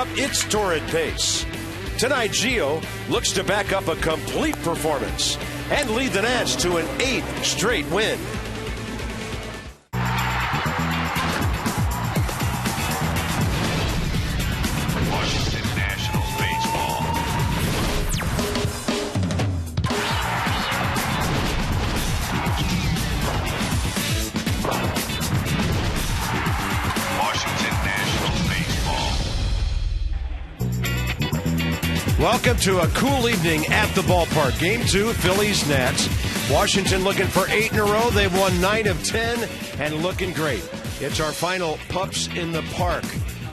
up its torrid pace. Tonight, Gio looks to back up a complete performance and lead the Nats to an 8th straight win. Washington Nationals baseball. Washington Nationals baseball. Welcome to a cool evening at the ballpark. Game 2, Phillies-Nats. Washington looking for 8 in a row. They've won 9 of 10 and looking great. It's our final Pups in the Park.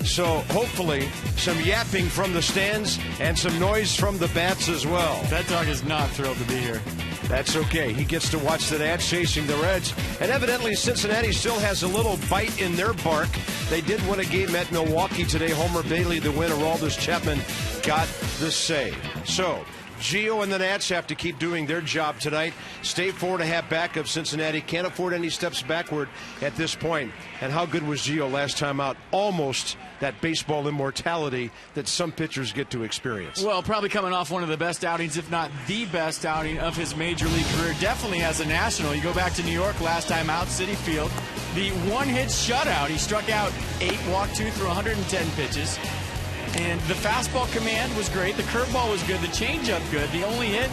So hopefully some yapping from the stands and some noise from the bats as well. That dog is not thrilled to be here. That's okay. He gets to watch the Nats chasing the Reds. And evidently Cincinnati still has a little bite in their bark. They did win a game at Milwaukee today. Homer Bailey the win. Aroldis Chapman got the save. So Gio and the Nats have to keep doing their job tonight. Stay 4.5 back of Cincinnati. Can't afford any steps backward at this point. And how good was Gio last time out? Almost that baseball immortality that some pitchers get to experience. Well, probably coming off one of the best outings, if not the best outing of his major league career. Definitely as a national. You go back to New York last time out, Citi Field. The one-hit shutout. He struck out 8, walked 2 through 110 pitches. And the fastball command was great. The curveball was good. The changeup good. The only hit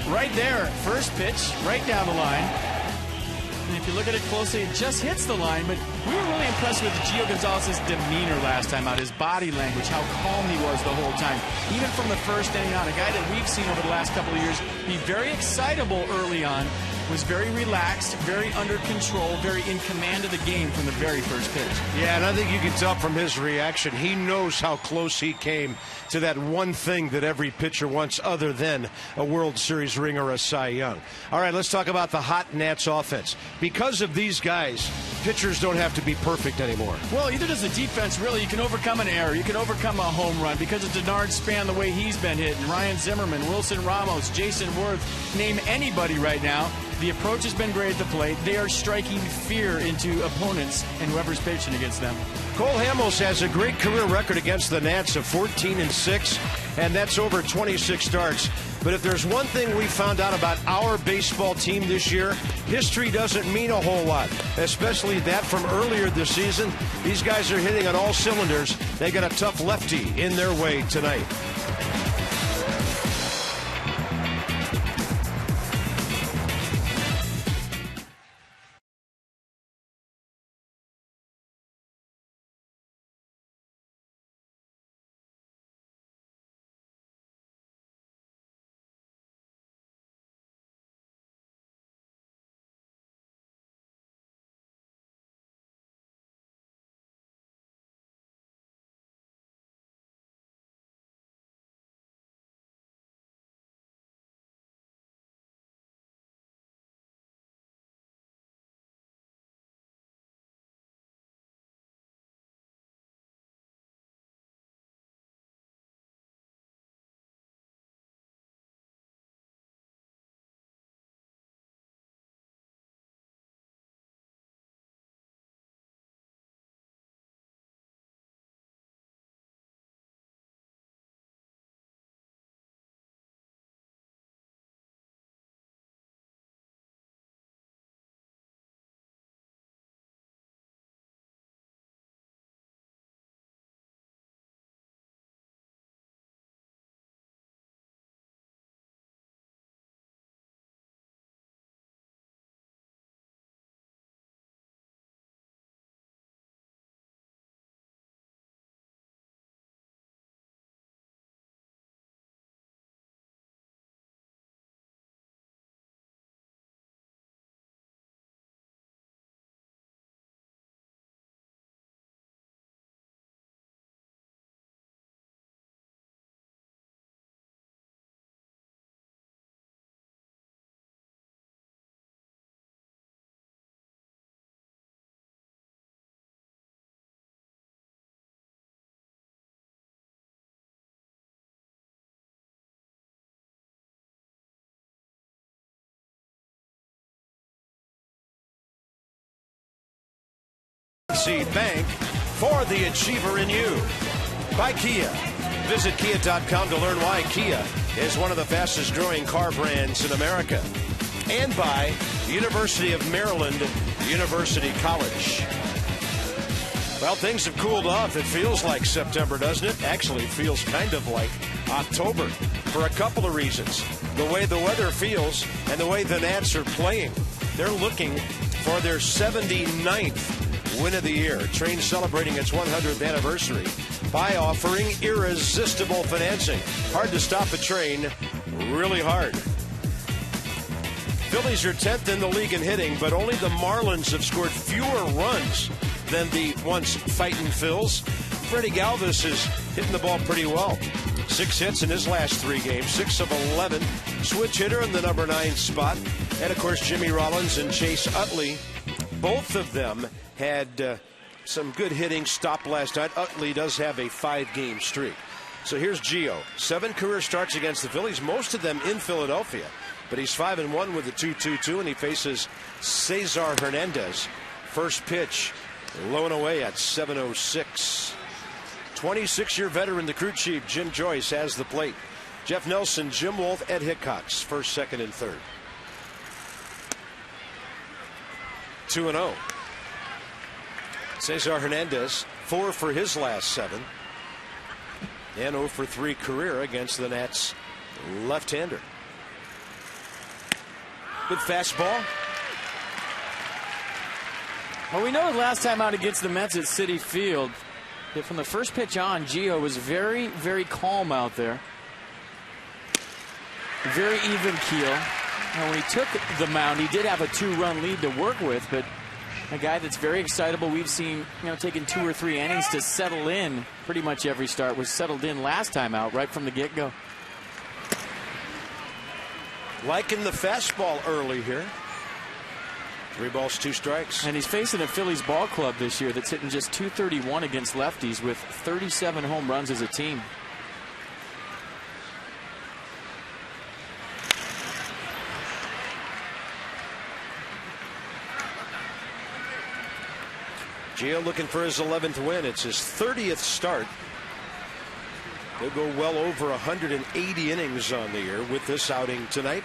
right there, first pitch, right down the line. And if you look at it closely, it just hits the line. But we were really impressed with Gio Gonzalez's demeanor last time out, his body language, how calm he was the whole time. Even from the first inning on, a guy that we've seen over the last couple of years be very excitable early on, was very relaxed, very under control, very in command of the game from the very first pitch. Yeah, and I think you can tell from his reaction, he knows how close he came to that one thing that every pitcher wants other than a World Series ring or a Cy Young. All right, let's talk about the hot Nats offense. Because of these guys, pitchers don't have to be perfect anymore. Well, either does the defense, really. You can overcome an error. You can overcome a home run because of Denard Span, the way he's been hitting. Ryan Zimmerman, Wilson Ramos, Jason Worth, name anybody right now. The approach has been great at the plate. They are striking fear into opponents and whoever's pitching against them. Cole Hamels has a great career record against the Nats of 14-6, and that's over 26 starts. But if there's one thing we found out about our baseball team this year, history doesn't mean a whole lot, especially that from earlier this season. These guys are hitting on all cylinders. They got a tough lefty in their way tonight. Bank for the achiever in you. By Kia. Visit Kia.com to learn why Kia is one of the fastest growing car brands in America. And by University of Maryland, University College. Well, things have cooled off. It feels like September, doesn't it? Actually, it feels kind of like October for a couple of reasons. The way the weather feels and the way the Nats are playing. They're looking for their 79th win of the year. Train celebrating its 100th anniversary by offering irresistible financing. Hard to stop a train, really hard. Phillies are 10th in the league in hitting, but only the Marlins have scored fewer runs than the once fighting Phils. Freddie Galvis is hitting the ball pretty well. 6 hits in his last 3 games, 6 of 11. Switch hitter in the number 9 spot. And, of course, Jimmy Rollins and Chase Utley. Both of them had some good hitting stop last night. Utley does have a 5-game streak. So here's Gio. 7 career starts against the Phillies, most of them in Philadelphia. But he's 5-1 with a 2.22, and he faces Cesar Hernandez. First pitch, low and away at 7:06. 26-year veteran, the crew chief, Jim Joyce, has the plate. Jeff Nelson, Jim Wolf, Ed Hickox, first, second, and third. 2-0. Cesar Hernandez, 4 for his last 7. And 0 for 3 career against the Nats left-hander. Good fastball. Well, we know the last time out against the Mets at Citi Field, that from the first pitch on, Gio was very, very calm out there. Very even keel. And when he took the mound, he did have a 2-run lead to work with, but a guy that's very excitable. We've seen, taking 2 or 3 innings to settle in pretty much every start. Was settled in last time out right from the get-go. Liking the fastball early here. 3 balls, 2 strikes. And he's facing a Phillies ball club this year that's hitting just .231 against lefties with 37 home runs as a team. Gio looking for his 11th win. It's his 30th start. He'll go well over 180 innings on the year with this outing tonight.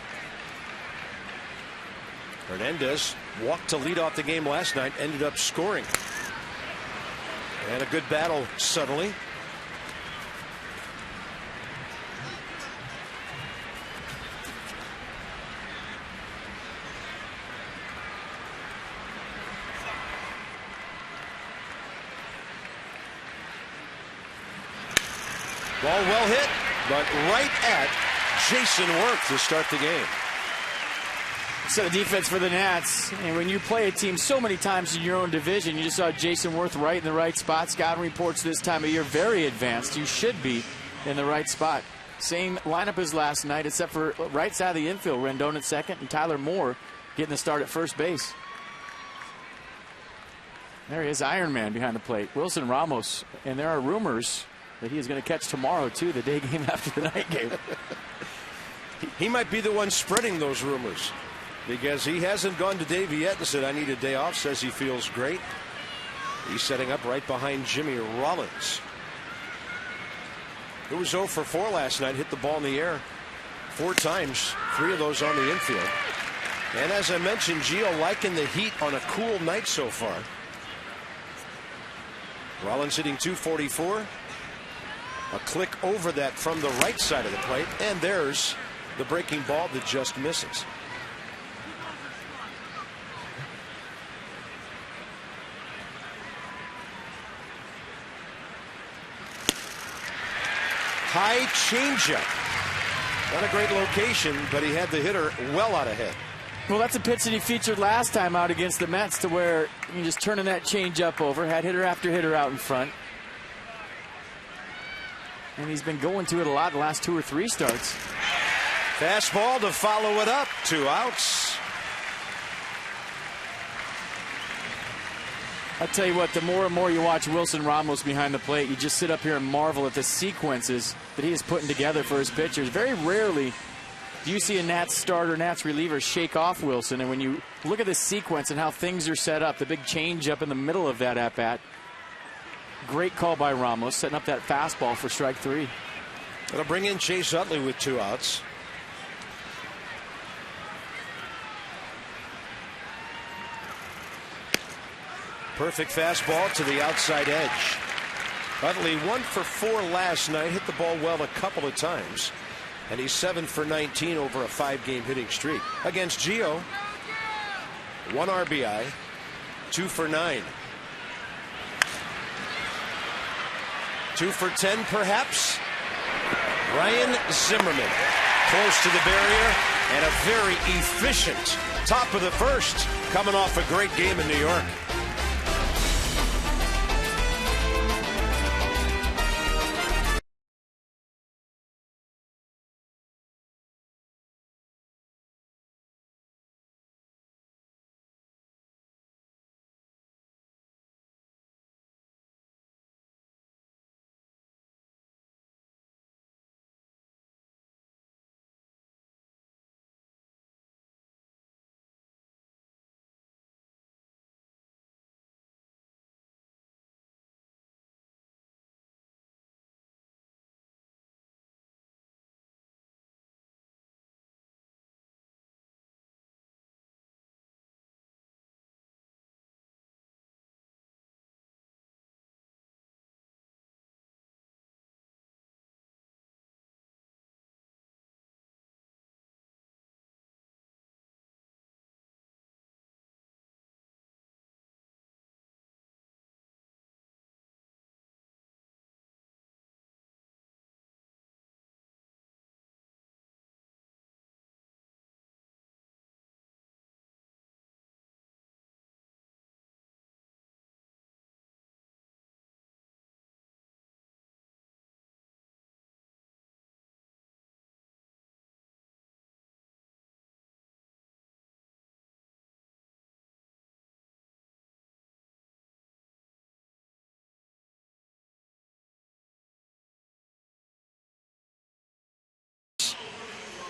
Hernandez walked to lead off the game last night, ended up scoring. And a good battle suddenly. Ball well hit, but right at Jason Worth to start the game. So the defense for the Nats, and when you play a team so many times in your own division, you just saw Jason Worth right in the right spot. Scouting reports this time of year very advanced. You should be in the right spot. Same lineup as last night, except for right side of the infield. Rendon at second and Tyler Moore getting the start at first base. There he is, Iron Man behind the plate. Wilson Ramos, and there are rumors that he is going to catch tomorrow, too, the day game after the night game. He might be the one spreading those rumors, because he hasn't gone to Davey yet and said, I need a day off. Says he feels great. He's setting up right behind Jimmy Rollins, who was 0 for 4 last night, hit the ball in the air 4 times, 3 of those on the infield. And as I mentioned, Gio liking the heat on a cool night so far. Rollins hitting .244. A click over that from the right side of the plate, and there's the breaking ball that just misses. High changeup. Not a great location, but he had the hitter well out ahead. Well, that's a pitch that he featured last time out against the Mets, to where you just turning that changeup over, had hitter after hitter out in front. And he's been going to it a lot the last 2 or 3 starts. Fastball to follow it up. 2 outs. I'll tell you what, the more and more you watch Wilson Ramos behind the plate, you just sit up here and marvel at the sequences that he is putting together for his pitchers. Very rarely do you see a Nats starter, Nats reliever shake off Wilson. And when you look at the sequence and how things are set up, the big change up in the middle of that at-bat, Great call by Ramos, setting up that fastball for strike 3. It'll bring in Chase Utley with 2 outs. Perfect fastball to the outside edge. Utley 1 for 4 last night, hit the ball well a couple of times, and he's 7 for 19 over a 5-game hitting streak. Against Gio, 1 RBI, 2 for 9. 2 for 10 perhaps. Ryan Zimmerman close to the barrier, and a very efficient top of the first, coming off a great game in New York.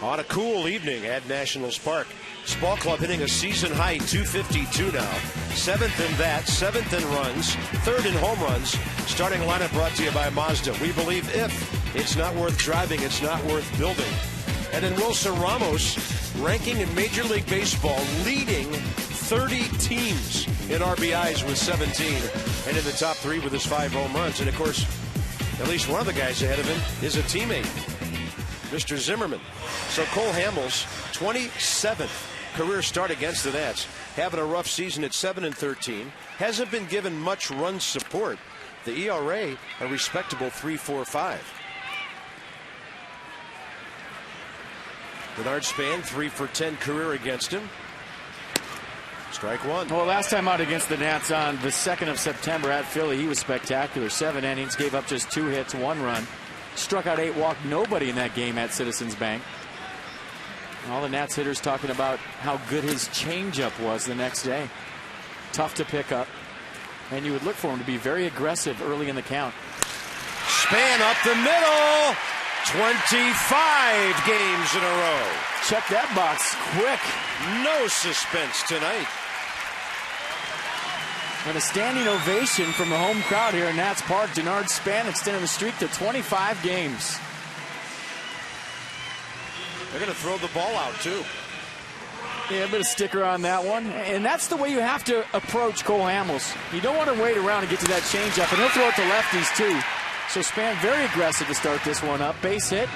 On a cool evening at Nationals Park. This ball club hitting a season high 252 now. 7th in that, 7th in runs, 3rd in home runs. Starting lineup brought to you by Mazda. We believe if it's not worth driving, it's not worth building. And then Wilson Ramos, ranking in Major League Baseball, leading 30 teams in RBIs with 17, and in the top 3 with his 5 home runs. And of course, at least one of the guys ahead of him is a teammate, Mr. Zimmerman. So Cole Hamels, 27th career start against the Nats, having a rough season at 7 and 13. Hasn't been given much run support. The ERA, a respectable 3.45. Bernard Span, 3 for 10 career against him. Strike 1. Well, last time out against the Nats on the 2nd of September at Philly, he was spectacular. 7 innings, gave up just 2 hits, 1 run. Struck out 8, walked nobody in that game at Citizens Bank. All the Nats hitters talking about how good his changeup was the next day. Tough to pick up. And you would look for him to be very aggressive early in the count. Span up the middle. 25 games in a row. Check that box quick. No suspense tonight. And a standing ovation from the home crowd here in Nats Park. Bernard Span extending the streak to 25 games. They're going to throw the ball out, too. Yeah, a bit of sticker on that one. And that's the way you have to approach Cole Hamels. You don't want to wait around and get to that changeup, and he'll throw it to lefties, too. So Span very aggressive to start this one up. Base hit,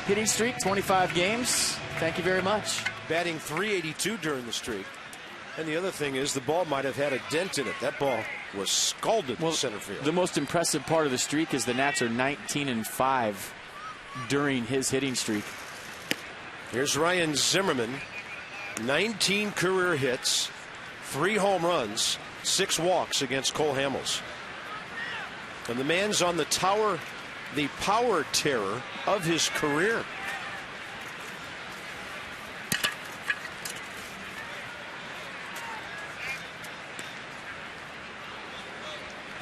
hitting streak, 25 games. Thank you very much. Batting .382 during the streak. And the other thing is the ball might have had a dent in it. That ball was scalded in center field. The most impressive part of the streak is the Nats are 19-5 during his hitting streak. Here's Ryan Zimmerman. 19 career hits, 3 home runs, 6 walks against Cole Hamels. And the man's on the tower, the power terror of his career.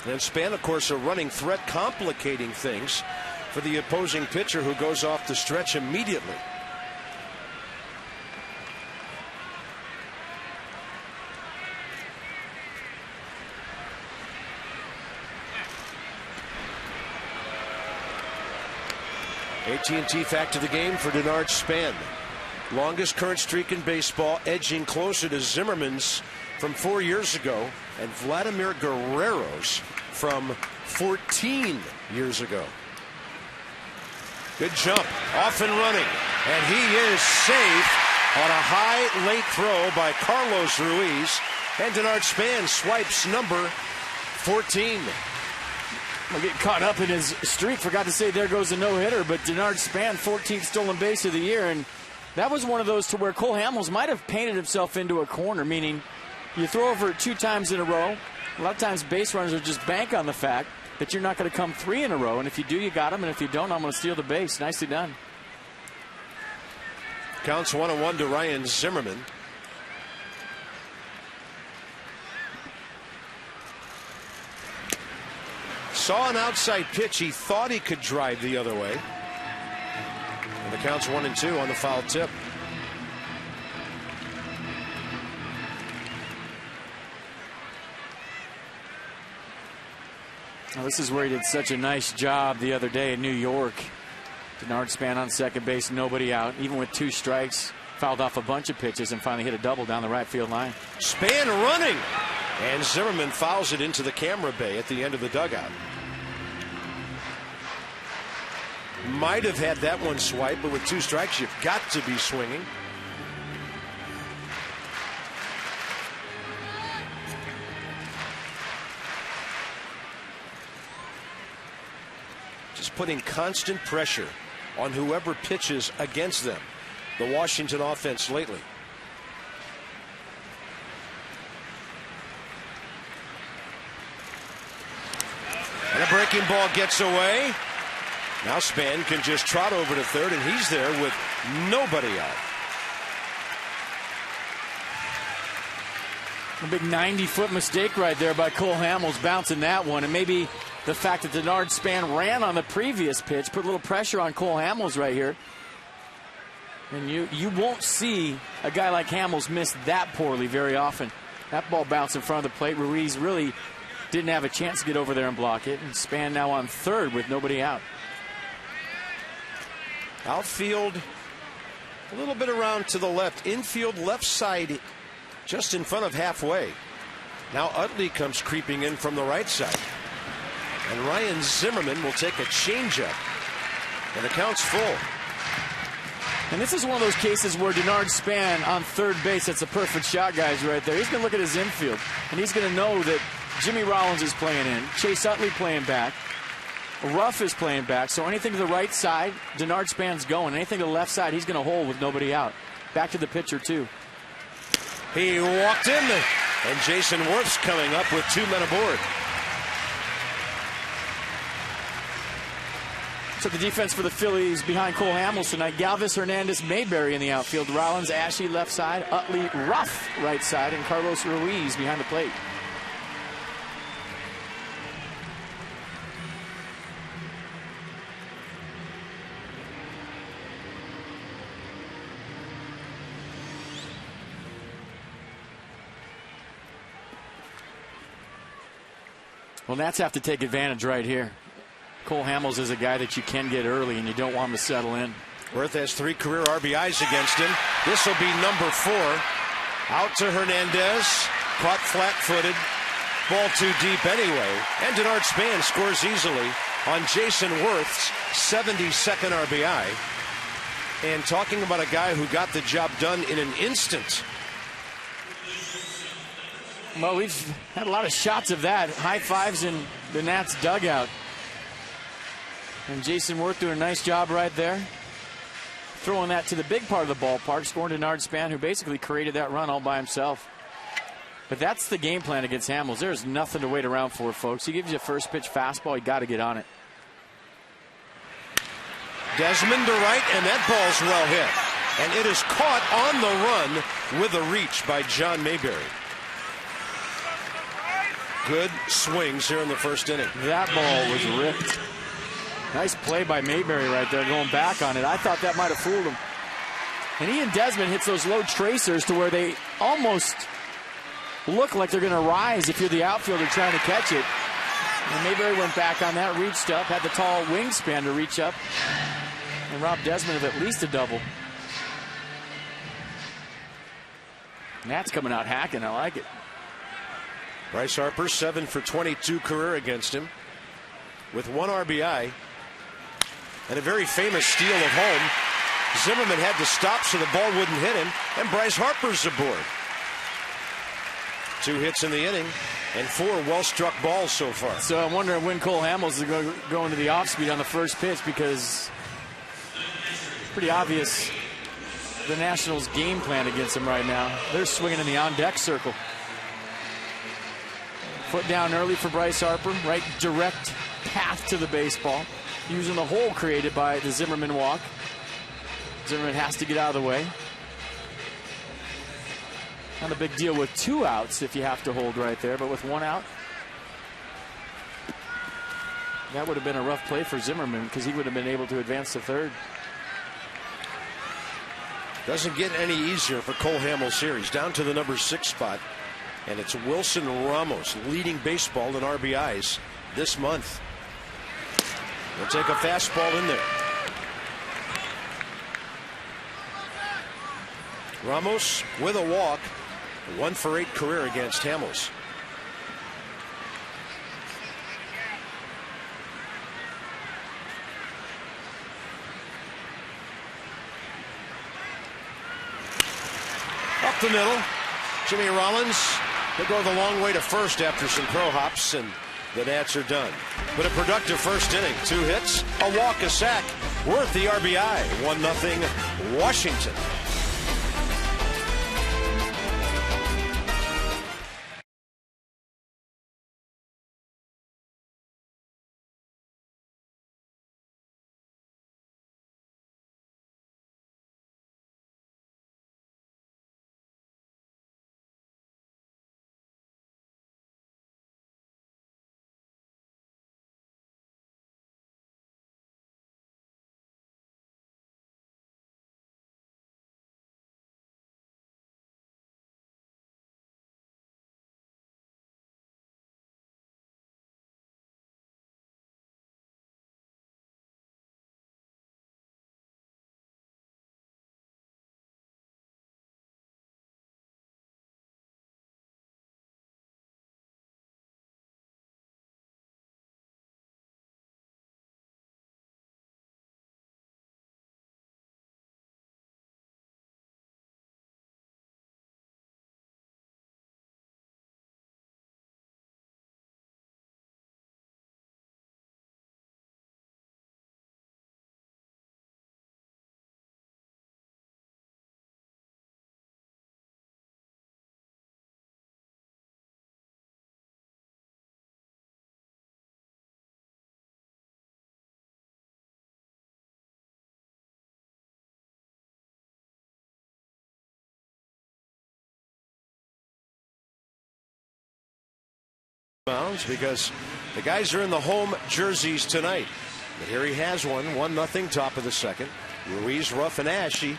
And Span, of course, a running threat, complicating things for the opposing pitcher who goes off the stretch immediately. AT&T fact of the game for Denard Span. Longest current streak in baseball, edging closer to Zimmerman's from 4 years ago and Vladimir Guerrero's from 14 years ago. Good jump, off and running, and he is safe on a high late throw by Carlos Ruiz, and Denard Span swipes number 14. We'll get caught up in his streak. Forgot to say there goes a no-hitter, but Denard Span, 14th stolen base of the year, and that was one of those to where Cole Hamels might have painted himself into a corner, meaning you throw over it 2 times in a row. A lot of times base runners will just bank on the fact that you're not going to come 3 in a row, and if you do, you got them, and if you don't, I'm going to steal the base. Nicely done. Counts 1-1 to Ryan Zimmerman. Saw an outside pitch. He thought he could drive the other way. And the count's 1-2 on the foul tip. Well, this is where he did such a nice job the other day in New York. Denard Span on second base, nobody out. Even with 2 strikes, fouled off a bunch of pitches and finally hit a double down the right field line. Span running. And Zimmerman fouls it into the camera bay at the end of the dugout. Might have had that one swipe, but with 2 strikes, you've got to be swinging. Just putting constant pressure on whoever pitches against them. The Washington offense lately. And a breaking ball gets away. Now Span can just trot over to third, and he's there with nobody out. A big 90-foot mistake right there by Cole Hamels, bouncing that one. And maybe the fact that Denard Span ran on the previous pitch put a little pressure on Cole Hamels right here. And you won't see a guy like Hamels miss that poorly very often. That ball bounced in front of the plate. Ruiz really didn't have a chance to get over there and block it. And Span now on third with nobody out. Outfield a little bit around to the left. Infield left side just in front of halfway. Now Utley comes creeping in from the right side. And Ryan Zimmerman will take a changeup. And the count's full. And this is one of those cases where Denard Span on third base, that's a perfect shot, guys, right there. He's going to look at his infield, and he's going to know that Jimmy Rollins is playing in, Chase Utley playing back, Ruff is playing back, so anything to the right side, Denard Span's going. Anything to the left side, he's going to hold with nobody out. Back to the pitcher, too. He walked in, and Jason Worth's coming up with 2 men aboard. So the defense for the Phillies behind Cole Hamels tonight. Galvis, Hernandez, Mayberry in the outfield. Rollins, Ashe left side. Utley, Ruff right side. And Carlos Ruiz behind the plate. Well, Nats have to take advantage right here. Cole Hamels is a guy that you can get early, and you don't want him to settle in. Worth has 3 career RBIs against him. This will be number 4. Out to Hernandez. Caught flat-footed. Ball too deep anyway. And Denard Span scores easily on Jason Worth's 72nd RBI. And talking about a guy who got the job done in an instant. Well, we've had a lot of shots of that. High fives in the Nats dugout. And Jason Worth doing a nice job right there. Throwing that to the big part of the ballpark. Scoring Denard Span, who basically created that run all by himself. But that's the game plan against Hamels. There's nothing to wait around for, folks. He gives you a first pitch fastball. You got to get on it. Desmond to right, and that ball's well hit. And it is caught on the run with a reach by John Mayberry. Good swings here in the first inning. That ball was ripped. Nice play by Mayberry right there, going back on it. I thought that might have fooled him. And Ian Desmond hits those low tracers to where they almost look like they're going to rise if you're the outfielder trying to catch it. And Mayberry went back on that, reached up, had the tall wingspan to reach up. And rob Desmond of at least a double. Nats coming out hacking. I like it. Bryce Harper 7 for 22 career against him with 1 RBI and a very famous steal of home. Zimmerman had to stop so the ball wouldn't hit him, and Bryce Harper's aboard. 2 hits in the inning and 4 well-struck balls so far. So I'm wondering when Cole Hamels is going to the off-speed on the first pitch, because it's pretty obvious the Nationals' game plan against him right now. They're swinging in the on-deck circle. Foot down early for Bryce Harper. Right direct path to the baseball. Using the hole created by the Zimmerman walk. Zimmerman has to get out of the way. Not a big deal with 2 outs if you have to hold right there, but with 1 out, that would have been a rough play for Zimmerman, because he would have been able to advance to third. Doesn't get any easier for Cole Hamels here. He's down to the number 6 spot. And it's Wilson Ramos leading baseball in RBIs this month. We'll take a fastball in there. Ramos with a walk. 1 for 8 career against Hamels. Up the middle. Jimmy Rollins. They go the long way to first after some pro hops, and the Nats are done. But a productive first inning. 2 hits, a walk, a sack. Worth the RBI. 1-0 Washington. Because the guys are in the home jerseys tonight. But here he has one. 1-0 top of the second. Ruiz, rough and ashy.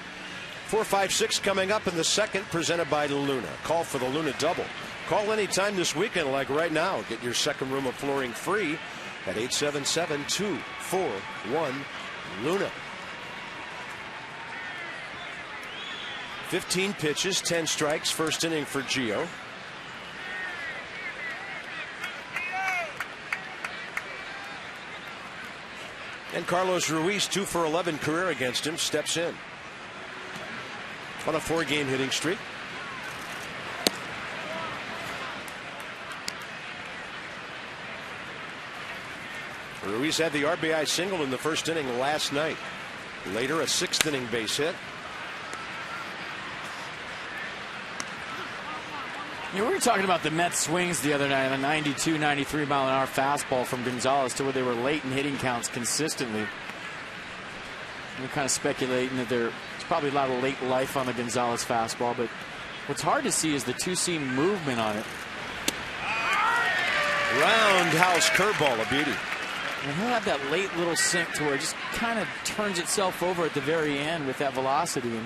4-5-6 coming up in the second, presented by Luna. Call for the Luna double. Call anytime this weekend, like right now. Get your second room of flooring free at 877-241-LUNA. 15 pitches, 10 strikes. First inning for Gio. And Carlos Ruiz, 2 for 11 career against him, steps in on a 4-game hitting streak. Ruiz had the RBI single in the first inning last night. Later, a 6th inning base hit. You were talking about the Mets swings the other night, a 92, 93 mile an hour fastball from Gonzalez, to where they were late in hitting counts consistently. We're kind of speculating that there's probably a lot of late life on the Gonzalez fastball, but what's hard to see is the 2-seam movement on it. Roundhouse curveball, a beauty. And he'll have that late little sink to where it just kind of turns itself over at the very end with that velocity. And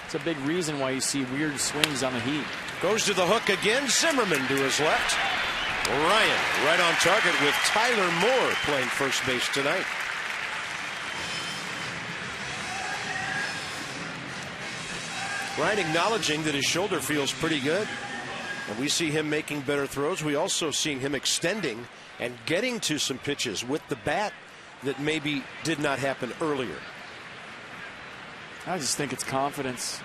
it's a big reason why you see weird swings on the Heat. Goes to the hook again. Zimmerman to his left. Ryan right on target with Tyler Moore playing first base tonight. Ryan acknowledging that his shoulder feels pretty good. And we see him making better throws. We also see him extending and getting to some pitches with the bat that maybe did not happen earlier. I just think it's confidence.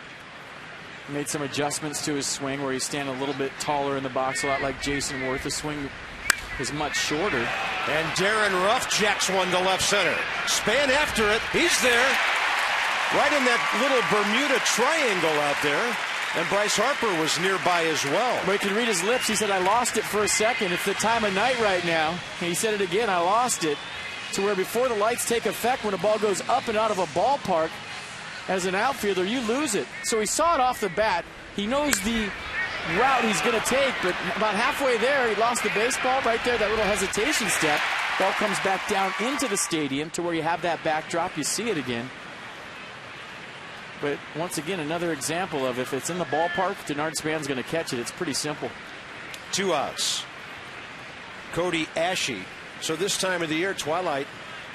He made some adjustments to his swing where he's standing a little bit taller in the box, a lot like Jason Worth. The swing is much shorter. And Darren Ruff jacks one to left center. Span after it. He's there. Right in that little Bermuda triangle out there. And Bryce Harper was nearby as well. But you can read his lips. He said, I lost it for a second. It's the time of night right now. And he said it again, I lost it. To where before the lights take effect, when a ball goes up and out of a ballpark, as an outfielder, you lose it. So he saw it off the bat. He knows the route he's going to take, but about halfway there, he lost the baseball right there, that little hesitation step. Ball comes back down into the stadium to where you have that backdrop. You see it again. But once again, another example of if it's in the ballpark, Denard Span's going to catch it. It's pretty simple. 2 outs. Cody Ashe. So this time of the year, twilight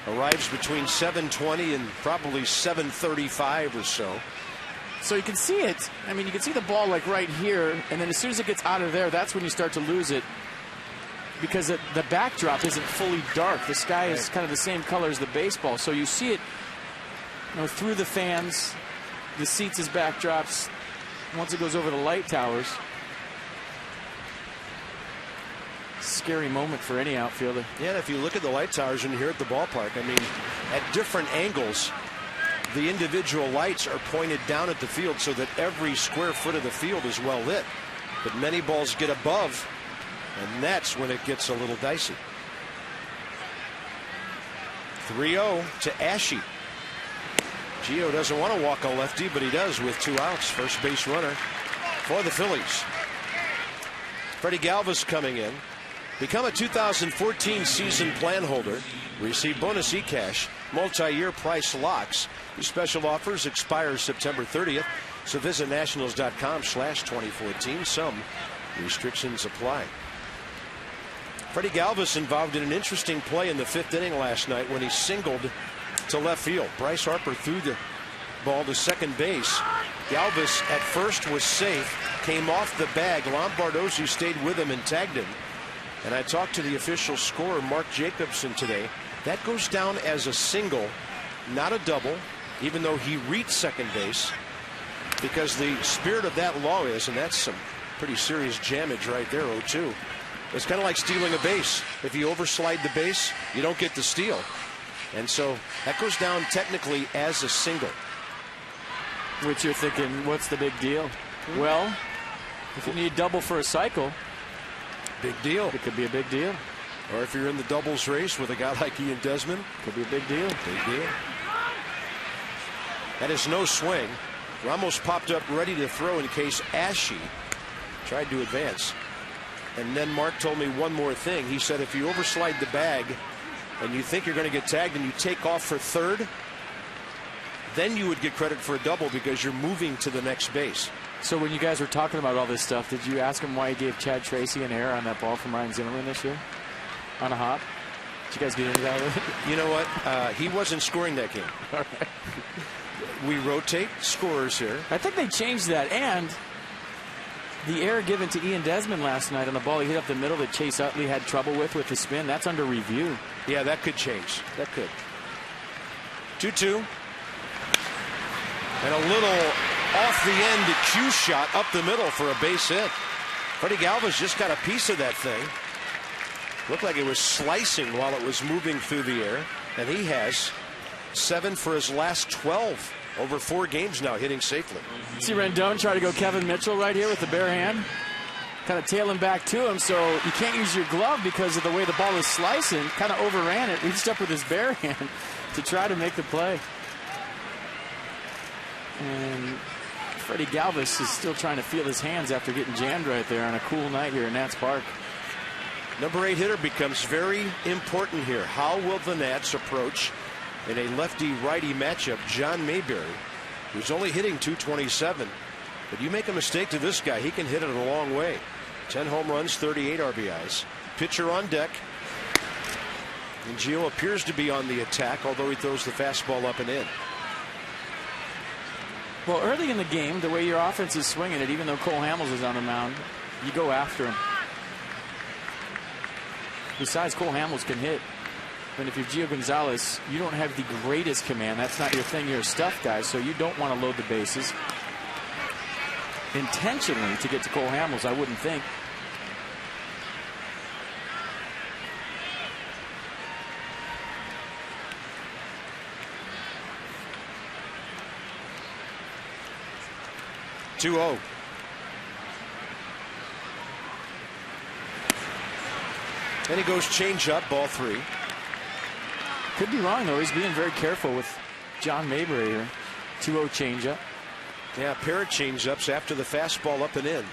arrives between 7:20 and probably 7:35 or so. So you can see it. I mean, you can see the ball like right here, and then as soon as it gets out of there, that's when you start to lose it, because the backdrop isn't fully dark. The sky is kind of the same color as the baseball, so you see it, through the fans, the seats as backdrops. Once it goes over the light towers, scary moment for any outfielder. Yeah, if you look at the light towers and here at the ballpark, I mean, at different angles, the individual lights are pointed down at the field so that every square foot of the field is well lit. But many balls get above, and that's when it gets a little dicey. 3-0 to Ashe. Gio doesn't want to walk a lefty, but he does with 2 outs. First base runner for the Phillies. Freddie Galvis coming in. Become a 2014 season plan holder. Receive bonus e-cash, multi-year price locks. These special offers expire September 30th. So visit nationals.com/2014. Some restrictions apply. Freddie Galvis involved in an interesting play in the 5th inning last night when he singled to left field. Bryce Harper threw the ball to second base. Galvis at first was safe, came off the bag. Lombardozzi stayed with him and tagged him. And I talked to the official scorer, Mark Jacobson, today. That goes down as a single, not a double, even though he reached second base, because the spirit of that law is, and that's some pretty serious jammage right there, 0-2. It's kind of like stealing a base. If you overslide the base, you don't get the steal. And so that goes down technically as a single. Which you're thinking, what's the big deal? Well, if you need double for a cycle, big deal. It could be a big deal. Or if you're in the doubles race with a guy like Ian Desmond, could be a big deal. Big deal. That is no swing. Ramos popped up ready to throw in case Ashe tried to advance. And then Mark told me one more thing. He said if you overslide the bag and you think you're going to get tagged and you take off for third, then you would get credit for a double because you're moving to the next base. So when you guys were talking about all this stuff, did you ask him why he gave Chad Tracy an error on that ball from Ryan Zimmerman this year? On a hop? Did you guys get into that with it? You know what? He wasn't scoring that game. All right. We rotate scorers here. I think they changed that. And the error given to Ian Desmond last night on the ball he hit up the middle that Chase Utley had trouble with the spin, that's under review. Yeah, that could change. That could. 2-2. And a little off the end cue shot up the middle for a base hit. Freddie Galvis just got a piece of that thing. Looked like it was slicing while it was moving through the air. And he has 7 for his last 12 over 4 games now, hitting safely. See Rendon try to go Kevin Mitchell right here with the bare hand. Kind of tailing back to him, so you can't use your glove because of the way the ball is slicing. Kind of overran it, reached up with his bare hand to try to make the play. And Freddie Galvis is still trying to feel his hands after getting jammed right there on a cool night here in Nats Park. Number 8 hitter becomes very important here. How will the Nats approach in a lefty-righty matchup John Mayberry, who's only hitting .227? But you make a mistake to this guy, he can hit it a long way. 10 home runs, 38 RBIs. Pitcher on deck. And Gio appears to be on the attack, although he throws the fastball up and in. Well, early in the game, the way your offense is swinging it, even though Cole Hamels is on the mound, you go after him. Besides, Cole Hamels can hit. And if you're Gio Gonzalez, you don't have the greatest command. That's not your thing. You're a stuff guy, so you don't want to load the bases intentionally to get to Cole Hamels, I wouldn't think. (2-0). And he goes change up, ball 3. Could be wrong, though. He's being very careful with John Mayberry here. 2-0 changeup. Yeah, a pair of changeups after the fastball up and in.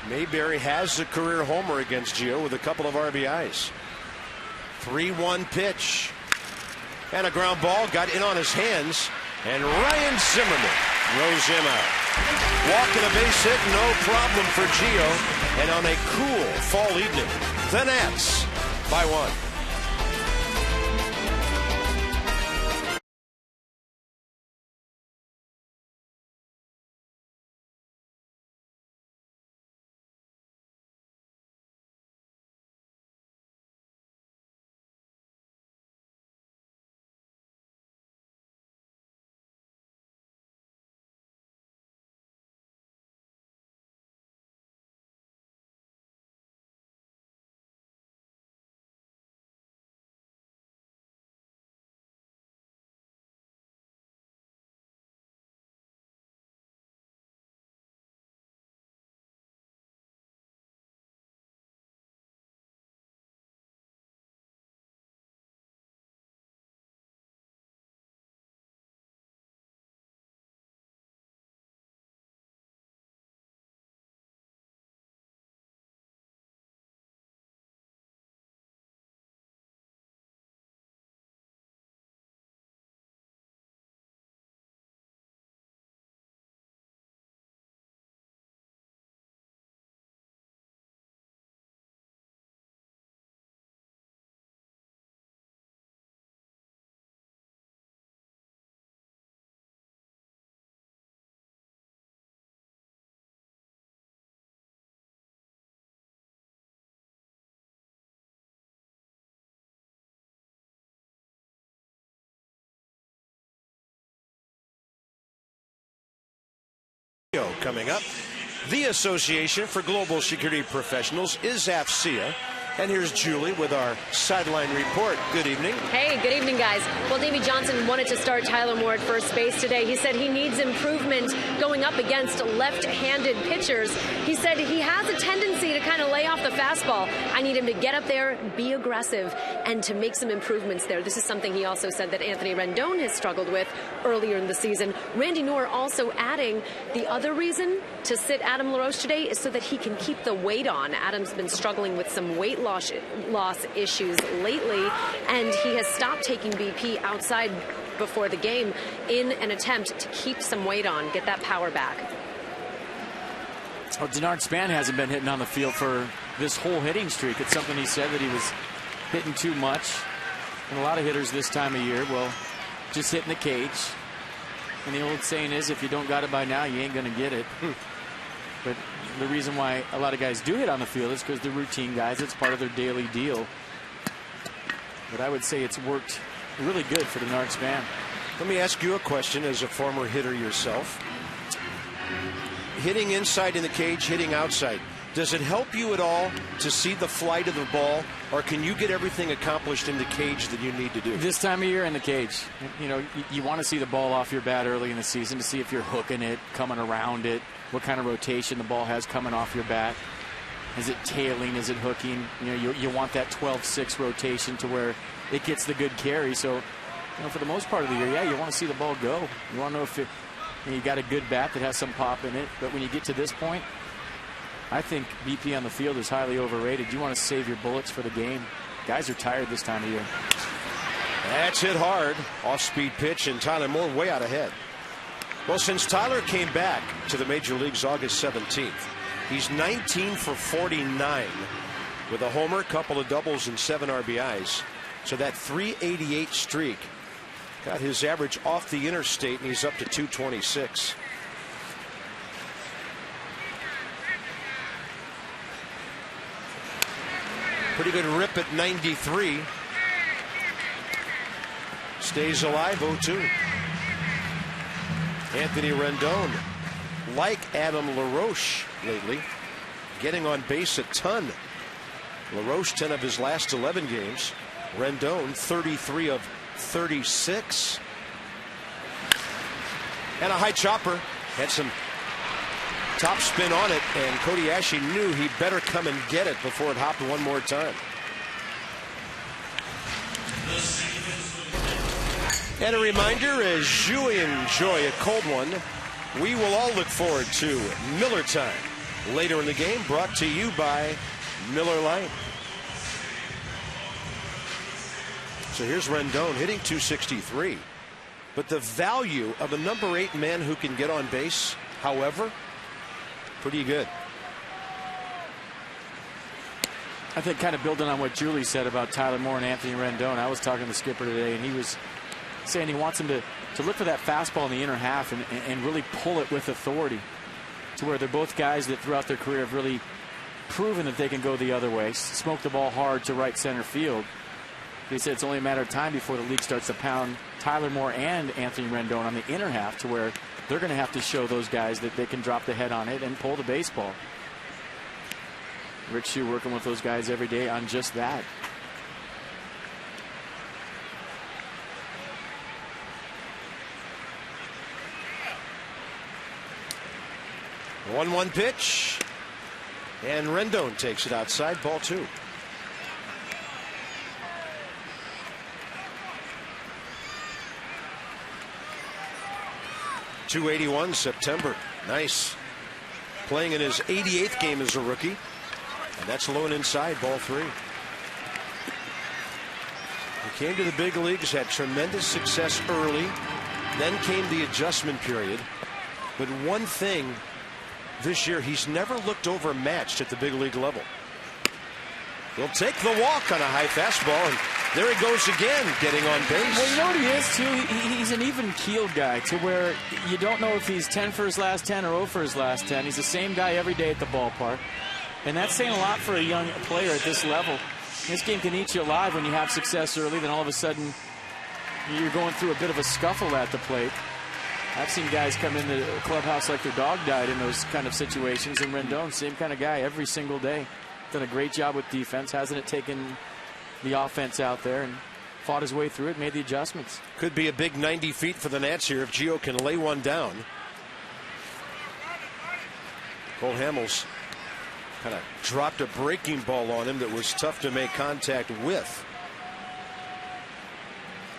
Mayberry has a career homer against Gio with a couple of RBIs. 3-1 pitch. And a ground ball got in on his hands. And Ryan Zimmerman throws him out. Walk and a base hit, no problem for Gio. And on a cool fall evening, the Nats by 1. Coming up, the Association for Global Security Professionals is AFCEA. And here's Julie with our sideline report. Good evening. Hey, good evening, guys. Well, Davey Johnson wanted to start Tyler Moore at first base today. He said he needs improvement going up against left-handed pitchers. He said he has a tendency to kind of lay off the fastball. I need him to get up there, be aggressive, and to make some improvements there. This is something he also said that Anthony Rendon has struggled with earlier in the season. Randy Noor also adding the other reason to sit Adam LaRoche today is so that he can keep the weight on. Adam's been struggling with some weight loss issues lately, and he has stopped taking BP outside before the game in an attempt to keep some weight on, get that power back. Well, Denard Span hasn't been hitting on the field for this whole hitting streak. It's something he said that he was hitting too much. And a lot of hitters this time of year, well, just hitting the cage. And the old saying is, if you don't got it by now, you ain't going to get it. But the reason why a lot of guys do hit on the field is because they're routine guys. It's part of their daily deal. But I would say it's worked really good for Denard Span. Let me ask you a question as a former hitter yourself. Hitting inside in the cage, hitting outside. Does it help you at all to see the flight of the ball, or can you get everything accomplished in the cage that you need to do? This time of year in the cage, you know, you want to see the ball off your bat early in the season to see if you're hooking it, coming around it, what kind of rotation the ball has coming off your bat. Is it tailing? Is it hooking? You know, you want that 12-6 rotation to where it gets the good carry. So, you know, for the most part of the year, yeah, you want to see the ball go. You want to know You got a good bat that has some pop in it, but when you get to this point, I think BP on the field is highly overrated. You want to save your bullets for the game. Guys are tired this time of year. That's hit hard. Off-speed pitch, and Tyler Moore way out ahead. Well, since Tyler came back to the major leagues August 17th, he's 19 for 49 with a homer, couple of doubles, and 7 RBIs. So that 388 streak got his average off the interstate, and he's up to 226. Pretty good rip at 93. Stays alive, 0-2. Anthony Rendon, like Adam LaRoche lately, getting on base a ton. LaRoche 10 of his last 11 games. Rendon 33 of 36. And a high chopper. Had some top spin on it, and Cody Ashe knew he better come and get it before it hopped one more time. And a reminder, as you enjoy a cold one, we will all look forward to Miller Time later in the game, brought to you by Miller Lite. So here's Rendon hitting 263. But the value of a number 8 man who can get on base, however, pretty good. I think kind of building on what Julie said about Tyler Moore and Anthony Rendon, I was talking to the skipper today, and he was saying he wants him to look for that fastball in the inner half and really pull it with authority, to where they're both guys that throughout their career have really proven that they can go the other way, smoke the ball hard to right center field. He said it's only a matter of time before the league starts to pound Tyler Moore and Anthony Rendon on the inner half, to where they're going to have to show those guys that they can drop the head on it and pull the baseball. Rich Shue working with those guys every day on just that. The 1-1 pitch, and Rendon takes it outside, ball 2. .281 September. Nice. Playing in his 88th game as a rookie. And that's low and inside, ball 3. He came to the big leagues, had tremendous success early. Then came the adjustment period. But one thing this year, he's never looked overmatched at the big league level. He'll take the walk on a high fastball, and there he goes again, getting on base. Well, you know what he is, too? He's an even-keeled guy, to where you don't know if he's 10 for his last 10 or 0 for his last 10. He's the same guy every day at the ballpark. And that's saying a lot for a young player at this level. This game can eat you alive when you have success early, then all of a sudden you're going through a bit of a scuffle at the plate. I've seen guys come into the clubhouse like their dog died in those kind of situations, and Rendon, same kind of guy every single day. Done a great job with defense, hasn't it taken the offense out there, and fought his way through it, made the adjustments. Could be a big 90 feet for the Nats here if Gio can lay one down. Cole Hamels kind of dropped a breaking ball on him that was tough to make contact with.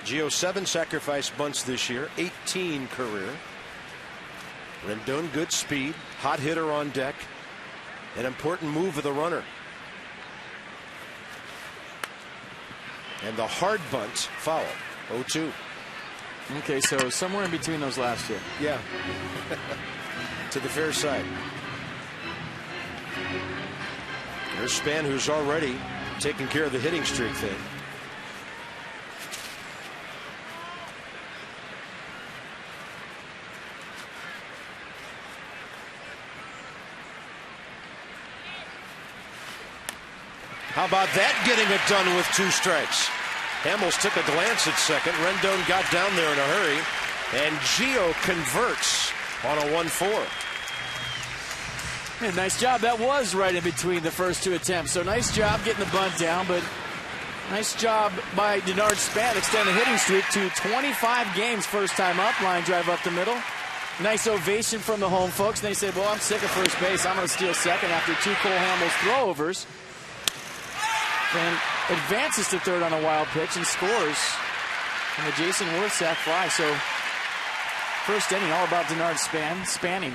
Gio 7 sacrifice bunts this year, 18 career. Rendon good speed, hot hitter on deck, an important move of the runner. And the hard bunt foul, 0-2. Okay, so somewhere in between those last two. Yeah. To the fair side. There's Span, who's already taking care of the hitting streak thing. How about that, getting it done with 2 strikes? Hamels took a glance at second. Rendon got down there in a hurry. And Gio converts on a 1-4. Yeah, nice job. That was right in between the first 2 attempts. So nice job getting the bunt down, but nice job by Denard Span, extend the hitting streak to 25 games. First time up, line drive up the middle. Nice ovation from the home folks. And they said, well, I'm sick of first base. I'm going to steal second after 2 Cole Hamels throwovers. And advances to third on a wild pitch and scores on the Jason Worth sac fly. So first inning, all about Denard Spanning.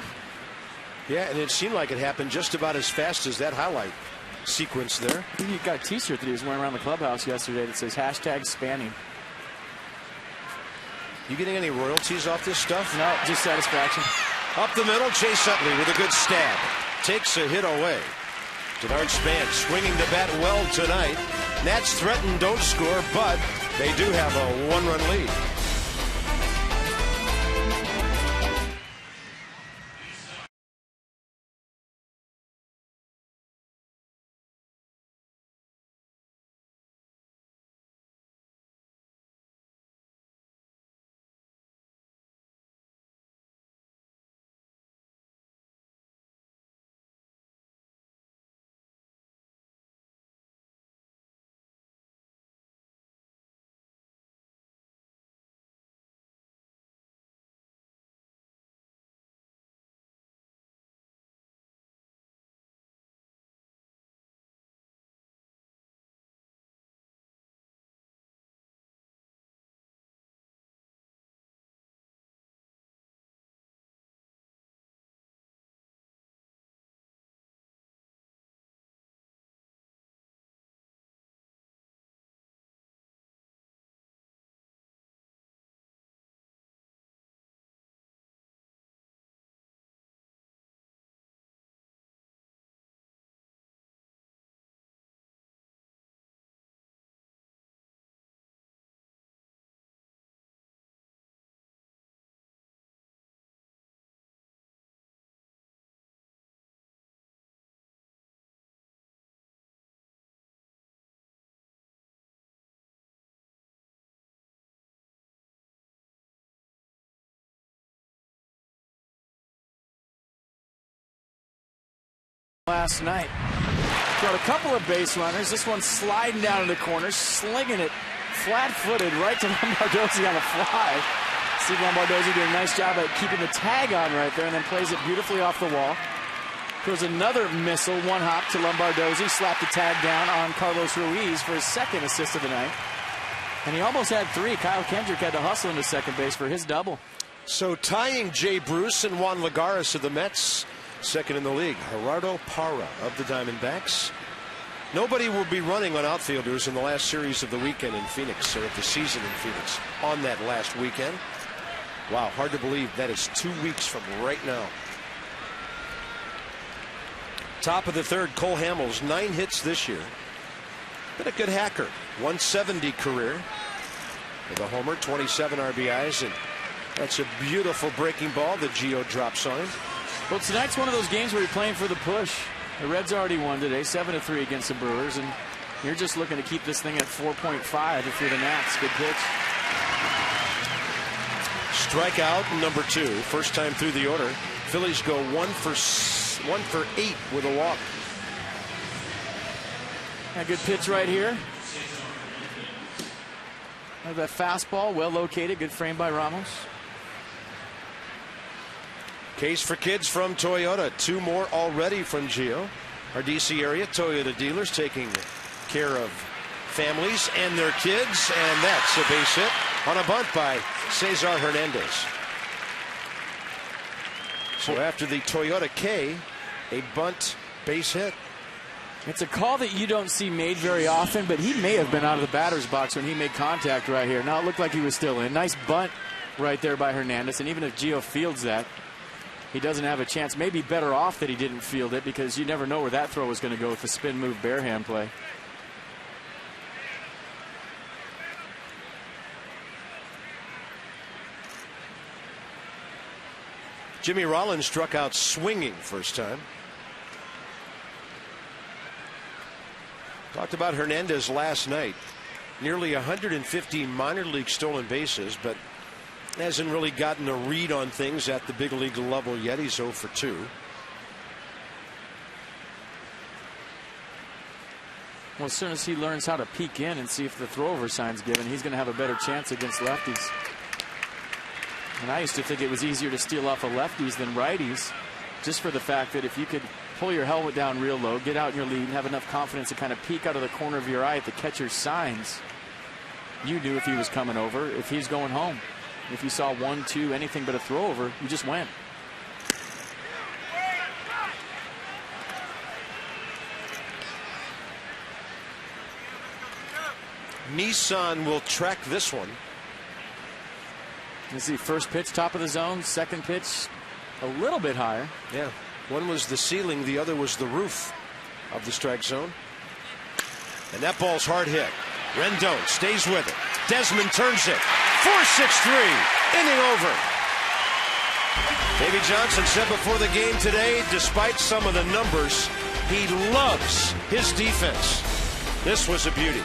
Yeah, and it seemed like it happened just about as fast as that highlight sequence there. He got a T-shirt that he was wearing around the clubhouse yesterday that says #Spanning. You getting any royalties off this stuff? No, just satisfaction. Up the middle, Chase Utley with a good stab. Takes a hit away. Denard Span swinging the bat well tonight. Nats threaten, don't score, but they do have a one-run lead. Last night, got a couple of base runners. This one sliding down in the corner, slinging it flat-footed right to Lombardozzi on a fly. Steve Lombardozzi doing a nice job at keeping the tag on right there, and then plays it beautifully off the wall. Throws another missile, one hop to Lombardozzi, slapped the tag down on Carlos Ruiz for his second assist of the night. And he almost had three. Kyle Kendrick had to hustle into second base for his double. So tying Jay Bruce and Juan Lagares of the Mets, second in the league. Gerardo Parra of the Diamondbacks. Nobody will be running on outfielders in the last series of the weekend in Phoenix, or of the season in Phoenix, on that last weekend. Wow, hard to believe that is 2 weeks from right now. Top of the third, Cole Hamels, 9 hits this year. Been a good hacker. 170 career with a homer, 27 RBIs, and that's a beautiful breaking ball that Gio drops on him. Well, tonight's one of those games where you're playing for the push. The Reds already won today, 7-3 against the Brewers, and you're just looking to keep this thing at 4.5 if you're the Nats. Good pitch. Strikeout number 2, first time through the order. Phillies go 1 for 8 with a walk. A good pitch right here. That fastball, well located, good frame by Ramos. Case for kids from Toyota. 2 more already from Gio. Our DC area Toyota dealers taking care of families and their kids. And that's a base hit on a bunt by Cesar Hernandez. So after the Toyota K, a bunt base hit. It's a call that you don't see made very often, but he may have been out of the batter's box when he made contact right here. Now it looked like he was still in. Nice bunt right there by Hernandez. And even if Gio fields that, he doesn't have a chance. Maybe better off that he didn't field it, because you never know where that throw was going to go with the spin move bare hand play. Jimmy Rollins struck out swinging first time. Talked about Hernandez last night. Nearly 150 minor league stolen bases, but hasn't really gotten a read on things at the big league level yet. He's 0 for 2. Well, as soon as he learns how to peek in and see if the throwover sign's given, he's going to have a better chance against lefties. And I used to think it was easier to steal off of lefties than righties, just for the fact that if you could pull your helmet down real low, get out in your lead, have enough confidence to kind of peek out of the corner of your eye at the catcher's signs, you knew if he was coming over, if he's going home. If you saw 1, 2, anything but a throw over, you just went. Nissan will track this one. You see first pitch, top of the zone. Second pitch, a little bit higher. Yeah. One was the ceiling, the other was the roof of the strike zone. And that ball's hard hit. Rendon stays with it. Desmond turns it. 4-6-3. Inning over. Davey Johnson said before the game today, despite some of the numbers, he loves his defense. This was a beauty.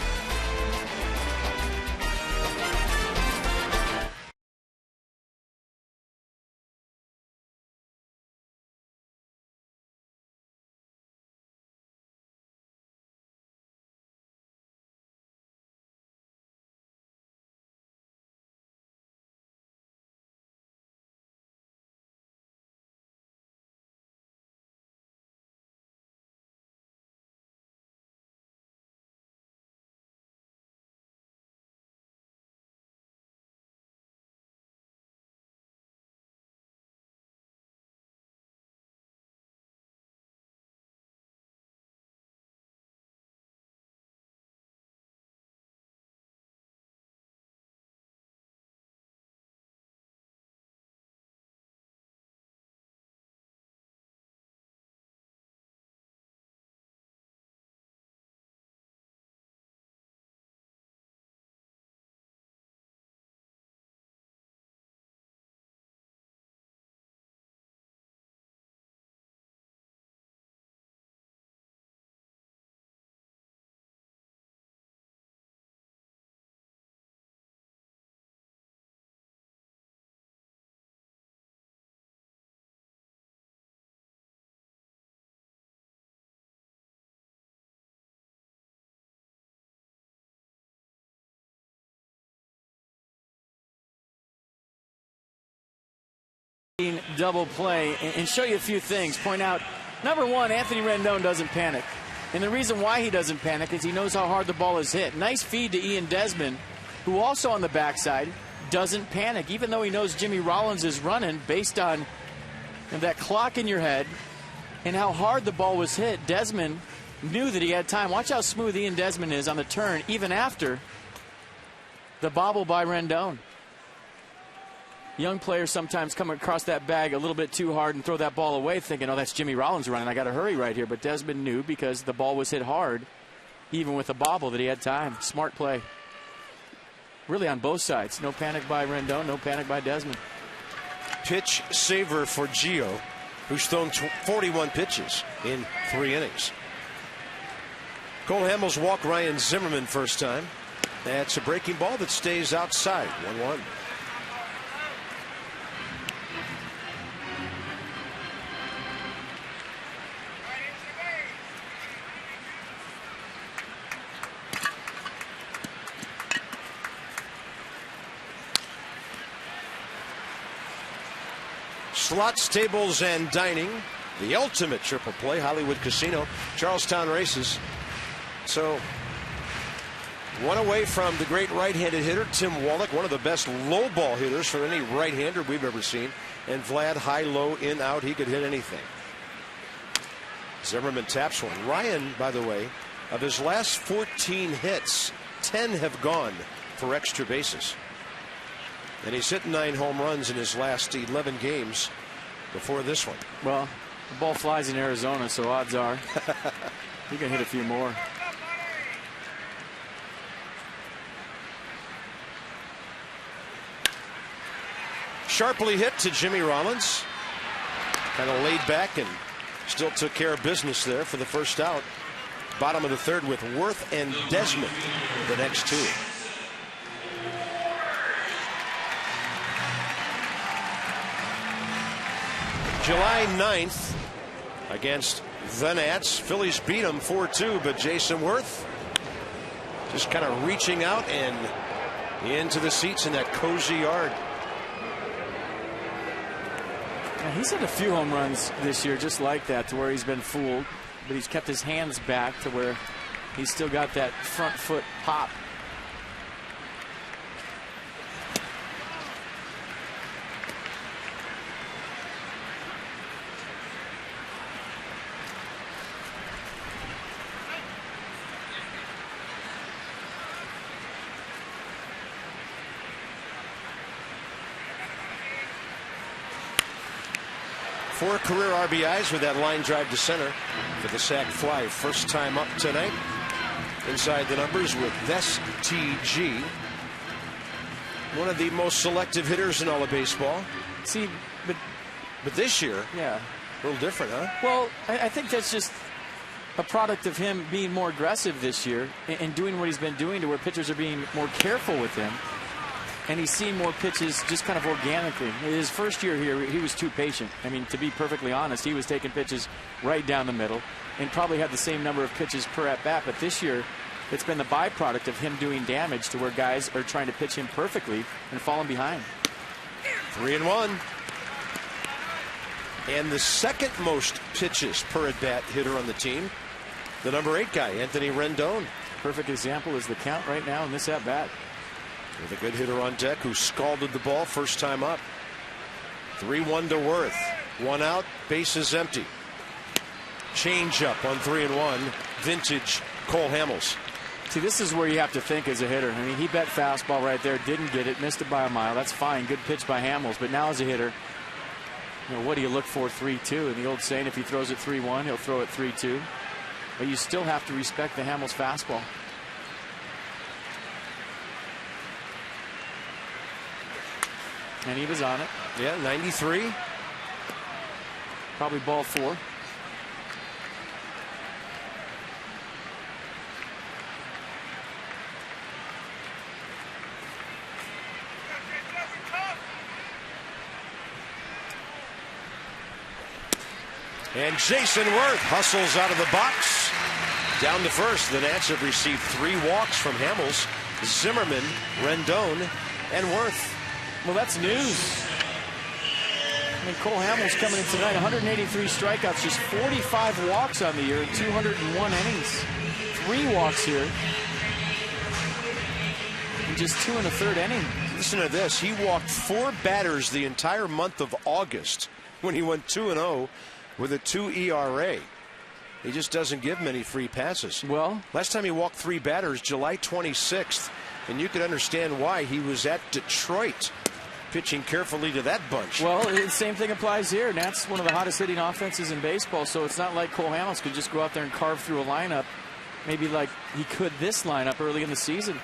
Double play and show you a few things. Point out, number one, Anthony Rendon doesn't panic. And the reason why he doesn't panic is he knows how hard the ball is hit. Nice feed to Ian Desmond, who also on the backside doesn't panic, even though he knows Jimmy Rollins is running based on that clock in your head and how hard the ball was hit. Desmond knew that he had time. Watch how smooth Ian Desmond is on the turn, even after the bobble by Rendon. Young players sometimes come across that bag a little bit too hard and throw that ball away thinking, oh, that's Jimmy Rollins running. I got to hurry right here. But Desmond knew because the ball was hit hard, even with the bobble, that he had time. Smart play. Really on both sides. No panic by Rendon, no panic by Desmond. Pitch saver for Gio, who's thrown 41 pitches in 3 innings. Cole Hamels walked Ryan Zimmerman first time. That's a breaking ball that stays outside. 1-1. Slots, tables, and dining. The ultimate triple play. Hollywood Casino. Charlestown Races. So, one away from the great right-handed hitter, Tim Wallach, one of the best low ball hitters for any right-hander we've ever seen. And Vlad, high, low, in, out. He could hit anything. Zimmerman taps one. Ryan, by the way, of his last 14 hits, 10 have gone for extra bases. And he's hit 9 home runs in his last 11 games before this one. Well, the ball flies in Arizona, so odds are he can hit a few more. Sharply hit to Jimmy Rollins. Kind of laid back and still took care of business there for the first out. Bottom of the third with Worth and Desmond the next 2. July 9th against the Nats. Phillies beat them 4-2, but Jason Worth just kind of reaching out and into the seats in that cozy yard. Yeah, he's hit a few home runs this year just like that, to where he's been fooled, but he's kept his hands back to where he's still got that front foot pop. 4 career RBIs with that line drive to center for the sac fly. First time up tonight. Inside the numbers with STG. One of the most selective hitters in all of baseball. See, but this year, yeah, a little different, huh? Well, I think that's just a product of him being more aggressive this year and doing what he's been doing, to where pitchers are being more careful with him. And he's seeing more pitches just kind of organically. His first year here, he was too patient. I mean, to be perfectly honest, he was taking pitches right down the middle and probably had the same number of pitches per at-bat. But this year, it's been the byproduct of him doing damage, to where guys are trying to pitch him perfectly and falling behind. 3-1. And the second most pitches per at-bat hitter on the team, the number 8 guy, Anthony Rendon. Perfect example is the count right now in this at-bat. With a good hitter on deck who scalded the ball first time up. 3-1 to Worth. 1 out, bases empty. Change up on 3-1. Vintage Cole Hamels. See, this is where you have to think as a hitter. I mean, he bet fastball right there, didn't get it, missed it by a mile. That's fine. Good pitch by Hamels. But now as a hitter, you know, what do you look for? 3-2. And the old saying, if he throws it 3-1, he'll throw it 3-2. But you still have to respect the Hamels fastball. And he was on it. Yeah, 93. Probably ball 4. And Jason Worth hustles out of the box. Down to first. The Nats have received 3 walks from Hamels, Zimmerman, Rendon, and Worth. Well, that's news. I mean, Cole Hamels coming in tonight, 183 strikeouts, just 45 walks on the year, 201 innings. 3 walks here. And just 2 1/3 innings. Listen to this. He walked 4 batters the entire month of August when he went 2-0 with a 2 ERA. He just doesn't give many free passes. Well, last time he walked 3 batters, July 26th. And you can understand why. He was at Detroit, pitching carefully to that bunch. Well, the same thing applies here. Nats one of the hottest hitting offenses in baseball, so it's not like Cole Hamels could just go out there and carve through a lineup, maybe like he could this lineup early in the season.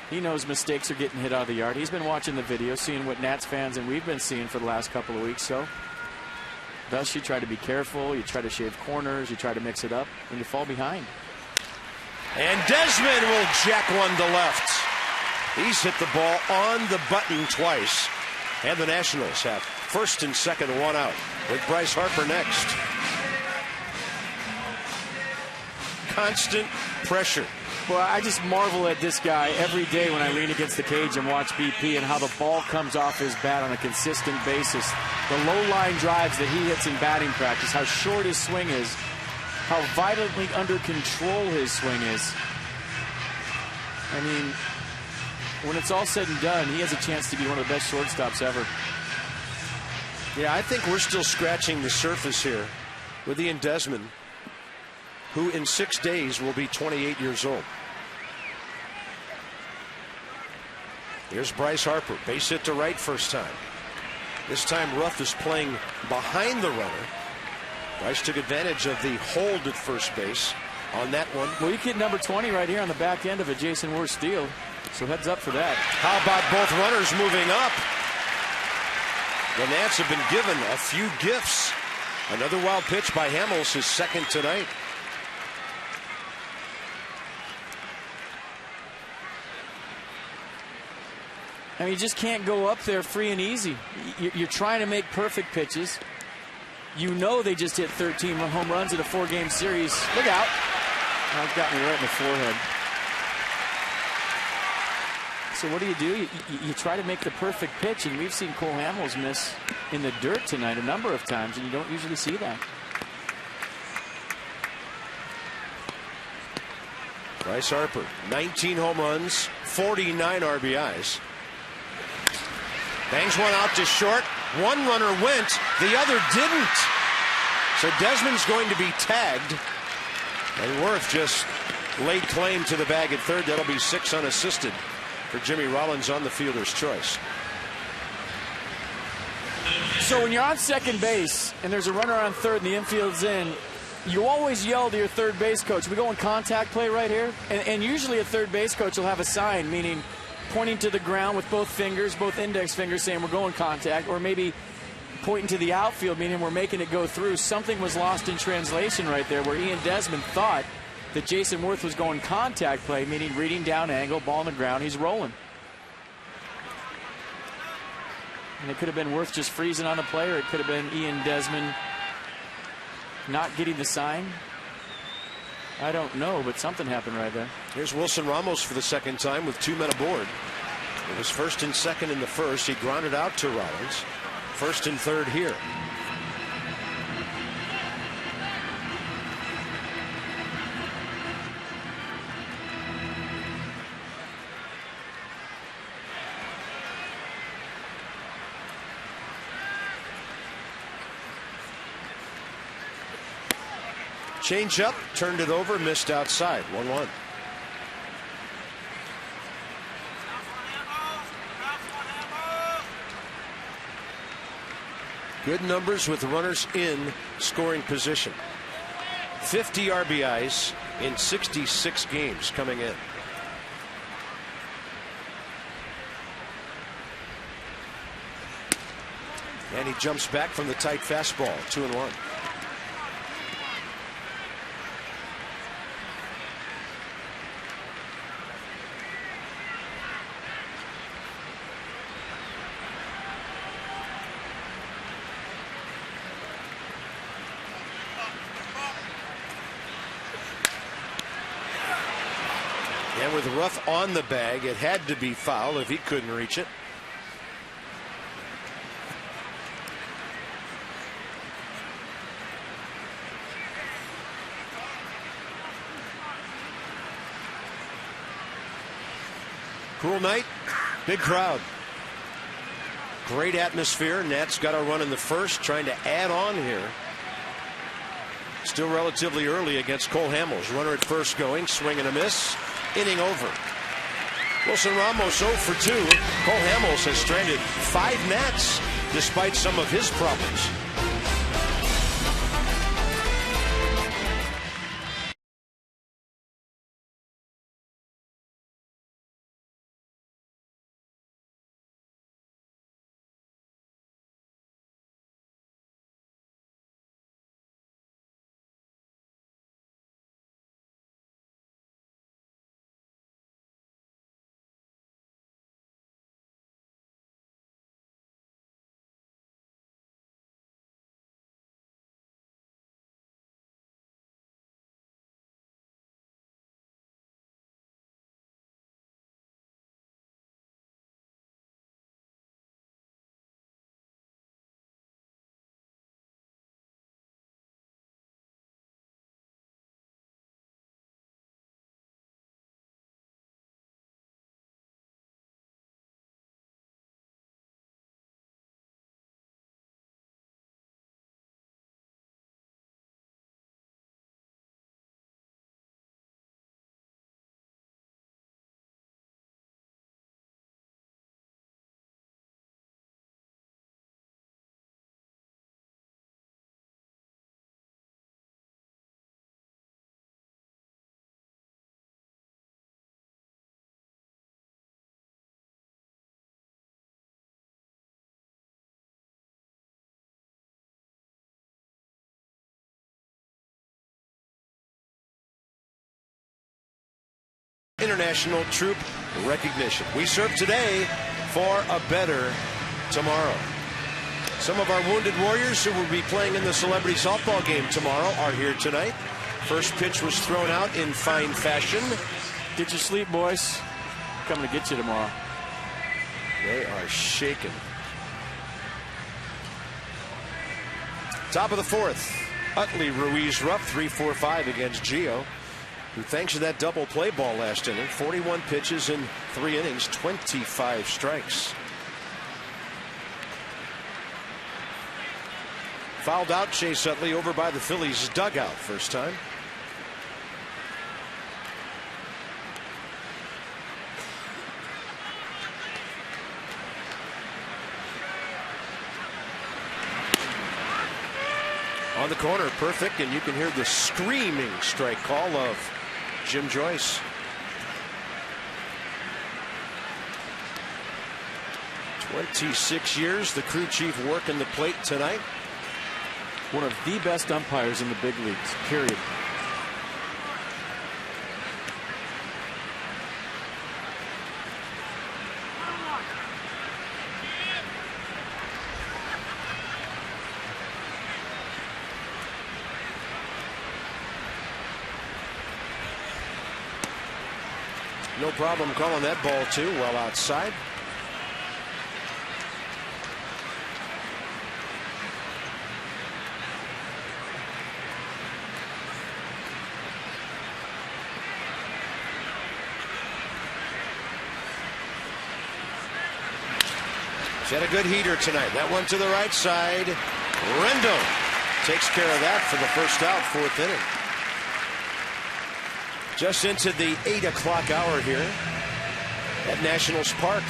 He knows mistakes are getting hit out of the yard. He's been watching the video, seeing what Nats fans and we've been seeing for the last couple of weeks. So thus you try to be careful, you try to shave corners, you try to mix it up, and you fall behind. And Desmond will jack one to left. He's hit the ball on the button twice. And the Nationals have first and second, 1 out, with Bryce Harper next. Constant pressure. Well, I just marvel at this guy every day when I lean against the cage and watch BP, and how the ball comes off his bat on a consistent basis. The low line drives that he hits in batting practice, how short his swing is, how violently under control his swing is. I mean, when it's all said and done, he has a chance to be one of the best shortstops ever. Yeah, I think we're still scratching the surface here with Ian Desmond, who in 6 days will be 28 years old. Here's Bryce Harper, base hit to right first time. This time Ruff is playing behind the runner. Bryce took advantage of the hold at first base on that one. Well, you get number 20 right here on the back end of a Jason Worth steal. So heads up for that. How about both runners moving up? The Nats have been given a few gifts. Another wild pitch by Hamels, his second tonight. I mean, you just can't go up there free and easy. You're trying to make perfect pitches. You know they just hit 13 home runs in a 4-game series. Look out. Oh, it got me right in the forehead. So what do? You try to make the perfect pitch, and we've seen Cole Hamels miss in the dirt tonight a number of times, and you don't usually see that. Bryce Harper, 19 home runs, 49 RBIs. Bangs one out to short. One runner went, the other didn't. So Desmond's going to be tagged. And Worth just laid claim to the bag at third. That'll be 6 unassisted for Jimmy Rollins on the fielder's choice. So when you're on second base and there's a runner on third and the infield's in, you always yell to your third base coach, we go in contact play right here? And usually a third base coach will have a sign, meaning pointing to the ground with both fingers, both index fingers, saying we're going contact, or maybe pointing to the outfield, meaning we're making it go through. Something was lost in translation right there where Ian Desmond thought that Jason Worth was going contact play, meaning reading down angle, ball on the ground, he's rolling. And it could have been Worth just freezing on the play, or it could have been Ian Desmond not getting the sign. I don't know, but something happened right there. Here's Wilson Ramos for the second time with 2 men aboard. It was first and second in the first. He grounded out to Rollins. First and third here. Change up, turned it over, missed outside. 1-1. Good numbers with runners in scoring position. 50 RBIs in 66 games coming in. And he jumps back from the tight fastball. 2-1. And with Ruff on the bag, it had to be foul if he couldn't reach it. Cool night, big crowd. Great atmosphere. Nats got a run in the first, trying to add on here. Still relatively early against Cole Hamels. Runner at first going, swing and a miss. Inning over. Wilson Ramos 0 for 2. Cole Hamels has stranded 5 Nats despite some of his problems. International Troop Recognition. We serve today for a better tomorrow. Some of our wounded warriors who will be playing in the celebrity softball game tomorrow are here tonight. First pitch was thrown out in fine fashion. Get your sleep, boys. Coming to get you tomorrow. They are shaken. Top of the fourth. Utley Ruiz Ruff 3-4-5 against Gio, who thanks to that double play ball last inning, 41 pitches in 3 innings, 25 strikes. Fouled out Chase Utley over by the Phillies dugout first time. On the corner, perfect, and you can hear the screaming strike call of Jim Joyce. "26 years, the crew chief working the plate tonight." One of the best umpires in the big leagues, period. No problem calling that ball, too, well outside. He's had a good heater tonight. That one to the right side. Rendon takes care of that for the first out, 4th inning. Just into the 8 o'clock hour here at Nationals Park.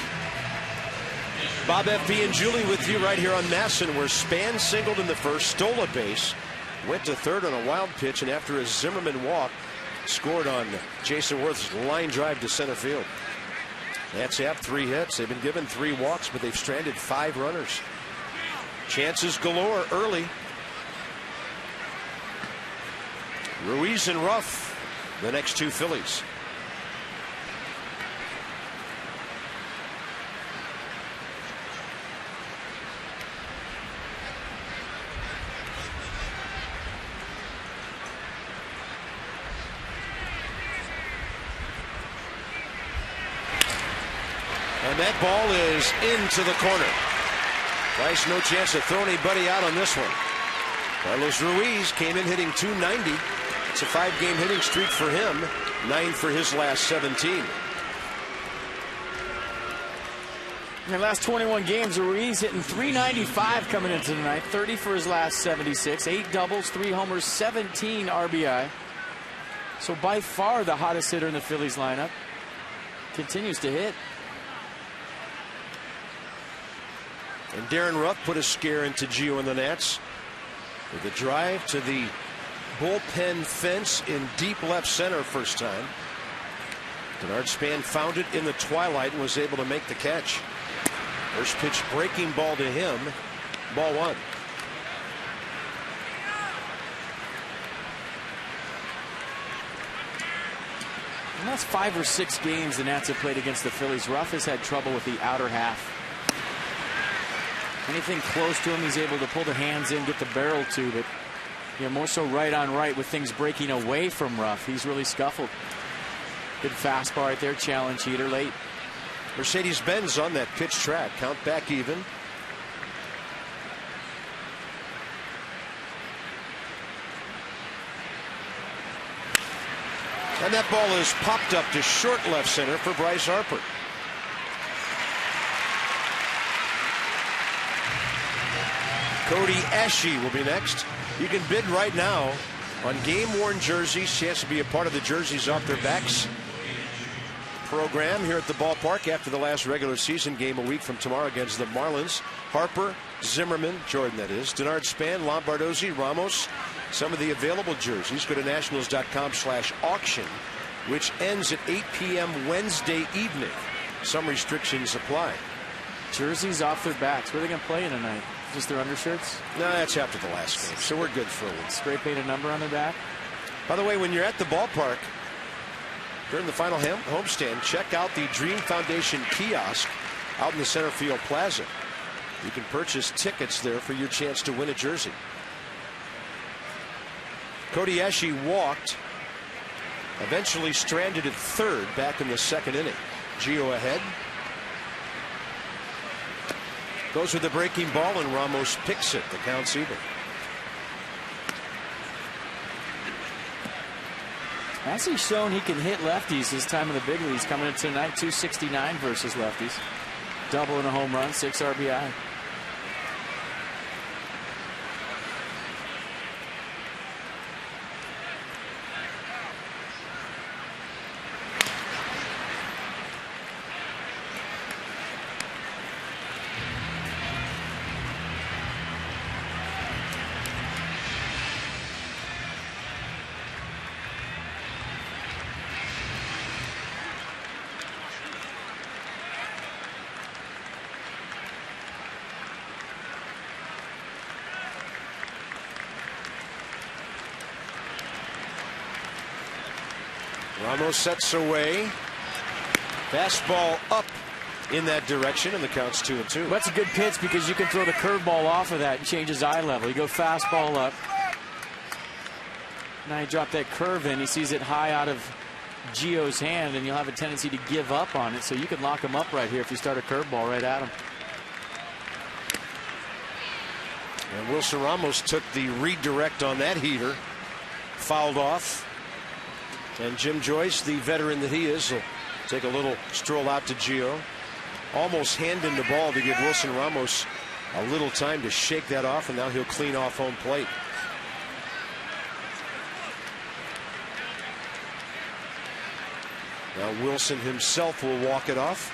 Bob F.B. and Julie with you right here on Masson, where Span singled in the first, stole a base, went to third on a wild pitch, and after a Zimmerman walk, scored on Jason Worth's line drive to center field. Nats have 3 hits. They've been given 3 walks, but they've stranded 5 runners. Chances galore early. Ruiz and Ruff, the next 2 Phillies. And that ball is into the corner. Bryce, no chance to throw anybody out on this one. Carlos Ruiz came in hitting .290. It's a 5-game hitting streak for him. 9 for his last 17. In the last 21 games, Ruiz hitting .395 coming into tonight. 30 for his last 76. 8 doubles, 3 homers, 17 RBI. So by far the hottest hitter in the Phillies lineup. Continues to hit. And Darren Ruff put a scare into Gio and the Nats with a drive to the bullpen fence in deep left center first time. Denard Span found it in the twilight and was able to make the catch. First pitch breaking ball to him. Ball 1. And that's 5 or 6 games the Nats have played against the Phillies. Ruff has had trouble with the outer half. Anything close to him, he's able to pull the hands in, get the barrel to, but more so right on right with things breaking away from Ruff. He's really scuffled. Good fastball right there, challenge heater late. Mercedes-Benz on that pitch track. Count back even. And that ball is popped up to short left center for Bryce Harper. Cody Ashe will be next. You can bid right now on game-worn jerseys. Chance to be a part of the Jerseys Off Their Backs program here at the ballpark after the last regular season game a week from tomorrow against the Marlins. Harper, Zimmerman, Jordan that is, Denard Span, Lombardozzi, Ramos. Some of the available jerseys. Go to nationals.com/auction, which ends at 8 p.m. Wednesday evening. Some restrictions apply. Jerseys off their backs. Where are they going to play in tonight? Just their undershirts? No, that's after the last game, so we're good for a week. Spray paint a number on their back. By the way, when you're at the ballpark during the final homestand, check out the Dream Foundation kiosk out in the center field plaza. You can purchase tickets there for your chance to win a jersey. Cody Ashe walked, eventually stranded at third back in the 2nd inning. Gio ahead. Goes with the breaking ball, and Ramos picks it. The count's even. Has he shown he can hit lefties this time in the big leagues? Coming into tonight, .269 versus lefties. Double and a home run, 6 RBI. Ramos sets away. Fastball up in that direction, and the count's 2-2. Well, that's a good pitch because you can throw the curveball off of that and change his eye level. You go fastball up. Now he dropped that curve in. He sees it high out of Gio's hand, and you'll have a tendency to give up on it. So you can lock him up right here if you start a curveball right at him. And Wilson Ramos took the redirect on that heater. Fouled off. And Jim Joyce, the veteran that he is, will take a little stroll out to Gio. Almost handing the ball to give Wilson Ramos a little time to shake that off, and now he'll clean off home plate. Now Wilson himself will walk it off.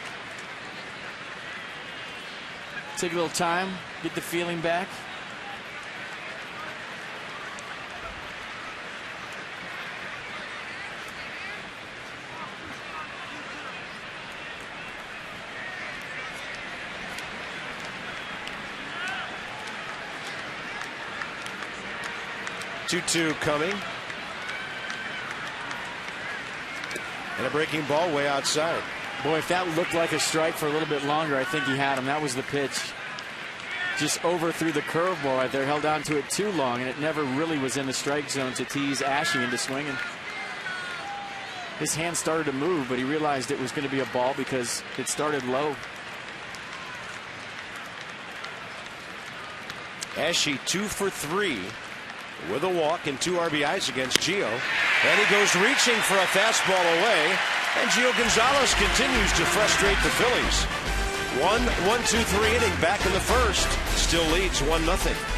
Take a little time, get the feeling back. Two coming. And a breaking ball way outside. Boy, if that looked like a strike for a little bit longer, I think he had him. That was the pitch. Just overthrew the curveball right there, held on to it too long, and it never really was in the strike zone to tease Ashe into swinging. His hand started to move, but he realized it was going to be a ball because it started low. Ashe 2 for 3 with a walk and 2 RBIs against Gio. And he goes reaching for a fastball away. And Gio Gonzalez continues to frustrate the Phillies. 1-2-3 inning back in the first. Still leads 1-0.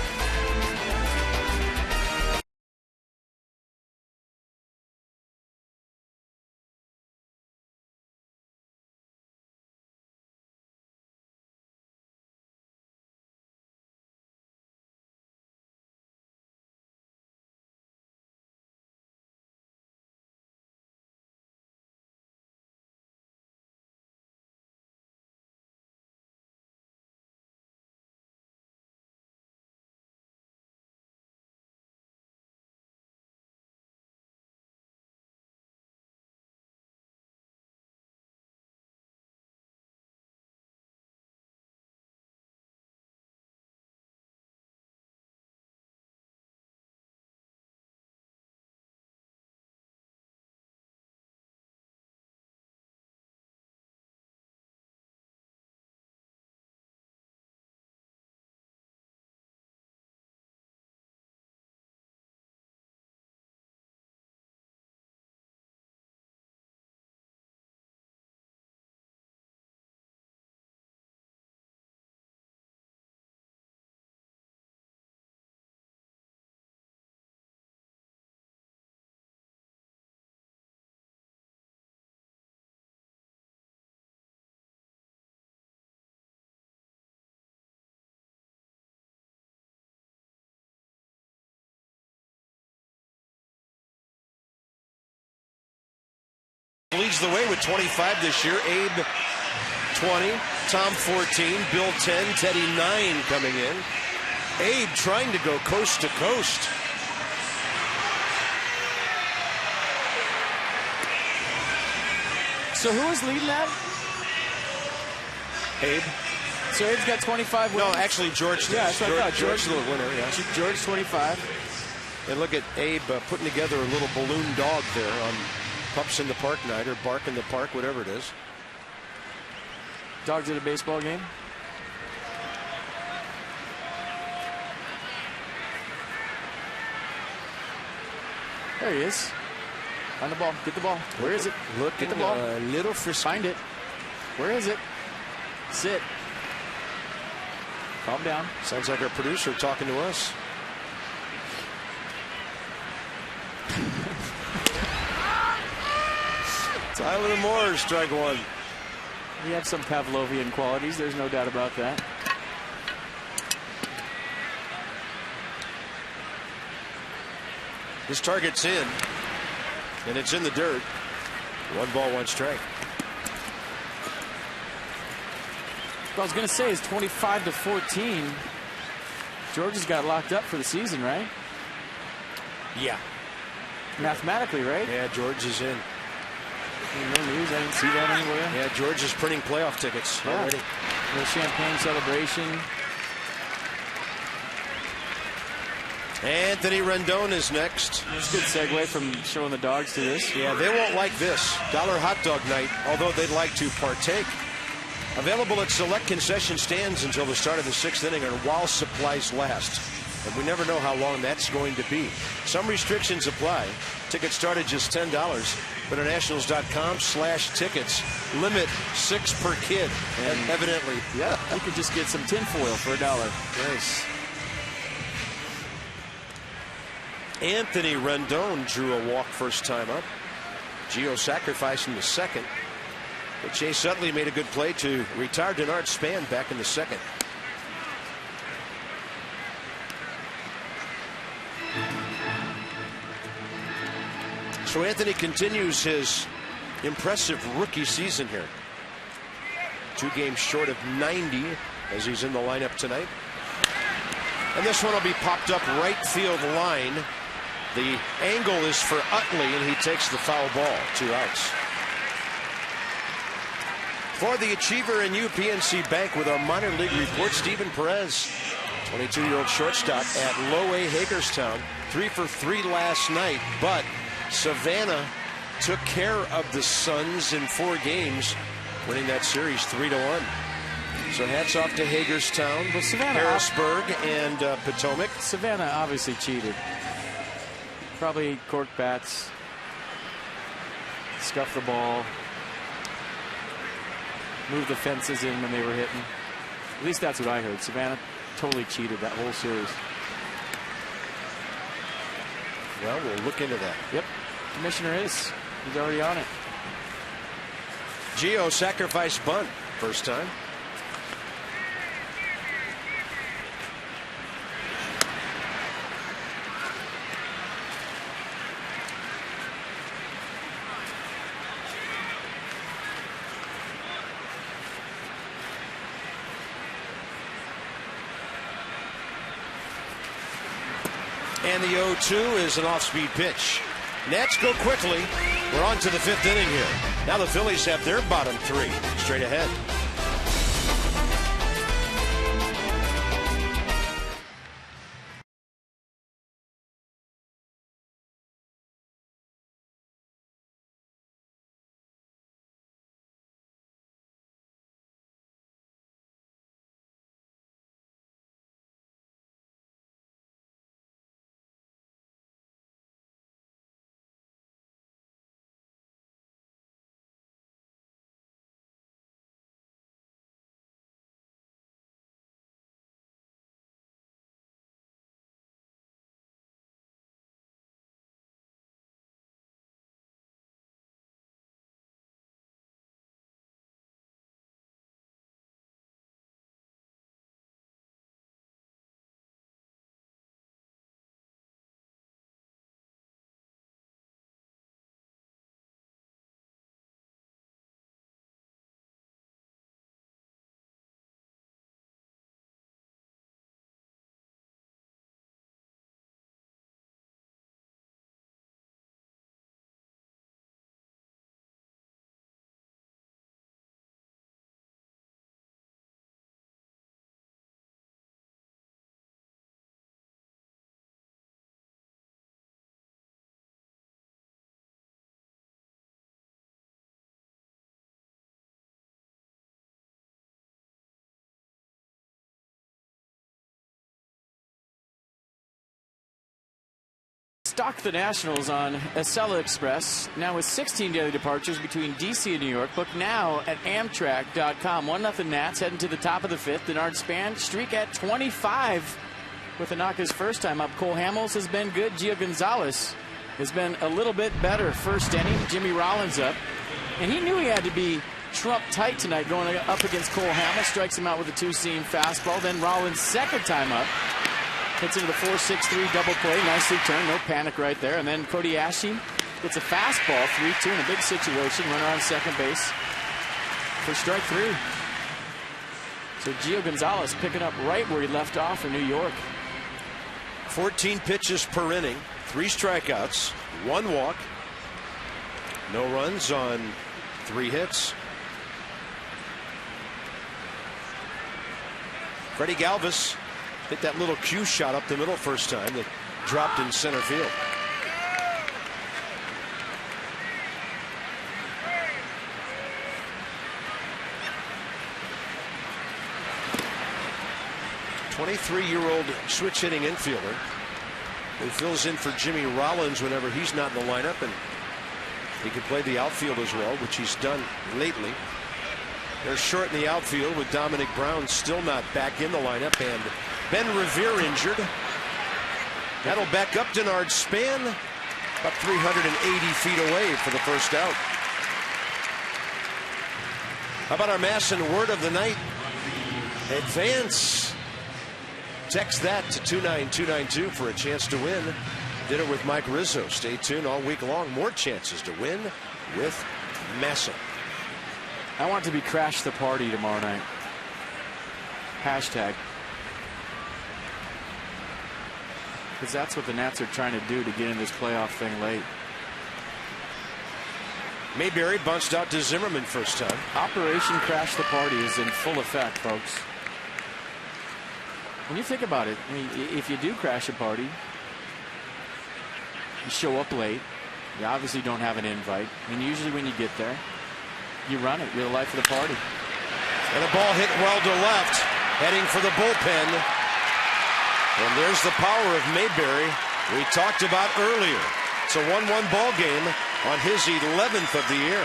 Leads the way with 25 this year. Abe 20, Tom 14, Bill 10, Teddy 9 coming in. Abe trying to go coast to coast. So who is leading that? Abe. So Abe's got 25 wins? No, actually George does. Yeah, that's what I thought. George the winner, yeah. George 25. And look at Abe putting together a little balloon dog there on Pups in the Park night, or Bark in the Park, whatever it is. Dogs at a baseball game. There he is. Find the ball. Get the ball. Where is it? Look at the ball. A little frisky. Find it. Where is it? Sit. Calm down. Sounds like our producer talking to us. Tyler Moore, strike one. We have some Pavlovian qualities. There's no doubt about that. His target's in, and it's in the dirt. 1-1 strike. What I was going to say is 25-14. Georgia's got locked up for the season, right? Yeah. Mathematically, right? Yeah, George is in. No news. I didn't see that anywhere. Yeah, George is printing playoff tickets already. The champagne celebration. Anthony Rendon is next. It's a good segue from showing the dogs to this. Yeah, they won't like this. Dollar hot dog night, although they'd like to partake. Available at select concession stands until the start of the 6th inning or while supplies last. And we never know how long that's going to be. Some restrictions apply. Tickets start at just $10. But at nationals.com/tickets. Limit 6 per kid. And evidently, yeah, you could just get some tinfoil for $1. Nice. Anthony Rendon drew a walk first time up. Gio sacrificing the second. But Chase Utley made a good play to retire Denard Span back in the second. So Anthony continues his impressive rookie season here. 2 games short of 90 as he's in the lineup tonight. And this one will be popped up right field line. The angle is for Utley, and he takes the foul ball. 2 outs. For the Achiever and UPNC Bank with our minor league report, Steven Perez, 22-year-old shortstop at Low A Hagerstown, 3 for 3 last night, but Savannah took care of the Suns in 4 games, winning that series 3-1. So hats off to Hagerstown, but Savannah, Harrisburg, and Potomac. Savannah obviously cheated. Probably corked bats, scuffed the ball, moved the fences in when they were hitting. At least that's what I heard. Savannah totally cheated that whole series. Well, we'll look into that. Yep. Commissioner is. He's already on it. Gio sacrifice bunt. First time. And the 0-2 is an off-speed pitch. Nats go quickly. We're on to the 5th inning here. Now the Phillies have their bottom 3 straight ahead. Stock the Nationals on Acela Express, now with 16 daily departures between D.C. and New York. Book now at Amtrak.com. 1-0 Nats heading to the top of the 5th. Denard Span streak at 25 with a knock his first time up. Cole Hamels has been good. Gio Gonzalez has been a little bit better first inning. Jimmy Rollins up. And he knew he had to be Trump tight tonight going up against Cole Hamels. Strikes him out with a 2-seam fastball. Then Rollins second time up. Hits into the 4-6-3 double play. Nicely turned. No panic right there. And then Cody Ashe gets a fastball. 3-2 in a big situation. Runner on second base for strike 3. So Gio Gonzalez picking up right where he left off for New York. 14 pitches per inning. 3 strikeouts. 1 walk. No runs on 3 hits. Freddie Galvis hit that little cue shot up the middle first time that dropped in center field. A 23-year-old switch hitting infielder who fills in for Jimmy Rollins whenever he's not in the lineup, and he can play the outfield as well, which he's done lately. They're short in the outfield with Dominic Brown still not back in the lineup, and Ben Revere injured. That'll back up Denard's span about 380 feet away for the first out. How about our mass and word of the night? Advance. Text that to 29292 for a chance to win dinner with Mike Rizzo. Stay tuned all week long. More chances to win with Massa. I want to be Crash the Party tomorrow night. Hashtag. Because that's what the Nats are trying to do to get in this playoff thing late. Mayberry bunched out to Zimmerman first time. Operation Crash the Party is in full effect, folks. When you think about it, I mean, if you do crash a party, you show up late, you obviously don't have an invite, and usually when you get there, you run it. You're the life of the party. And a ball hit well to left, heading for the bullpen. And there's the power of Mayberry we talked about earlier. It's a 1-1 ball game on his 11th of the year.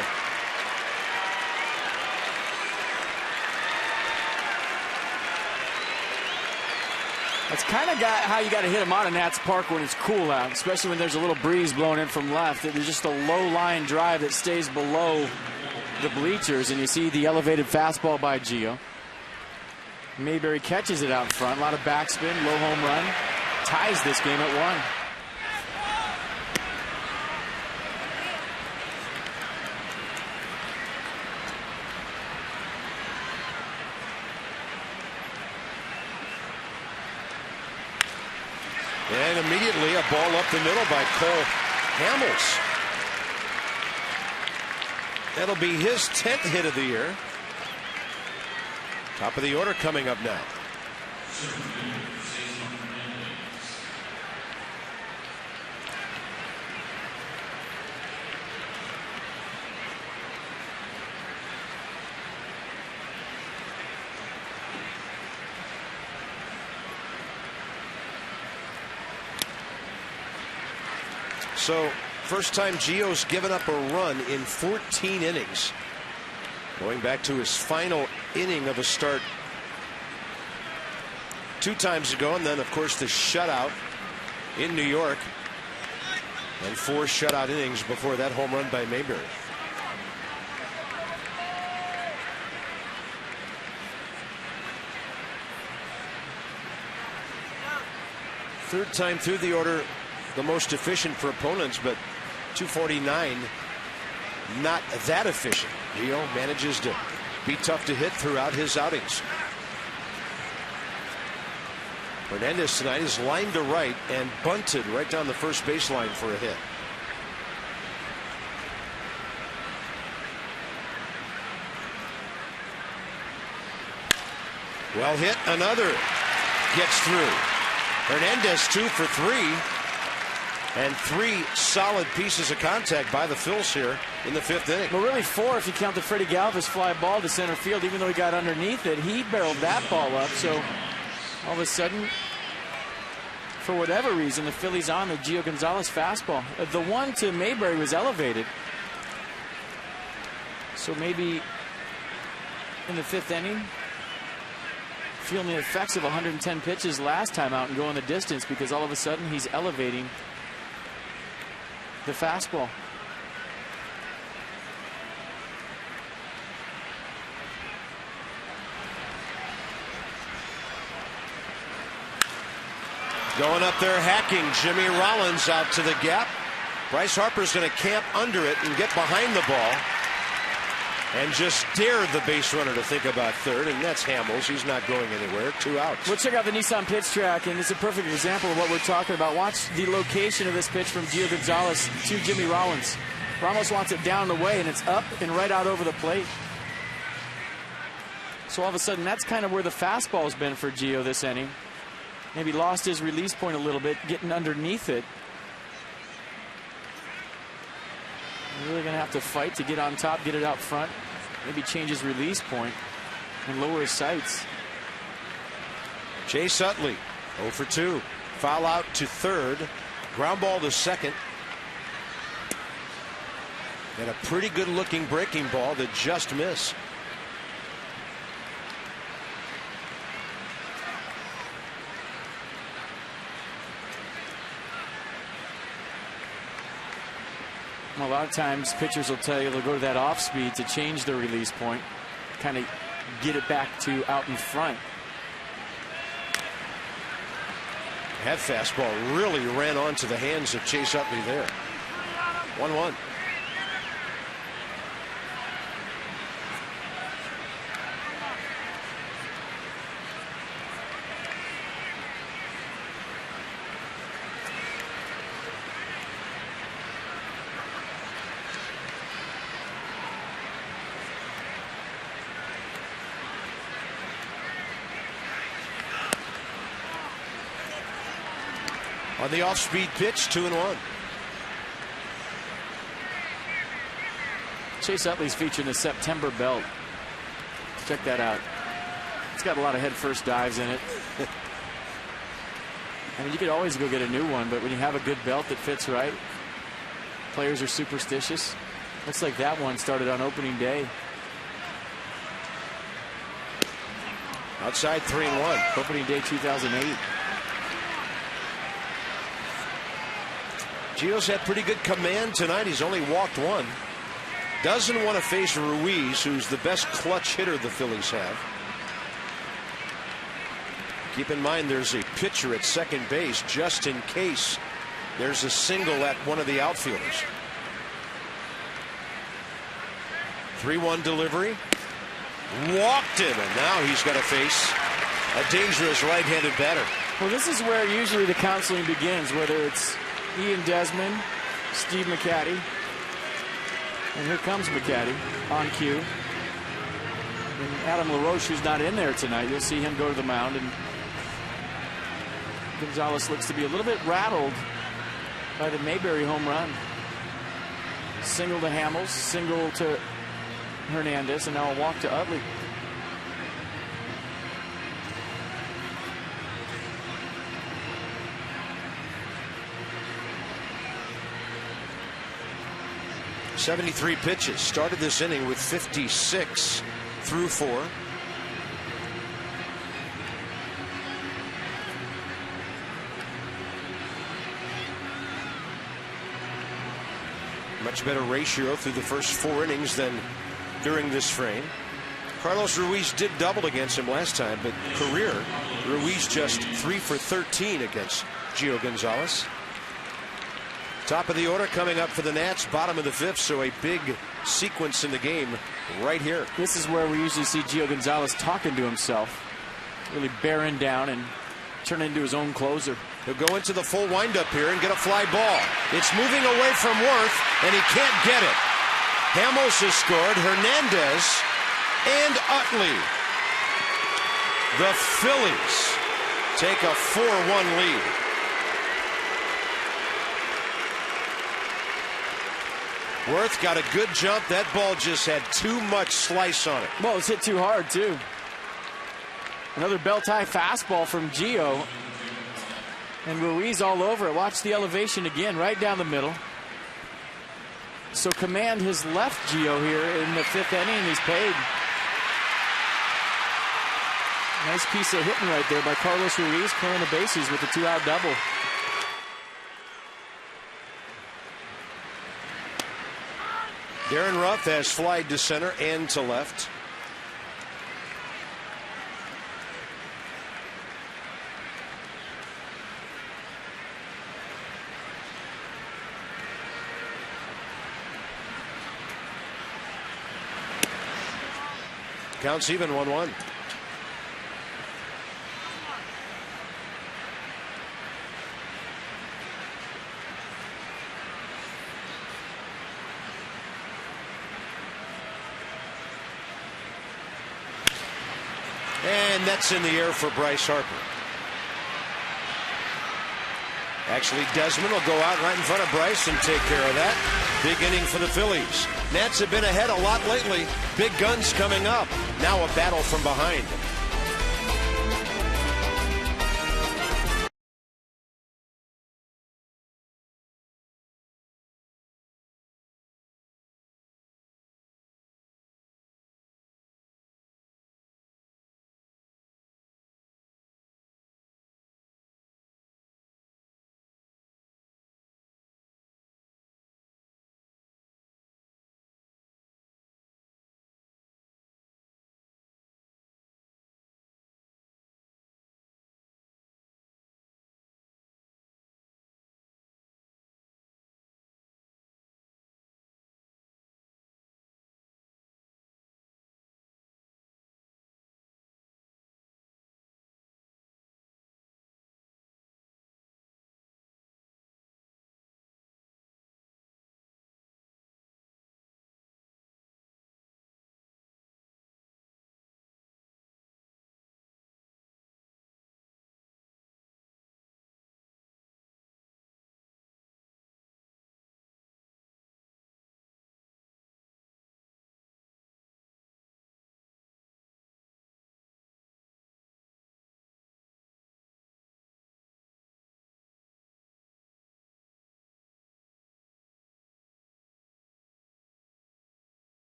That's kind of how you got to hit him out of Nats Park when it's cool out, especially when there's a little breeze blowing in from left. There's just a low line drive that stays below the bleachers, and you see the elevated fastball by Gio. Mayberry catches it out in front. A lot of backspin, low home run. Ties this game at 1. And immediately a ball up the middle by Cole Hamels. That'll be his 10th hit of the year. Top of the order coming up now. So, first time Gio's given up a run in 14 innings. Going back to his final inning of a start 2 times ago, and then, of course, the shutout in New York. And 4 shutout innings before that home run by Mayberry. Third time through the order, the most efficient for opponents, but 249 not that efficient. Gio manages to be tough to hit throughout his outings. Hernandez tonight is lined to right and bunted right down the first baseline for a hit. Well hit, another gets through. Hernandez 2 for 3. And 3 solid pieces of contact by the Phils here in the 5th inning. Well, really 4 if you count the Freddie Galvis fly ball to center field. Even though he got underneath it, he barreled that ball up. So all of a sudden, for whatever reason, the Phillies on the Gio Gonzalez fastball. The one to Mayberry was elevated. So maybe in the 5th inning, feeling the effects of 110 pitches last time out and going the distance, because all of a sudden he's elevating the fastball. Going up there hacking. Jimmy Rollins out to the gap. Bryce Harper's going to camp under it and get behind the ball and just dare the base runner to think about third, and that's Hamels. He's not going anywhere. 2 outs. We'll check out the Nissan pitch track, and it's a perfect example of what we're talking about. Watch the location of this pitch from Gio Gonzalez to Jimmy Rollins. Ramos wants it down and away, and it's up and right out over the plate. So all of a sudden, that's kind of where the fastball's been for Gio this inning. Maybe lost his release point a little bit, getting underneath it. Really going to have to fight to get on top, get it out front. Maybe change his release point and lower his sights. Chase Utley, 0 for 2. Foul out to third. Ground ball to second. And a pretty good looking breaking ball that just missed. A lot of times pitchers will tell you they'll go to that off speed to change their release point, kind of get it back to out in front. That fastball really ran onto the hands of Chase Utley there. 1-1. On the off-speed pitch, 2-1. Chase Utley's featuring the September belt. Check that out. It's got a lot of head-first dives in it. I mean, you could always go get a new one, but when you have a good belt that fits right, players are superstitious. Looks like that one started on opening day. Outside 3-1. Opening day 2008. Gio's had pretty good command tonight. He's only walked one. Doesn't want to face Ruiz, who's the best clutch hitter the Phillies have. Keep in mind there's a pitcher at second base just in case there's a single at one of the outfielders. 3-1 delivery. Walked him, and now he's got to face a dangerous right-handed batter. Well, this is where usually the counseling begins, whether it's Ian Desmond, Steve McCatty, and here comes McCatty on cue. And Adam LaRoche, who's not in there tonight, you'll see him go to the mound, and Gonzalez looks to be a little bit rattled by the Mayberry home run. Single to Hamels, single to Hernandez, and now a walk to Utley. .73 pitches. Started this inning with 56 through 4. Much better ratio through the first 4 innings than during this frame. Carlos Ruiz did double against him last time, but career Ruiz just 3 for 13 against Gio Gonzalez. Top of the order coming up for the Nats, bottom of the 5th, so a big sequence in the game right here. This is where we usually see Gio Gonzalez talking to himself, really bearing down and turning into his own closer. He'll go into the full windup here and get a fly ball. It's moving away from Worth, and he can't get it. Hamels has scored, Hernandez and Utley. The Phillies take a 4-1 lead. Worth got a good jump. That ball just had too much slice on it. Well, it's hit too hard, too. Another belt-high fastball from Gio. And Ruiz all over it. Watch the elevation again, right down the middle. So command has left Gio here in the 5th inning. He's paid. Nice piece of hitting right there by Carlos Ruiz, clearing the bases with a 2-out double. Darren Ruff has flied to center and to left. Counts even, 1-1. And that's in the air for Bryce Harper. Actually, Desmond will go out right in front of Bryce and take care of that. Big inning for the Phillies. Nats have been ahead a lot lately. Big guns coming up. Now a battle from behind.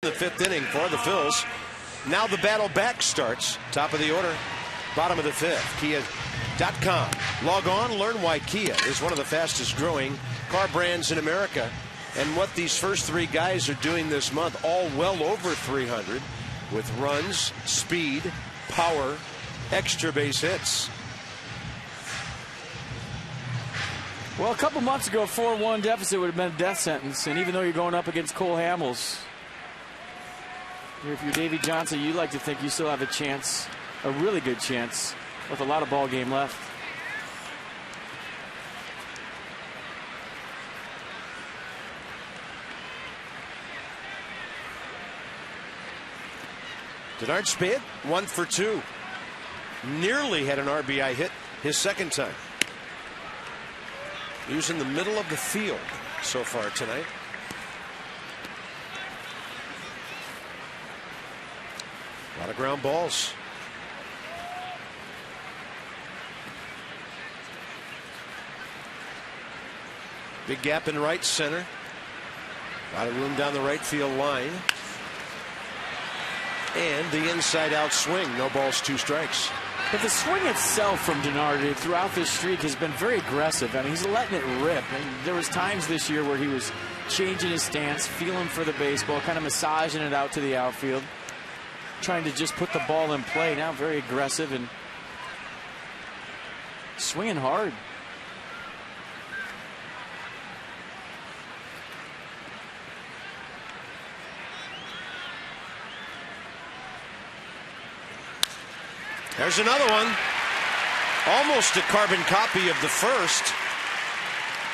The fifth inning for the Phils. Now the battle back starts. Top of the order, bottom of the fifth. Kia.com. Log on, learn why Kia is one of the fastest growing car brands in America and what these first three guys are doing this month, all well over 300 with runs, speed, power, extra base hits. Well, a couple months ago, a 4-1 deficit would have been a death sentence, and even though you're going up against Cole Hamels, if you're Davey Johnson, you like to think you still have a chance, a really good chance, with a lot of ball game left. Denard Spade, 1 for 2. Nearly had an RBI hit his second time. He was in the middle of the field so far tonight. A lot of ground balls. Big gap in right center. A lot of room down the right field line. And the inside out swing. No balls, 2 strikes. But the swing itself from Denard throughout this streak has been very aggressive. I mean, he's letting it rip. And there was times this year where he was changing his stance, feeling for the baseball, kind of massaging it out to the outfield, trying to just put the ball in play. Now very aggressive and swinging hard. There's another one. Almost a carbon copy of the first.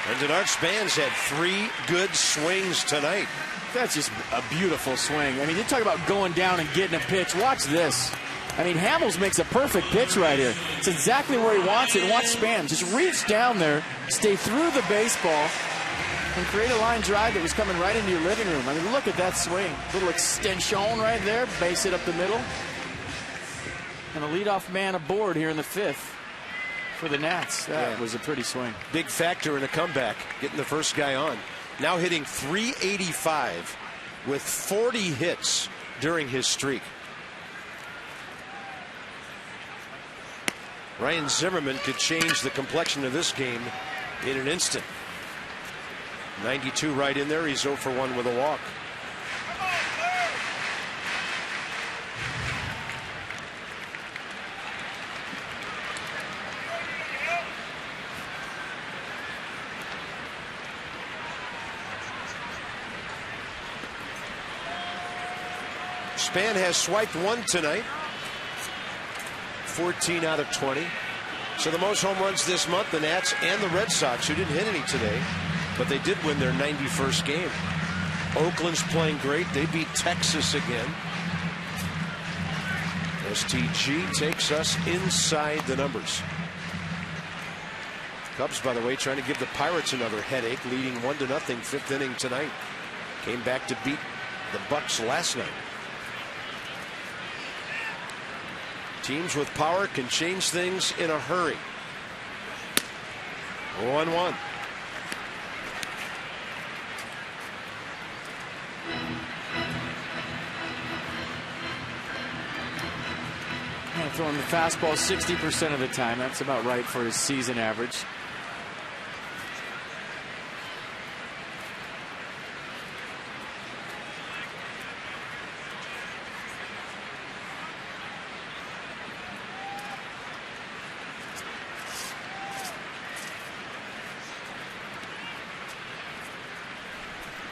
And Denard Spans had 3 good swings tonight. That's just a beautiful swing. I mean, you talk about going down and getting a pitch. Watch this. I mean, Hamels makes a perfect pitch right here. It's exactly where he wants it. And watch Spans just reach down there, stay through the baseball, and create a line drive that was coming right into your living room. I mean, look at that swing. Little extension right there, base hit up the middle. And a leadoff man aboard here in the 5th for the Nats. That was a pretty swing. Big factor in a comeback, getting the first guy on. Now hitting .385 with 40 hits during his streak. Ryan Zimmerman could change the complexion of this game in an instant. 92 right in there. He's 0 for 1 with a walk. Span has swiped 1 tonight. 14 out of 20. So the most home runs this month, the Nats and the Red Sox, who didn't hit any today, but they did win their 91st game. Oakland's playing great. They beat Texas again. STG takes us inside the numbers. Cubs, by the way, trying to give the Pirates another headache, leading 1-0 fifth inning tonight. Came back to beat the Bucks last night. Teams with power can change things in a hurry. 1-1. Throwing the fastball 60% of the time. That's about right for his season average.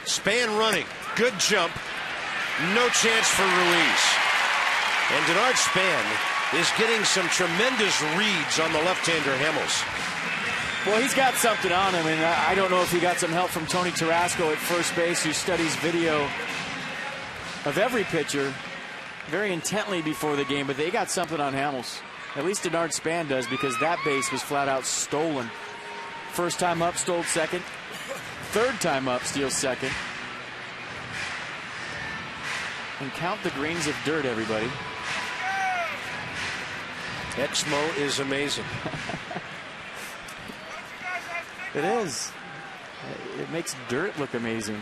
Span running. Good jump. No chance for Ruiz. And Denard Span is getting some tremendous reads on the left-hander Hamels. Well, he's got something on him, and I don't know if he got some help from Tony Tarasco at first base, who studies video of every pitcher very intently before the game, but they got something on Hamels. At least Denard Span does, because that base was flat out stolen. First time up, stole second. Third time up, steals second. And count the grains of dirt, everybody. Exmo is amazing. It is. It makes dirt look amazing.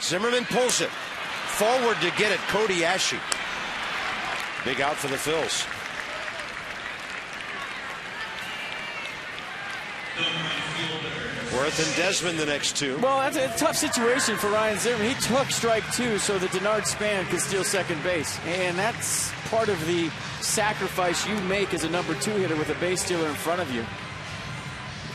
Zimmerman pulls it. Forward to get it, Cody Ashe. Big out for the Phils. Worth and Desmond the next two. Well, that's a tough situation for Ryan Zimmerman. He took strike two so that Denard Span could steal second base. And that's part of the sacrifice you make as a number two hitter with a base stealer in front of you.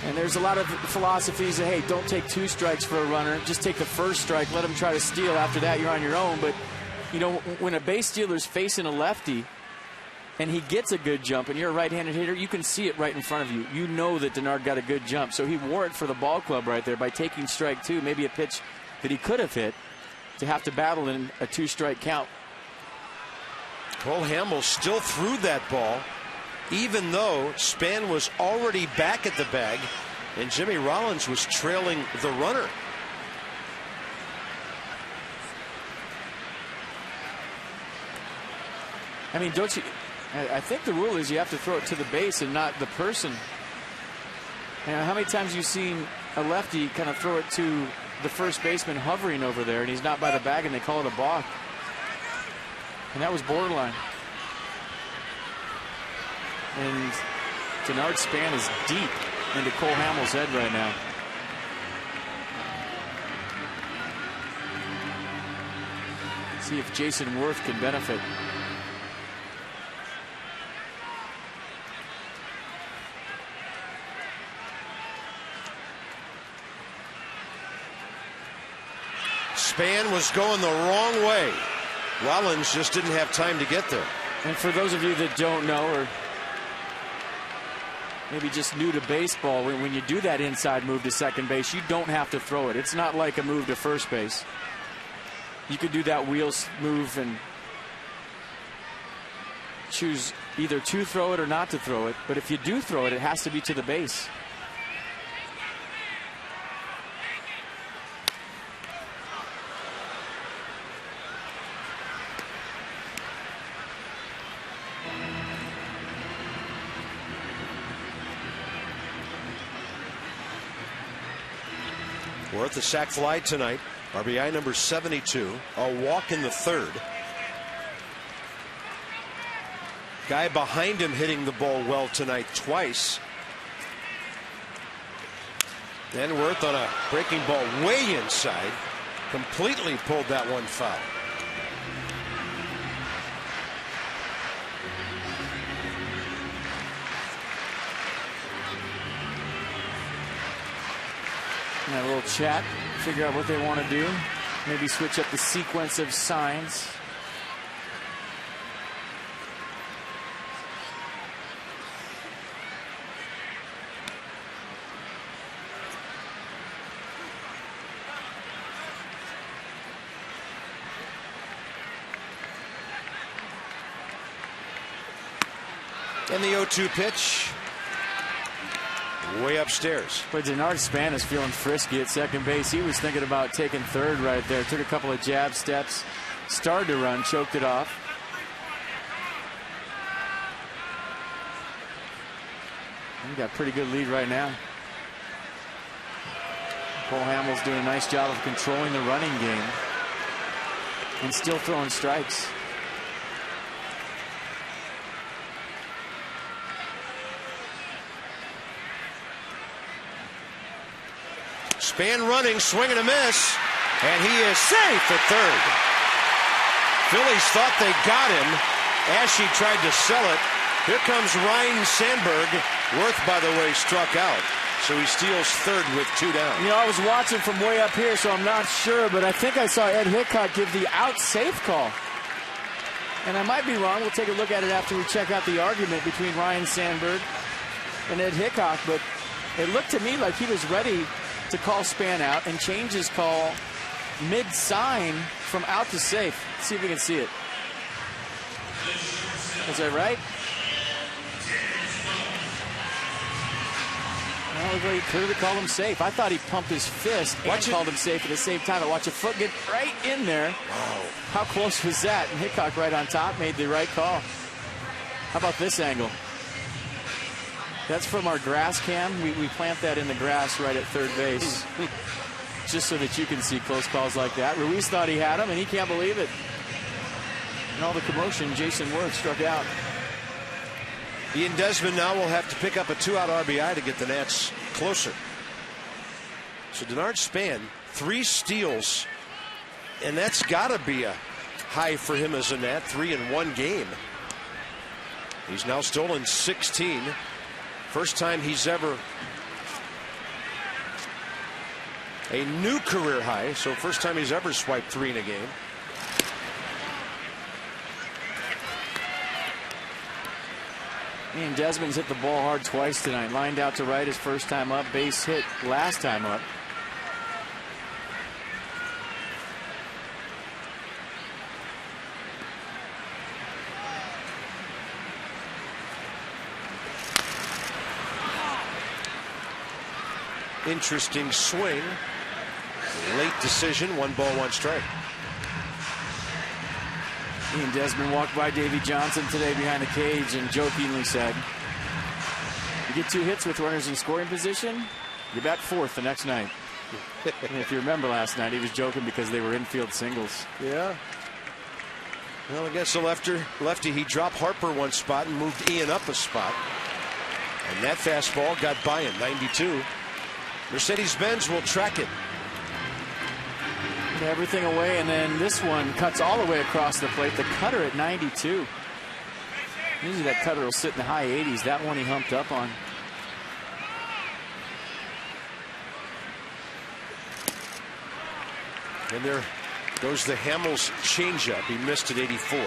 And there's a lot of philosophies that, hey, don't take two strikes for a runner. Just take the first strike. Let him try to steal. After that, you're on your own. But, you know, when a base stealer's facing a lefty and he gets a good jump and you're a right-handed hitter, you can see it right in front of you. You know that Denard got a good jump. So he wore it for the ball club right there by taking strike two, maybe a pitch that he could have hit, to have to battle in a two-strike count. Cole Hamels still threw that ball, even though Span was already back at the bag and Jimmy Rollins was trailing the runner. I mean, don't you? I think the rule is you have to throw it to the base and not the person. You know, how many times have you seen a lefty kind of throw it to the first baseman hovering over there and he's not by the bag and they call it a balk? And that was borderline. And Denard Span is deep into Cole Hamels' head right now. See if Jason Worth can benefit. Span was going the wrong way. Rollins just didn't have time to get there. And for those of you that don't know, or maybe just new to baseball, when you do that inside move to second base, you don't have to throw it. It's not like a move to first base. You could do that wheels move and choose either to throw it or not to throw it. But if you do throw it, it has to be to the base. Worth a sac fly tonight. RBI number 72. A walk in the third. Guy behind him hitting the ball well tonight twice. Then Worth on a breaking ball way inside. Completely pulled that one foul. a little chat, figure out what they want to do. Maybe switch up the sequence of signs. And the 0-2 pitch. Way upstairs. But Denard Span is feeling frisky at second base. He was thinking about taking third right there. Took a couple of jab steps. Started to run. Choked it off. He got a pretty good lead right now. Cole Hamels doing a nice job of controlling the running game. And still throwing strikes. Span running, swing and a miss, and he is safe at third. Phillies thought they got him. Ashe tried to sell it. Here comes Ryan Sandberg. Worth, by the way, struck out. So he steals third with 2 down. You know, I was watching from way up here, so I'm not sure, but I think I saw Ed Hickok give the out safe call. And I might be wrong. We'll take a look at it after we check out the argument between Ryan Sandberg and Ed Hickok, but it looked to me like he was ready to call Span out and change his call mid-sign from out to safe. Let's see if we can see it. Is that right? Well, it looked like he clearly called him safe. I thought he pumped his fist and called him safe at the same time. I watched a foot get right in there. Wow. How close was that? And Hickok right on top made the right call. How about this angle? That's from our grass cam. We plant that in the grass right at third base. Just so that you can see close calls like that. Ruiz thought he had him, and he can't believe it. And all the commotion, Jason Worth struck out. Ian Desmond now will have to pick up a 2-out RBI to get the Nats closer. So Denard Span, 3 steals, and that's got to be a high for him as a Nat, 3 in 1 game. He's now stolen 16. First time he's ever a new career high, so first time he's ever swiped 3 in a game. Ian Desmond's hit the ball hard twice tonight. Lined out to right his first time up, base hit last time up. Interesting swing. Late decision. 1 ball, 1 strike. Ian Desmond walked by Davey Johnson today behind the cage and jokingly said, "You get 2 hits with runners in scoring position, you're back 4th the next night." And if you remember last night, he was joking because they were infield singles. Yeah. Well, against the lefty, he dropped Harper 1 spot and moved Ian up a spot. And that fastball got by him, 92. Mercedes-Benz will track it. Everything away, and then this one cuts all the way across the plate. The cutter at 92. Usually that cutter will sit in the high 80s. That one he humped up on. And there goes the Hamels changeup. He missed at 84.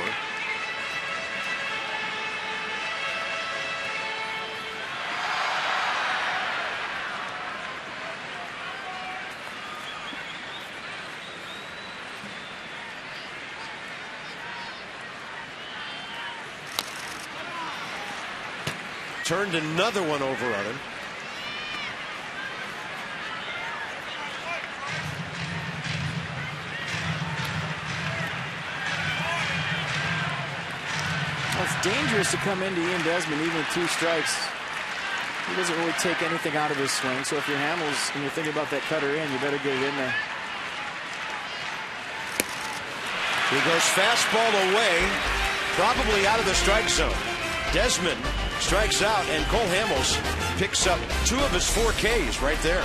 Turned another one over on him. Well, it's dangerous to come into Ian Desmond even with 2 strikes. He doesn't really take anything out of his swing. So if you're Hamels and you're thinking about that cutter in, you better get it in there. He goes fastball away, probably out of the strike zone. Desmond strikes out, and Cole Hamels picks up 2 of his 4 Ks right there.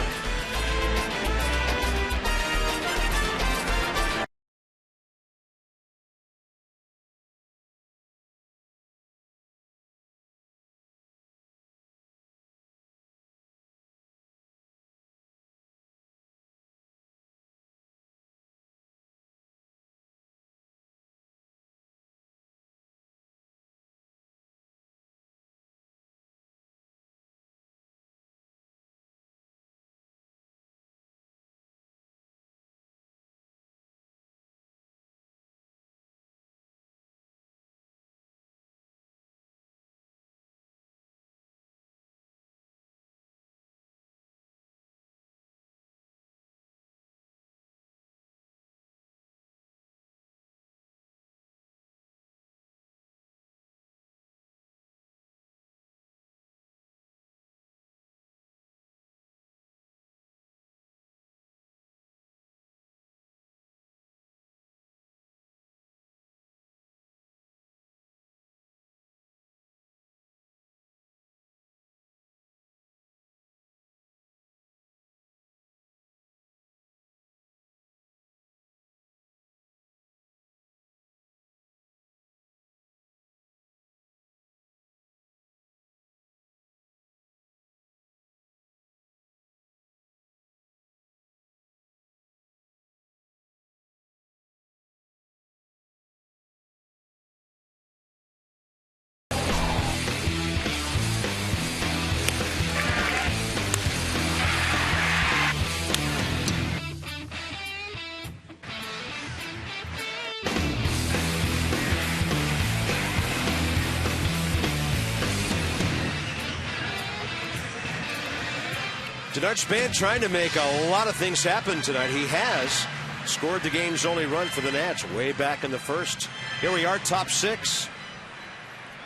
Denard's band trying to make a lot of things happen tonight. He has scored the game's only run for the Nats way back in the first. Here we are, top six.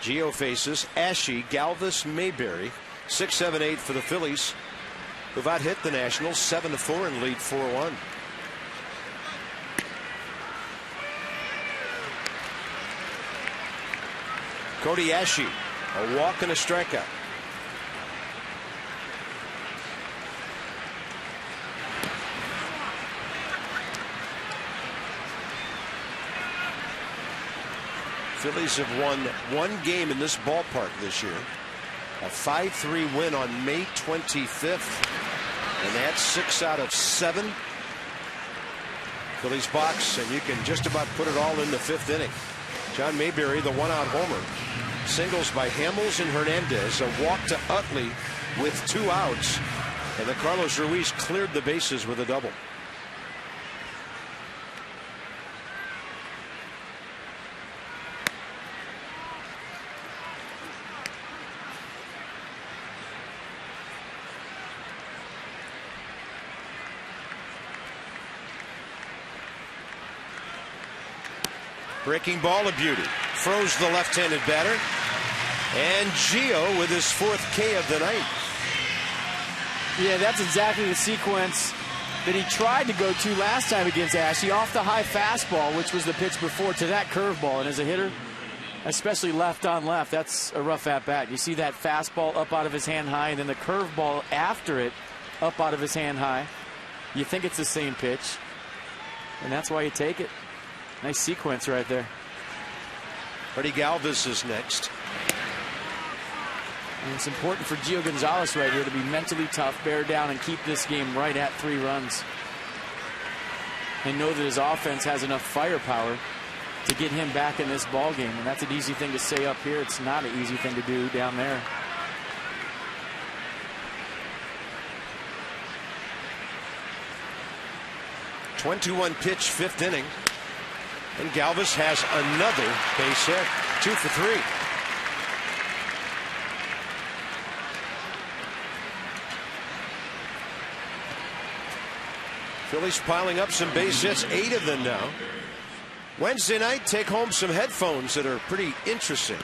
Gio faces Ashe, Galvis, Mayberry. 6, 7, 8 for the Phillies, who've out-hit the Nationals 7-4 and lead 4-1. Cody Ashe, a walk and a strikeout. Phillies have won one game in this ballpark this year. A 5-3 win on May 25th. And that's 6 out of 7. Phillies box, and you can just about put it all in the 5th inning. John Mayberry, the one-out homer. Singles by Hamels and Hernandez. A walk to Utley with 2 outs. And the Carlos Ruiz cleared the bases with a double. Breaking ball, a beauty. Froze the left-handed batter. And Gio with his 4th K of the night. Yeah, that's exactly the sequence that he tried to go to last time against Ashe. Off the high fastball, which was the pitch before, to that curveball. And as a hitter, especially left on left, that's a rough at-bat. You see that fastball up out of his hand high, and then the curveball after it up out of his hand high. You think it's the same pitch, and that's why you take it. Nice sequence right there. Freddie Galvis is next. And it's important for Gio Gonzalez right here to be mentally tough, bear down, and keep this game right at 3 runs. And know that his offense has enough firepower to get him back in this ball game. And that's an easy thing to say up here. It's not an easy thing to do down there. .21 pitch, 5th inning. And Galvis has another base hit. 2 for 3. Phillies piling up some base hits, 8 of them now. Wednesday night, take home some headphones that are pretty interesting.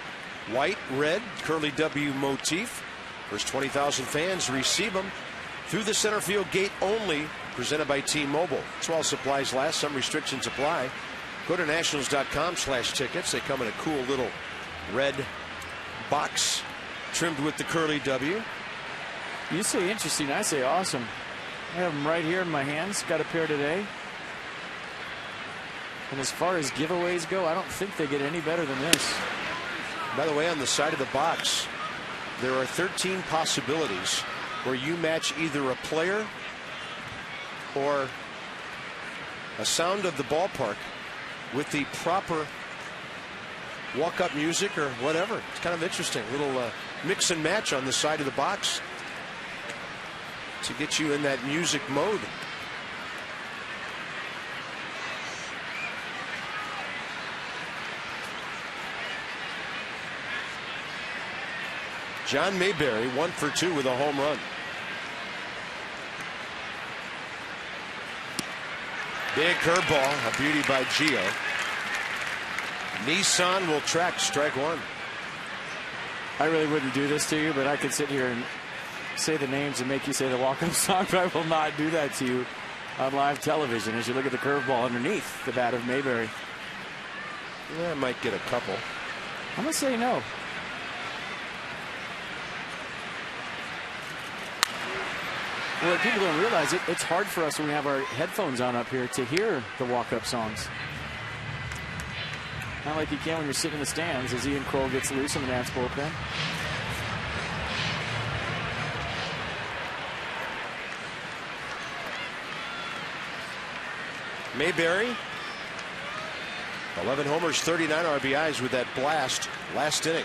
White, red, curly W motif. First 20,000 fans receive them through the center field gate only, presented by T-Mobile. That's while supplies last. Some restrictions apply. Go to nationals.com/tickets. They come in a cool little red box trimmed with the curly W. You say interesting, I say awesome. I have them right here in my hands. Got a pair today. And as far as giveaways go, I don't think they get any better than this. By the way, on the side of the box, there are 13 possibilities where you match either a player or a sound of the ballpark with the proper walk-up music or whatever. It's kind of interesting. Little mix and match on the side of the box to get you in that music mode. John Mayberry, 1 for 2 with a home run. Big curveball, a beauty by Gio. Nissan will track strike 1. I really wouldn't do this to you, but I could sit here and say the names and make you say the walk-up song, but I will not do that to you on live television as you look at the curveball underneath the bat of Mayberry. Yeah, I might get a couple. I'm going to say no. Well, what people don't realize, it's hard for us when we have our headphones on up here to hear the walk-up songs. Not like you can when you're sitting in the stands as Ian Kroll gets loose in the Nats bullpen. Mayberry, 11 homers, 39 RBIs with that blast last inning.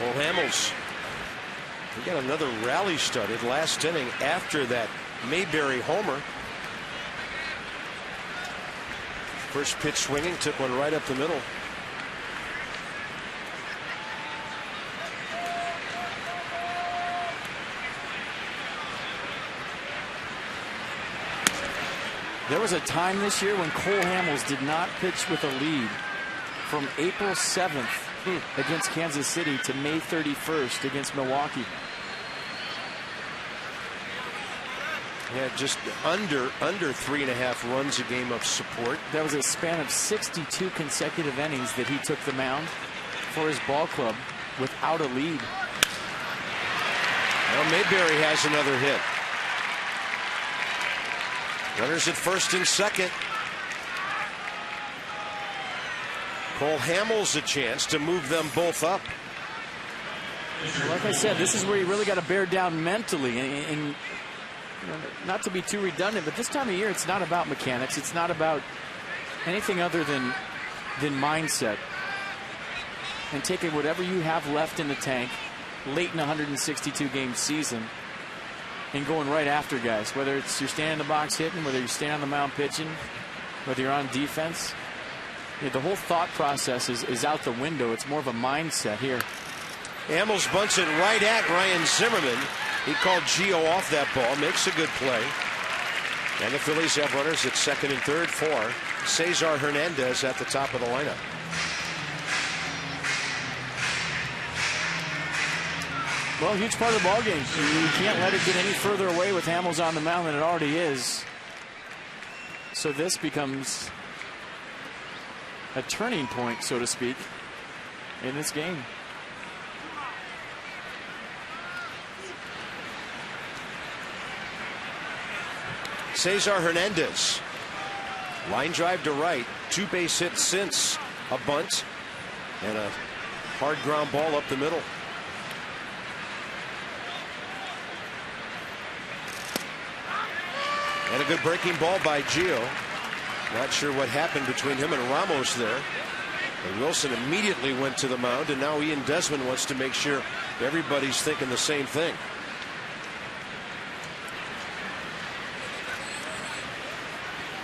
Cole Hamels, he got another rally started last inning after that Mayberry homer. First pitch swinging, took one right up the middle. There was a time this year when Cole Hamels did not pitch with a lead from April 7th against Kansas City to May 31st against Milwaukee. Yeah, just under 3.5 runs a game of support. That was a span of 62 consecutive innings that he took the mound for his ball club without a lead. Well, Mayberry has another hit. Runners at first and second. Cole Hamels a chance to move them both up. Like I said, this is where you really got to bear down mentally. And you know, not to be too redundant, but this time of year, it's not about mechanics. It's not about anything other than mindset. And taking whatever you have left in the tank late in a 162-game season and going right after guys, whether it's you're standing in the box hitting, whether you're standing on the mound pitching, whether you're on defense. Yeah, the whole thought process is out the window. It's more of a mindset here. Hamels bunts it right at Ryan Zimmerman. He called Gio off that ball, makes a good play. And the Phillies have runners at second and third for Cesar Hernandez at the top of the lineup. Well, huge part of the ballgame. You can't let it get any further away with Hamels on the mound than it already is. So this becomes a turning point, so to speak, in this game. Cesar Hernandez, line drive to right, 2 base hits since a bunt and a hard ground ball up the middle. And a good breaking ball by Gio. Not sure what happened between him and Ramos there. And Wilson immediately went to the mound, and now Ian Desmond wants to make sure everybody's thinking the same thing.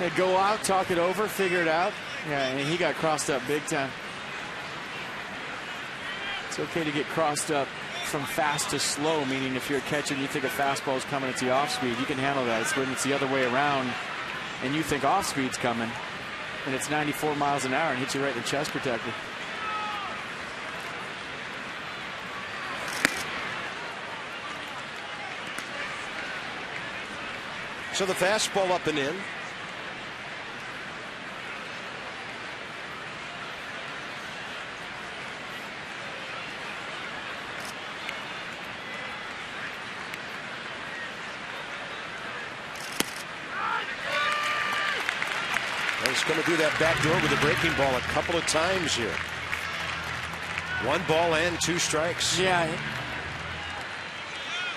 They go out, talk it over, figure it out. Yeah, and he got crossed up big time. It's okay to get crossed up from fast to slow, meaning if you're a catcher and you think a fastball is coming at the off speed, you can handle that. It's when it's the other way around and you think off speed's coming and it's 94 miles an hour and hits you right in the chest protector. So the fastball up and in. He's going to do that back door with a breaking ball a couple of times here. 1 ball and 2 strikes. Yeah.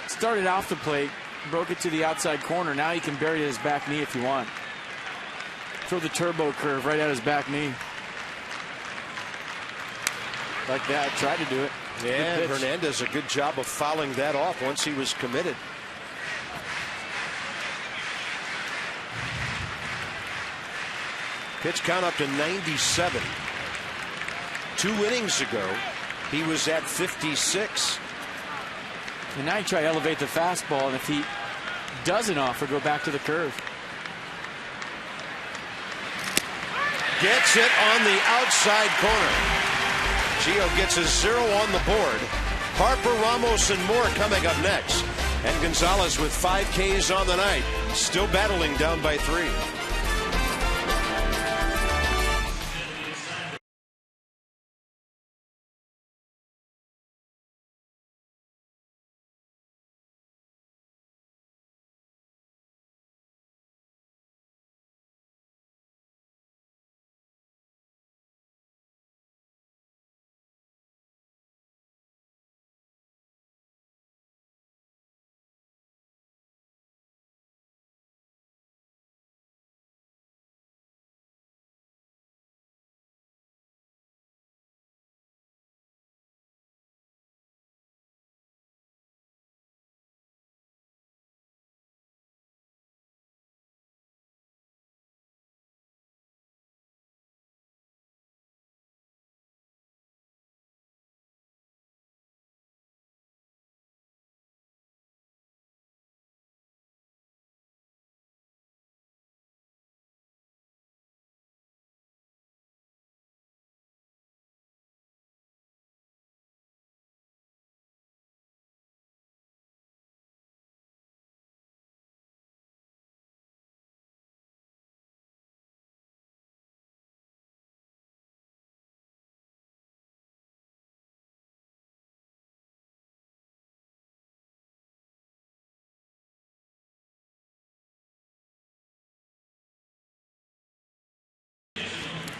Started off the plate, broke it to the outside corner. Now he can bury his back knee if you want. Throw the turbo curve right at his back knee. Like that. Tried to do it. Yeah, Hernandez a good job of fouling that off once he was committed. Pitch count up to 97. 2 innings ago, he was at 56. And now you try to elevate the fastball, and if he doesn't offer, go back to the curve. Gets it on the outside corner. Gio gets a 0 on the board. Harper, Ramos, and more coming up next. And Gonzalez with 5 Ks on the night, still battling down by 3.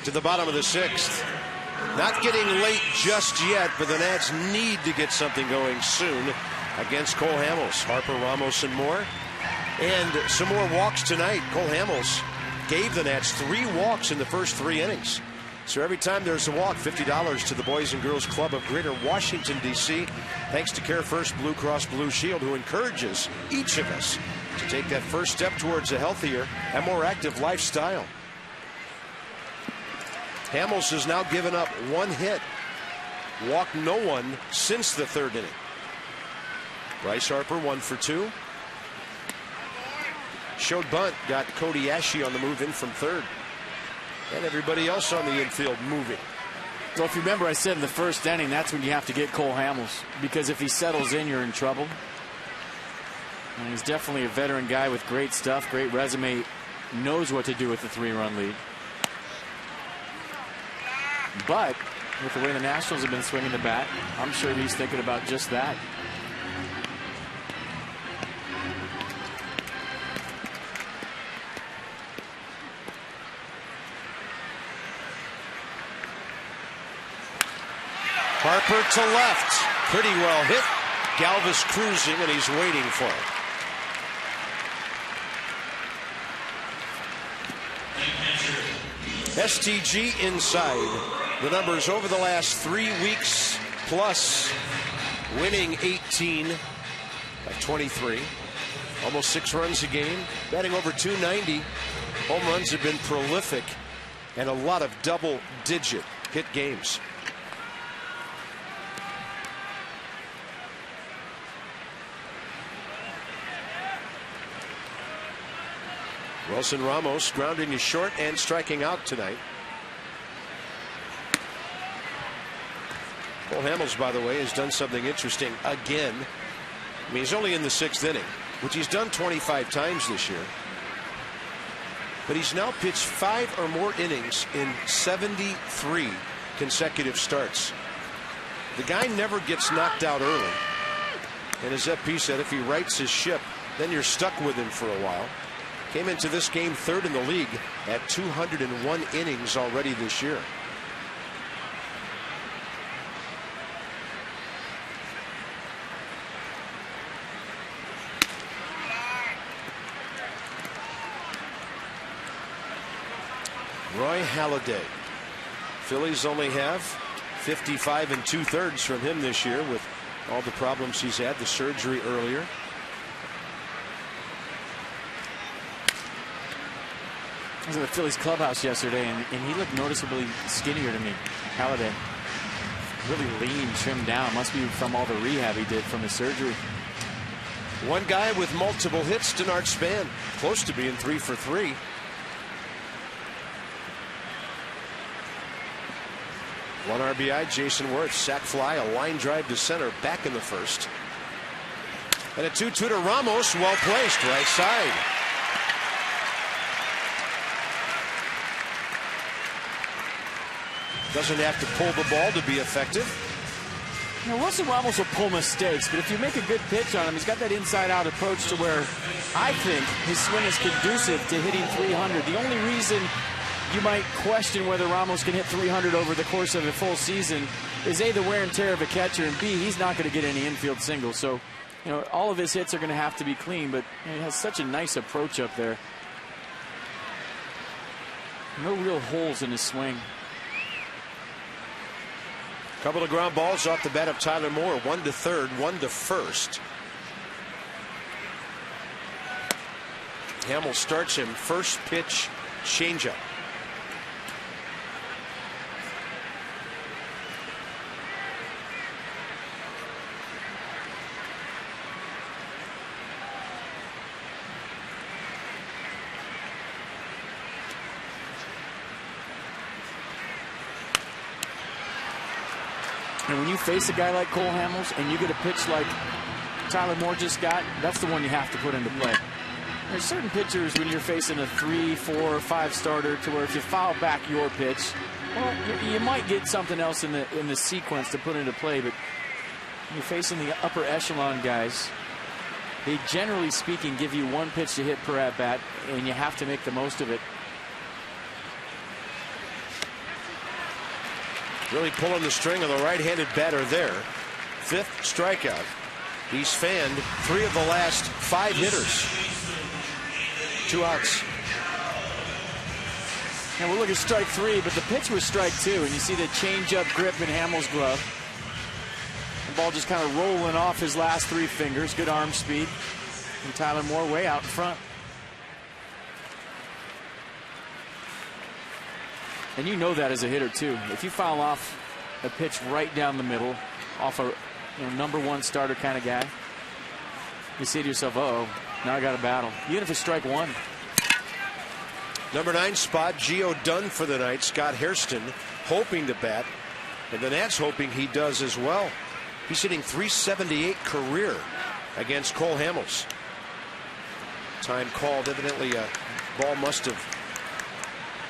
to the bottom of the 6th. Not getting late just yet, but the Nats need to get something going soon against Cole Hamels. Harper, Ramos, and more. And some more walks tonight. Cole Hamels gave the Nats 3 walks in the first 3 innings. So every time there's a walk, $50 to the Boys and Girls Club of Greater Washington, D.C. Thanks to Care First Blue Cross Blue Shield, who encourages each of us to take that first step towards a healthier and more active lifestyle. Hamels has now given up 1 hit, walked no one since the 3rd inning. Bryce Harper 1 for 2. Showed bunt, got Cody Ashe on the move in from 3rd. And everybody else on the infield moving. Well, if you remember, I said in the 1st inning, that's when you have to get Cole Hamels, because if he settles in, you're in trouble. And he's definitely a veteran guy with great stuff, great resume, knows what to do with the 3-run lead. But with the way the Nationals have been swinging the bat, I'm sure he's thinking about just that. Harper to left. Pretty well hit. Galvis cruising, and he's waiting for it. STG inside. The numbers over the last 3 weeks plus, winning 18 of 23. Almost 6 runs a game. Batting over 290. Home runs have been prolific. And a lot of double-digit hit games. Wilson Ramos grounding is short and striking out tonight. Cole Hamels, by the way, has done something interesting again. I mean, he's only in the 6th inning, which he's done 25 times this year. But he's now pitched 5 or more innings in 73 consecutive starts. The guy never gets knocked out early. And as FP said, if he rights his ship, then you're stuck with him for a while. Came into this game 3rd in the league at 201 innings already this year. Roy Halladay. Phillies only have 55 2/3 from him this year with all the problems he's had, the surgery earlier. I was at the Phillies clubhouse yesterday, and he looked noticeably skinnier to me. Halladay. Really lean, trimmed down. Must be from all the rehab he did from his surgery. One guy with multiple hits, Denard Span, close to being 3 for 3. One RBI, Jason Worth, sac fly, a line drive to center, back in the 1st. And a 2-2 to Ramos, well placed, right side. Doesn't have to pull the ball to be effective. Now, Wilson Ramos will pull mistakes, but if you make a good pitch on him, he's got that inside-out approach to where I think his swing is conducive to hitting 300. The only reason you might question whether Ramos can hit 300 over the course of a full season is A, the wear and tear of a catcher, and B, he's not going to get any infield singles. So, you know, all of his hits are going to have to be clean, but he has such a nice approach up there. No real holes in his swing. Couple of ground balls off the bat of Tyler Moore. 1 to 3rd, 1 to 1st. Hamels starts him. First pitch, changeup. And when you face a guy like Cole Hamels and you get a pitch like Tyler Moore just got, that's the one you have to put into play. There's certain pitchers when you're facing a 3, 4, 5 starter to where if you foul back your pitch, well, you might get something else in the sequence to put into play. But when you're facing the upper echelon guys, they generally speaking give you 1 pitch to hit per at bat, and you have to make the most of it. Really pulling the string on the right-handed batter there. 5th strikeout. He's fanned 3 of the last 5 hitters. 2 outs. And we'll look at strike 3, but the pitch was strike 2, and you see the change-up grip in Hamels' glove. The ball just kind of rolling off his last 3 fingers. Good arm speed. And Tyler Moore way out in front. And you know that as a hitter, too. If you foul off a pitch right down the middle, off a number 1 starter kind of guy, you say to yourself, uh-oh, now I got a battle. Even if it's strike 1. Number 9 spot, Gio done for the night. Scott Hairston hoping to bat. And the Nats hoping he does as well. He's hitting .378 career against Cole Hamels. Time called. Evidently a ball must have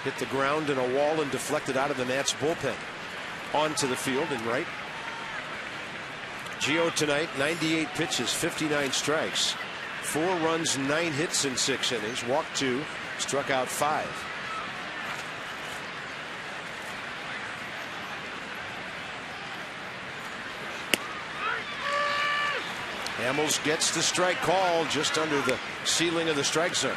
hit the ground and a wall and deflected out of the Nats bullpen. Onto the field and right. Gio tonight, 98 pitches, 59 strikes. 4 runs, 9 hits in 6 innings. Walked 2, struck out 5. Hamels gets the strike call just under the ceiling of the strike zone.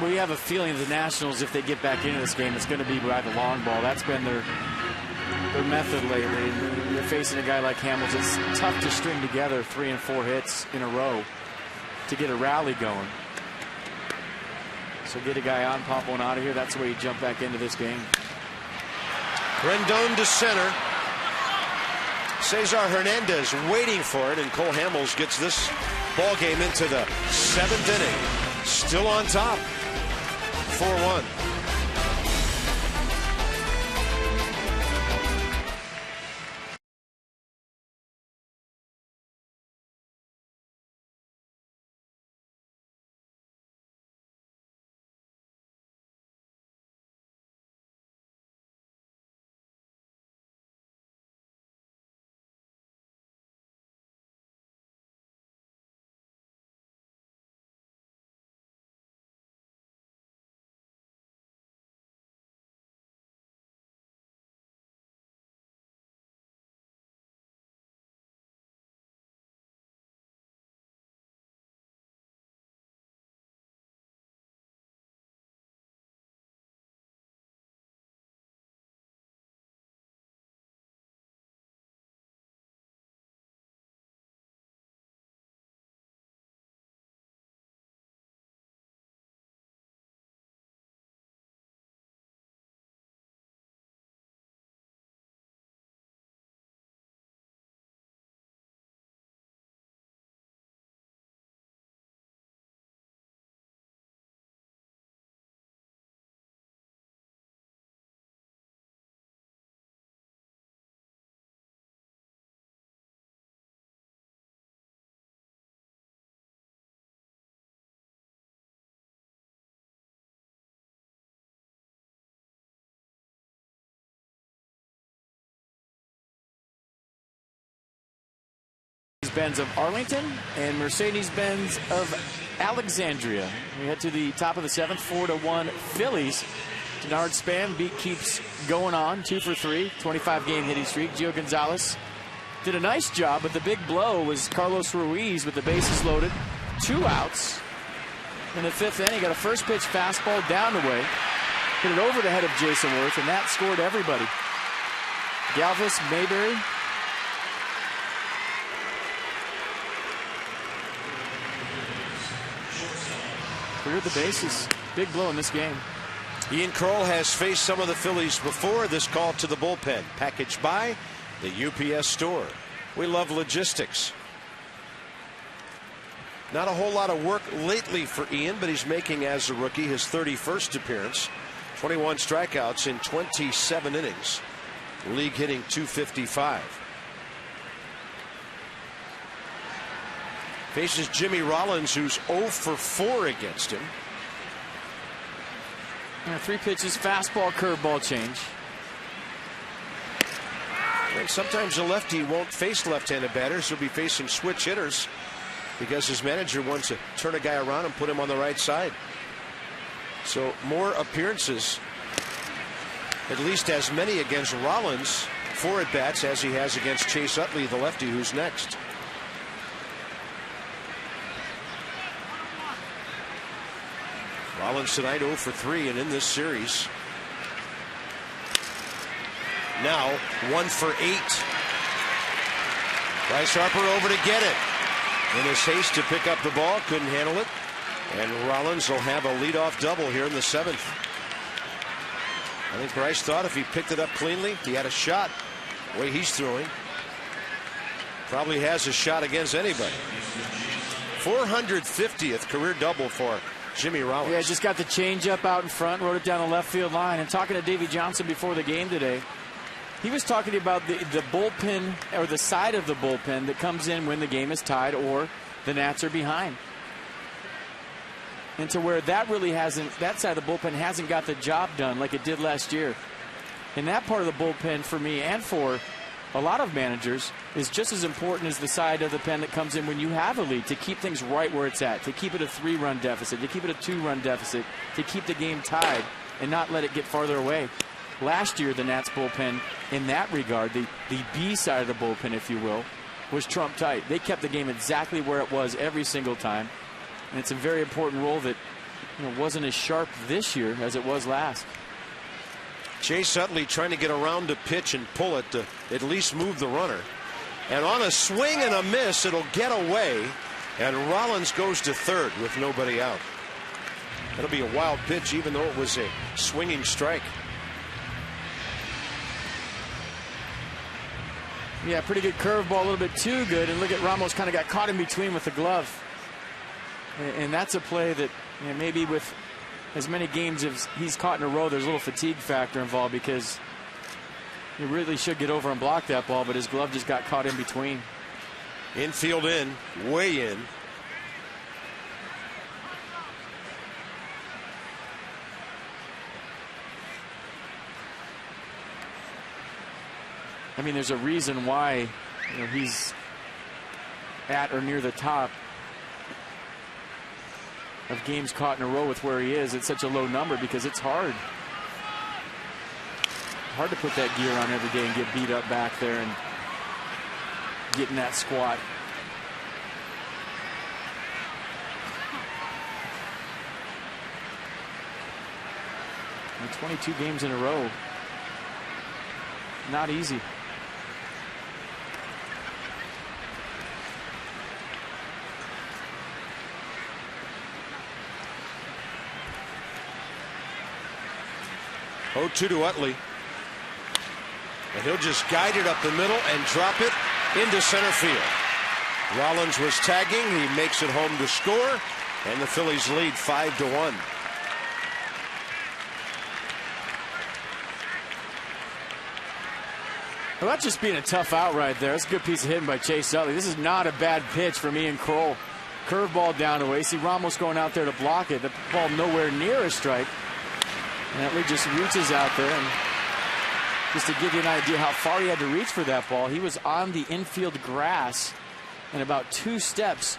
We have a feeling the Nationals, if they get back into this game, it's going to be by the long ball. That's been their method lately. They're facing a guy like Hamels. It's tough to string together 3 and 4 hits in a row to get a rally going. So get a guy on, pop one out of here. That's the way you jump back into this game. Rendon to center. Cesar Hernandez waiting for it, and Cole Hamels gets this ball game into the 7th inning. Still on top. 4-1. Benz of Arlington and Mercedes-Benz of Alexandria. We head to the top of the 7th, 4-1 Phillies. Denard Span beat keeps going on, 2 for 3, 25-game hitting streak. Gio Gonzalez did a nice job, but the big blow was Carlos Ruiz with the bases loaded, 2 outs. In the 5th inning, got a first pitch fastball down the way, hit it over the head of Jason Worth, and that scored everybody. Galvis, Mayberry. Cleared the bases. Big blow in this game. Ian Kroll has faced some of the Phillies before. This call to the bullpen, packaged by the UPS store. We love logistics. Not a whole lot of work lately for Ian, but he's making, as a rookie, his 31st appearance. 21 strikeouts in 27 innings. League hitting .255. Faces Jimmy Rollins, who's 0 for 4 against him. 3 pitches, fastball, curveball change. And sometimes a lefty won't face left-handed batters. He'll be facing switch hitters because his manager wants to turn a guy around and put him on the right side. So more appearances, at least as many against Rollins, 4 at-bats as he has against Chase Utley, the lefty, who's next. Rollins tonight 0 for 3 and in this series. Now 1 for 8. Bryce Harper over to get it. In his haste to pick up the ball, couldn't handle it. And Rollins will have a leadoff double here in the 7th. I think Bryce thought if he picked it up cleanly, he had a shot. The way he's throwing, probably has a shot against anybody. 450th career double for Jimmy Rollins. Yeah, just got the changeup out in front, wrote it down the left field line. And talking to Davey Johnson before the game today, he was talking about the bullpen, or the side of the bullpen that comes in when the game is tied or the Nats are behind. And to where that really hasn't, that side of the bullpen hasn't got the job done like it did last year. And that part of the bullpen for me and for a lot of managers is just as important as the side of the pen that comes in when you have a lead, to keep things right where it's at, to keep it a 3-run deficit, to keep it a 2-run deficit, to keep the game tied and not let it get farther away. Last year, the Nats bullpen, in that regard, the B side of the bullpen, if you will, was trump tight. They kept the game exactly where it was every single time. And it's a very important role that wasn't as sharp this year as it was last. Chase Utley trying to get around to pitch and pull it to at least move the runner. And on a swing and a miss, it'll get away. And Rollins goes to third with nobody out. That'll be a wild pitch, even though it was a swinging strike. Yeah, pretty good curveball, a little bit too good. And look at Ramos, kind of got caught in between with the glove. And that's a play that maybe with as many games as he's caught in a row, there's a little fatigue factor involved, because he really should get over and block that ball, but his glove just got caught in between. Infield in, way in. I mean, there's a reason why he's at or near the top of games caught in a row with where he is. It's such a low number because it's hard. Hard to put that gear on every day and get beat up back there and get in that squat. And 22 games in a row. Not easy. Oh, 2 to Utley. And he'll just guide it up the middle and drop it into center field. Rollins was tagging. He makes it home to score. And the Phillies lead 5-1. Well, that's just being a tough out right there. That's a good piece of hitting by Chase Utley. This is not a bad pitch from Ian Kroll. Curveball down away. See Ramos going out there to block it. The ball nowhere near a strike. And Utley just reaches out there. And just to give you an idea how far he had to reach for that ball, he was on the infield grass and about 2 steps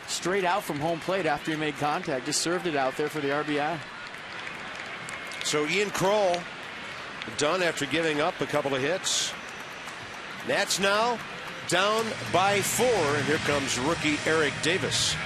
straight out from home plate after he made contact. Just served it out there for the RBI. So Ian Kroll done after giving up a couple of hits. Nats now down by 4, and here comes rookie Eric Davis.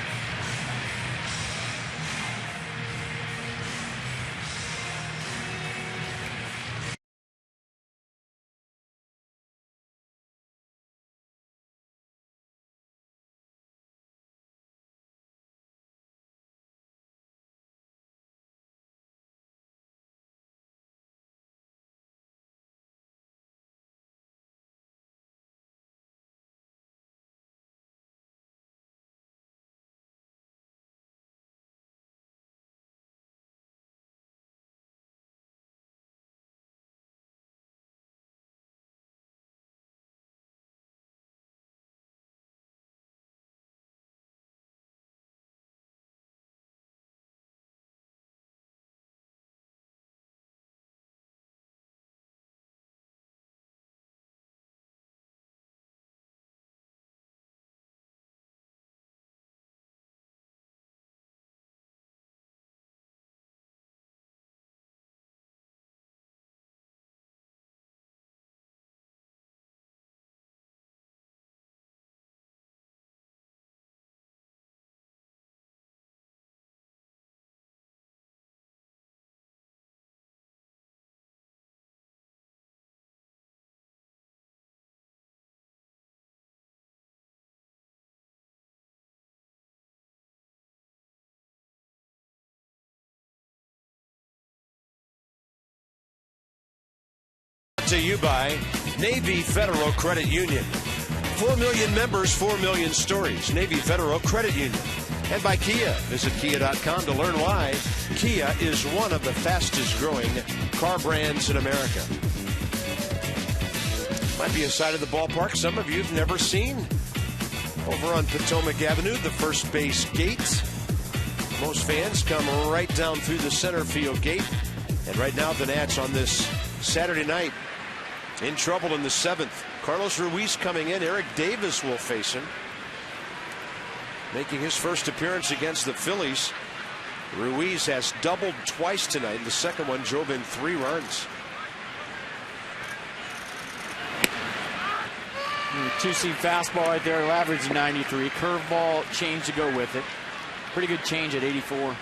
to you by Navy Federal Credit Union. 4 million members, 4 million stories. Navy Federal Credit Union. And by Kia. Visit Kia.com to learn why Kia is one of the fastest growing car brands in America. Might be a side of the ballpark some of you have never seen. Over on Potomac Avenue, the first base gate. Most fans come right down through the center field gate. And right now the Nats on this Saturday night in trouble in the 7th. Carlos Ruiz coming in. Eric Davis will face him. Making his first appearance against the Phillies. Ruiz has doubled twice tonight. The second one drove in 3 runs. Two-seam fastball right there, average 93. Curveball change to go with it. Pretty good change at 84.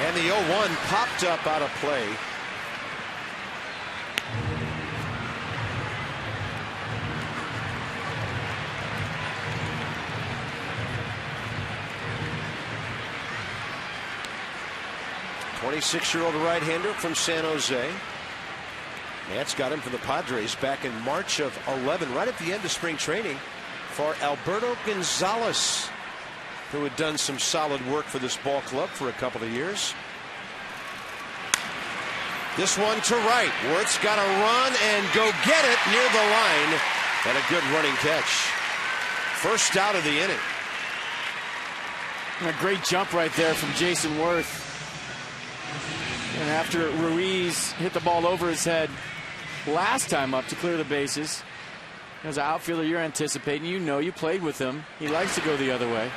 And the 0-1 popped up out of play. '26-year-old right-hander from San Jose. Nats got him from the Padres back in March of 11, right at the end of spring training, for Alberto Gonzalez, who had done some solid work for this ball club for a couple of years. This one to right. Wirth's got to run and go get it near the line. And a good running catch. First out of the inning. A great jump right there from Jason Wirth. And after Ruiz hit the ball over his head last time up to clear the bases, as an outfielder you're anticipating, you know, you played with him. He likes to go the other way.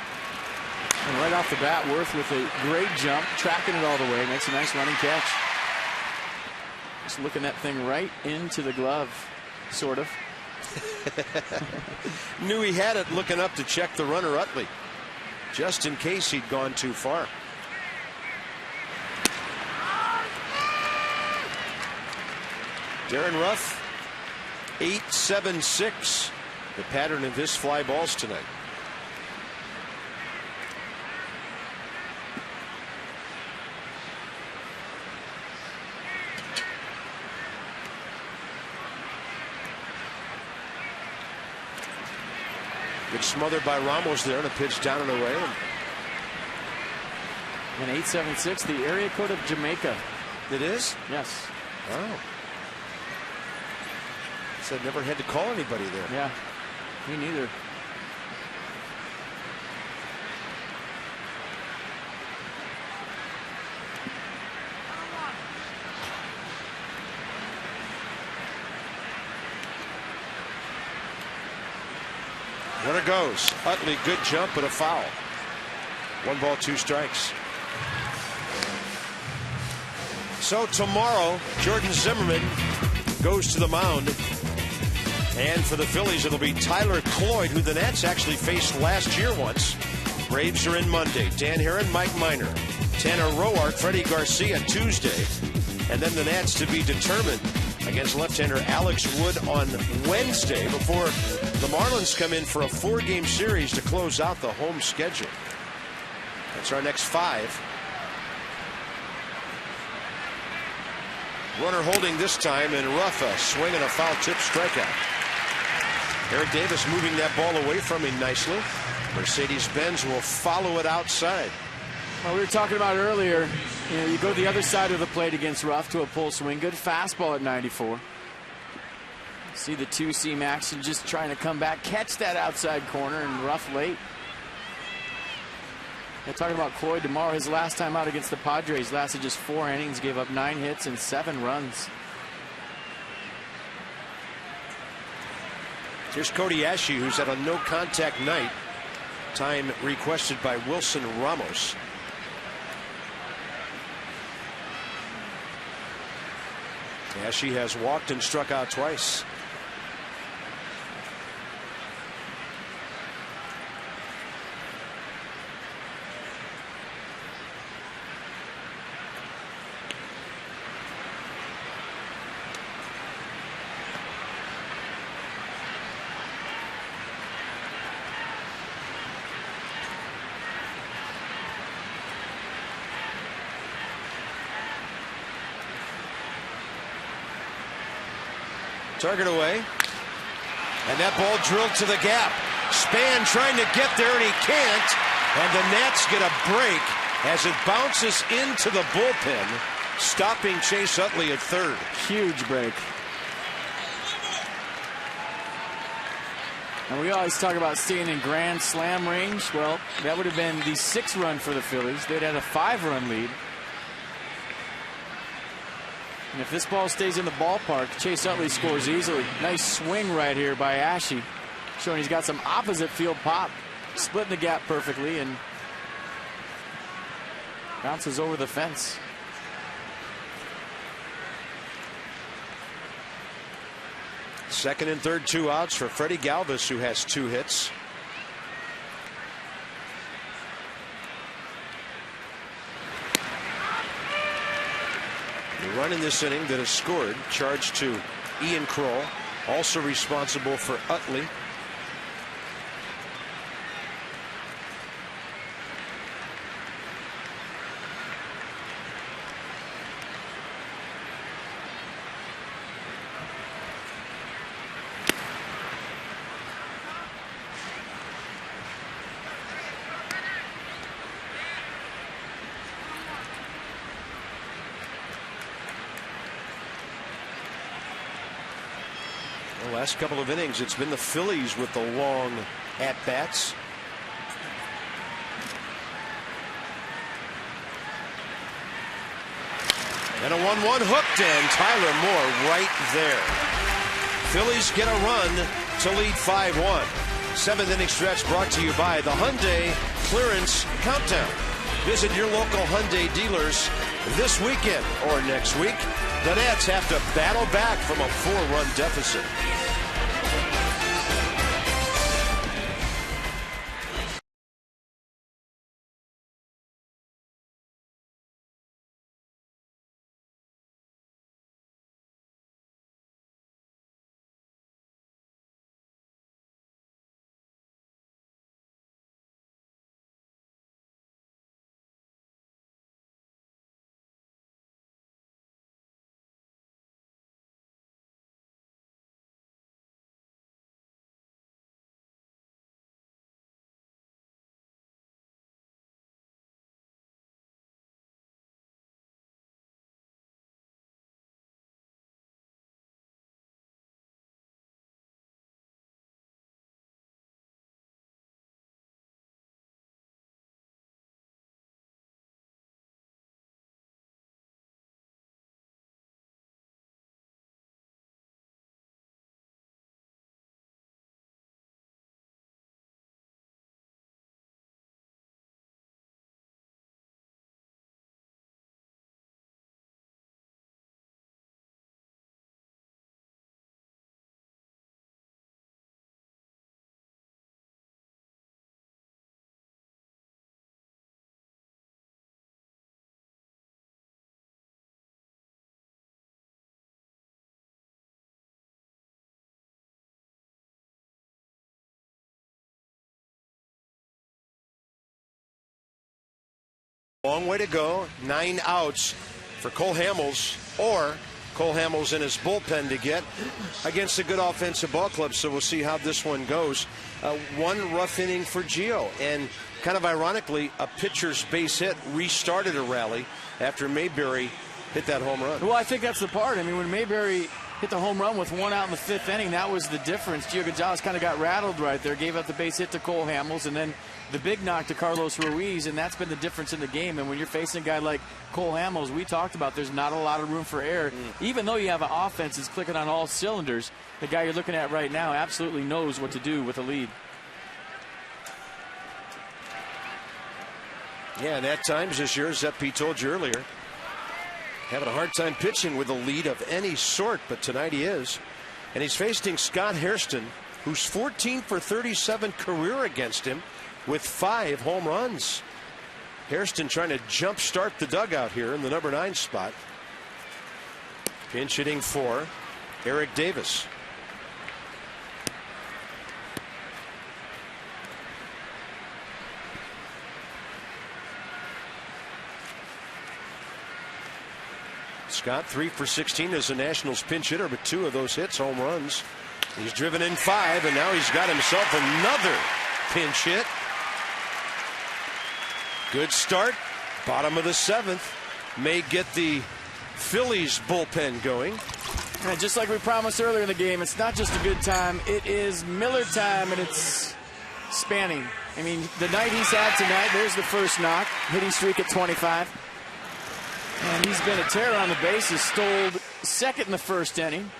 And right off the bat, Wirth with a great jump, tracking it all the way, makes a nice running catch. Just looking that thing right into the glove, sort of. Knew he had it, looking up to check the runner Utley, just in case he'd gone too far. Darren Ruff, 8.76, the pattern of his fly balls tonight. Good smothered by Ramos there, and a pitch down and away. And 876, the area code of Jamaica. It is? Yes. Oh. Said never had to call anybody there. Yeah, me neither. Runner goes. Utley, good jump, but a foul. 1 ball, 2 strikes. So tomorrow, Jordan Zimmerman goes to the mound. And for the Phillies, it'll be Tyler Cloyd, who the Nats actually faced last year once. Braves are in Monday. Dan Herron, Mike Minor. Tanner Roark, Freddie Garcia Tuesday. And then the Nats to be determined against left-hander Alex Wood on Wednesday before the Marlins come in for a 4-game series to close out the home schedule. That's our next 5. Runner holding this time, and Ruffa swinging a foul tip strikeout. Eric Davis moving that ball away from him nicely. Mercedes-Benz will follow it outside. Well, we were talking about earlier, you go the other side of the plate against Ruff to a pull swing. Good fastball at 94. See the 2-seam action, just trying to come back, catch that outside corner, and Ruff late. They're talking about Cloyd tomorrow. His last time out against the Padres lasted just 4 innings, gave up 9 hits and 7 runs. Here's Cody Ashe, who's had a no-contact night. Time requested by Wilson Ramos. Yeah, she has walked and struck out twice. Target away. And that ball drilled to the gap. Span trying to get there, and he can't. And the Nats get a break as it bounces into the bullpen, stopping Chase Utley at third. Huge break. And we always talk about staying in grand slam range. Well, that would have been the 6th run for the Phillies. They'd had a 5-run lead. And if this ball stays in the ballpark, Chase Utley scores easily. Nice swing right here by Ashe, showing he's got some opposite field pop, splitting the gap perfectly, and bounces over the fence. Second and third, 2 outs for Freddie Galvis, who has 2 hits. The run in this inning that has scored, charged to Ian Kroll, also responsible for Utley. The last couple of innings, it's been the Phillies with the long at-bats. And a 1-1 hooked, and Tyler Moore right there. Phillies get a run to lead 5-1. 7th inning stretch brought to you by the Hyundai Clearance Countdown. Visit your local Hyundai dealers this weekend or next week. The Nats have to battle back from a 4-run deficit. Long way to go. 9 outs for Cole Hamels, or Cole Hamels in his bullpen to get against a good offensive ball club. So we'll see how this one goes. 1 rough inning for Gio, and kind of ironically, a pitcher's base hit restarted a rally after Mayberry hit that home run. Well, I think that's the part. I mean, when Mayberry hit the home run with 1 out in the 5th inning, that was the difference. Gio Gonzalez kind of got rattled right there, gave up the base hit to Cole Hamels, and then the big knock to Carlos Ruiz, and that's been the difference in the game. And when you're facing a guy like Cole Hamels, we talked about there's not a lot of room for error. Even though you have an offense that's clicking on all cylinders, the guy you're looking at right now absolutely knows what to do with a lead. Yeah, and at times this year, as Pete told you earlier, having a hard time pitching with a lead of any sort, but tonight he is. And he's facing Scott Hairston, who's 14 for 37 career against him with 5 home runs. Hairston trying to jump start the dugout here in the number 9 spot. Pinch hitting for Eric Davis. Scott 3 for 16 as a Nationals pinch hitter, but 2 of those hits home runs. He's driven in 5, and now he's got himself another pinch hit. Good start. Bottom of the 7th. May get the Phillies bullpen going. And just like we promised earlier in the game, it's not just a good time. It is Miller time, and it's spanning. I mean, the night he's had tonight, there's the first knock. Hitting streak at 25. And he's been a terror on the bases. Stole second in the first inning.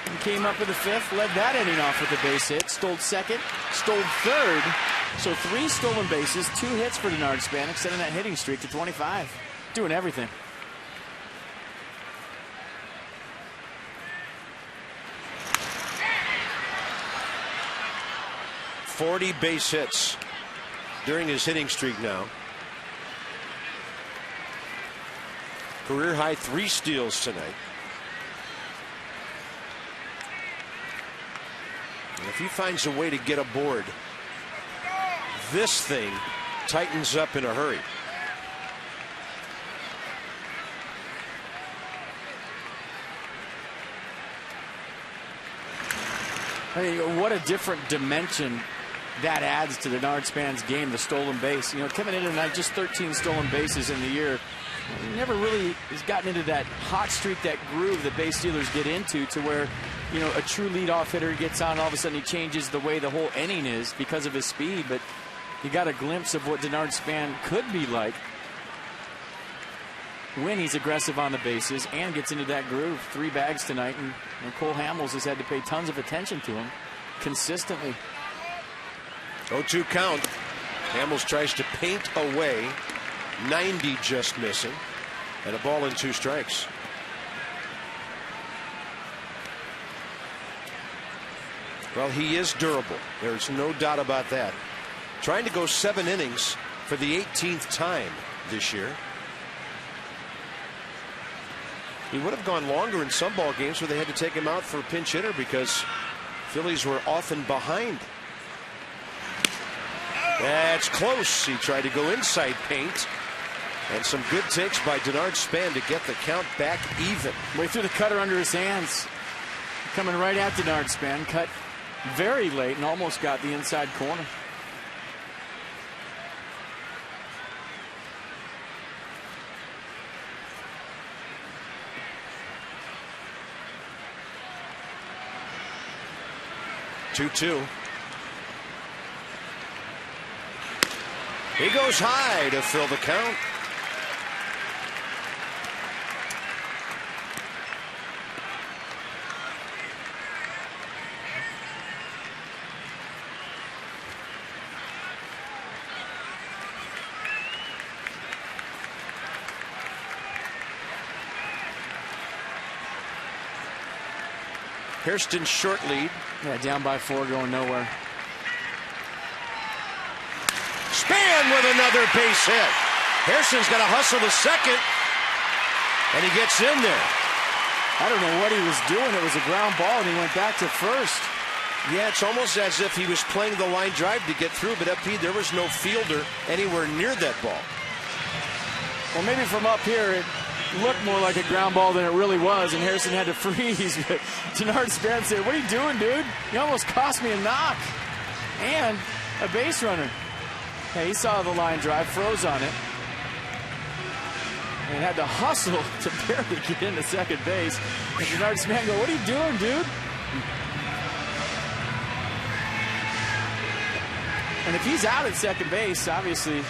And came up with the 5th. Led that inning off with a base hit. Stole second. Stole third. So 3 stolen bases. 2 hits for Denard Span, extending that hitting streak to 25. Doing everything. .40 base hits during his hitting streak now. Career high 3 steals tonight. And if he finds a way to get aboard, this thing tightens up in a hurry. I mean, what a different dimension that adds to the Denard Span's game, the stolen base. You know, coming in tonight, just 13 stolen bases in the year. He never really has gotten into that hot streak, that groove that base stealers get into, to where, you know, a true leadoff hitter gets on, all of a sudden he changes the way the whole inning is because of his speed. But you got a glimpse of what Denard Span could be like when he's aggressive on the bases and gets into that groove. 3 bags tonight, and Cole Hamels has had to pay tons of attention to him consistently. 0-2 count. Hamels tries to paint away. 90 just missing, and a ball and 2 strikes. Well, he is durable. There's no doubt about that. Trying to go 7 innings for the 18th time this year. He would have gone longer in some ball games where they had to take him out for a pinch hitter because Phillies were often behind. That's close. He tried to go inside paint. And some good takes by Denard Span to get the count back even. Way through the cutter under his hands. Coming right at Denard Span. Cut very late and almost got the inside corner. Two. He goes high to fill the count. Hairston short lead. Yeah, down by 4, going nowhere. Span with another base hit. Hairston's got to hustle to second, and he gets in there. I don't know what he was doing. It was a ground ball, and he went back to first. Yeah, it's almost as if he was playing the line drive to get through, but there was no fielder anywhere near that ball. Well, maybe from up here, it looked more like a ground ball than it really was, and Hairston had to freeze. But Denard Span said, "What are you doing, dude? You almost cost me a knock and a base runner." Hey, he saw the line drive, froze on it, and had to hustle to barely get into second base. And Denard Span go, "What are you doing, dude?" And if he's out at second base, obviously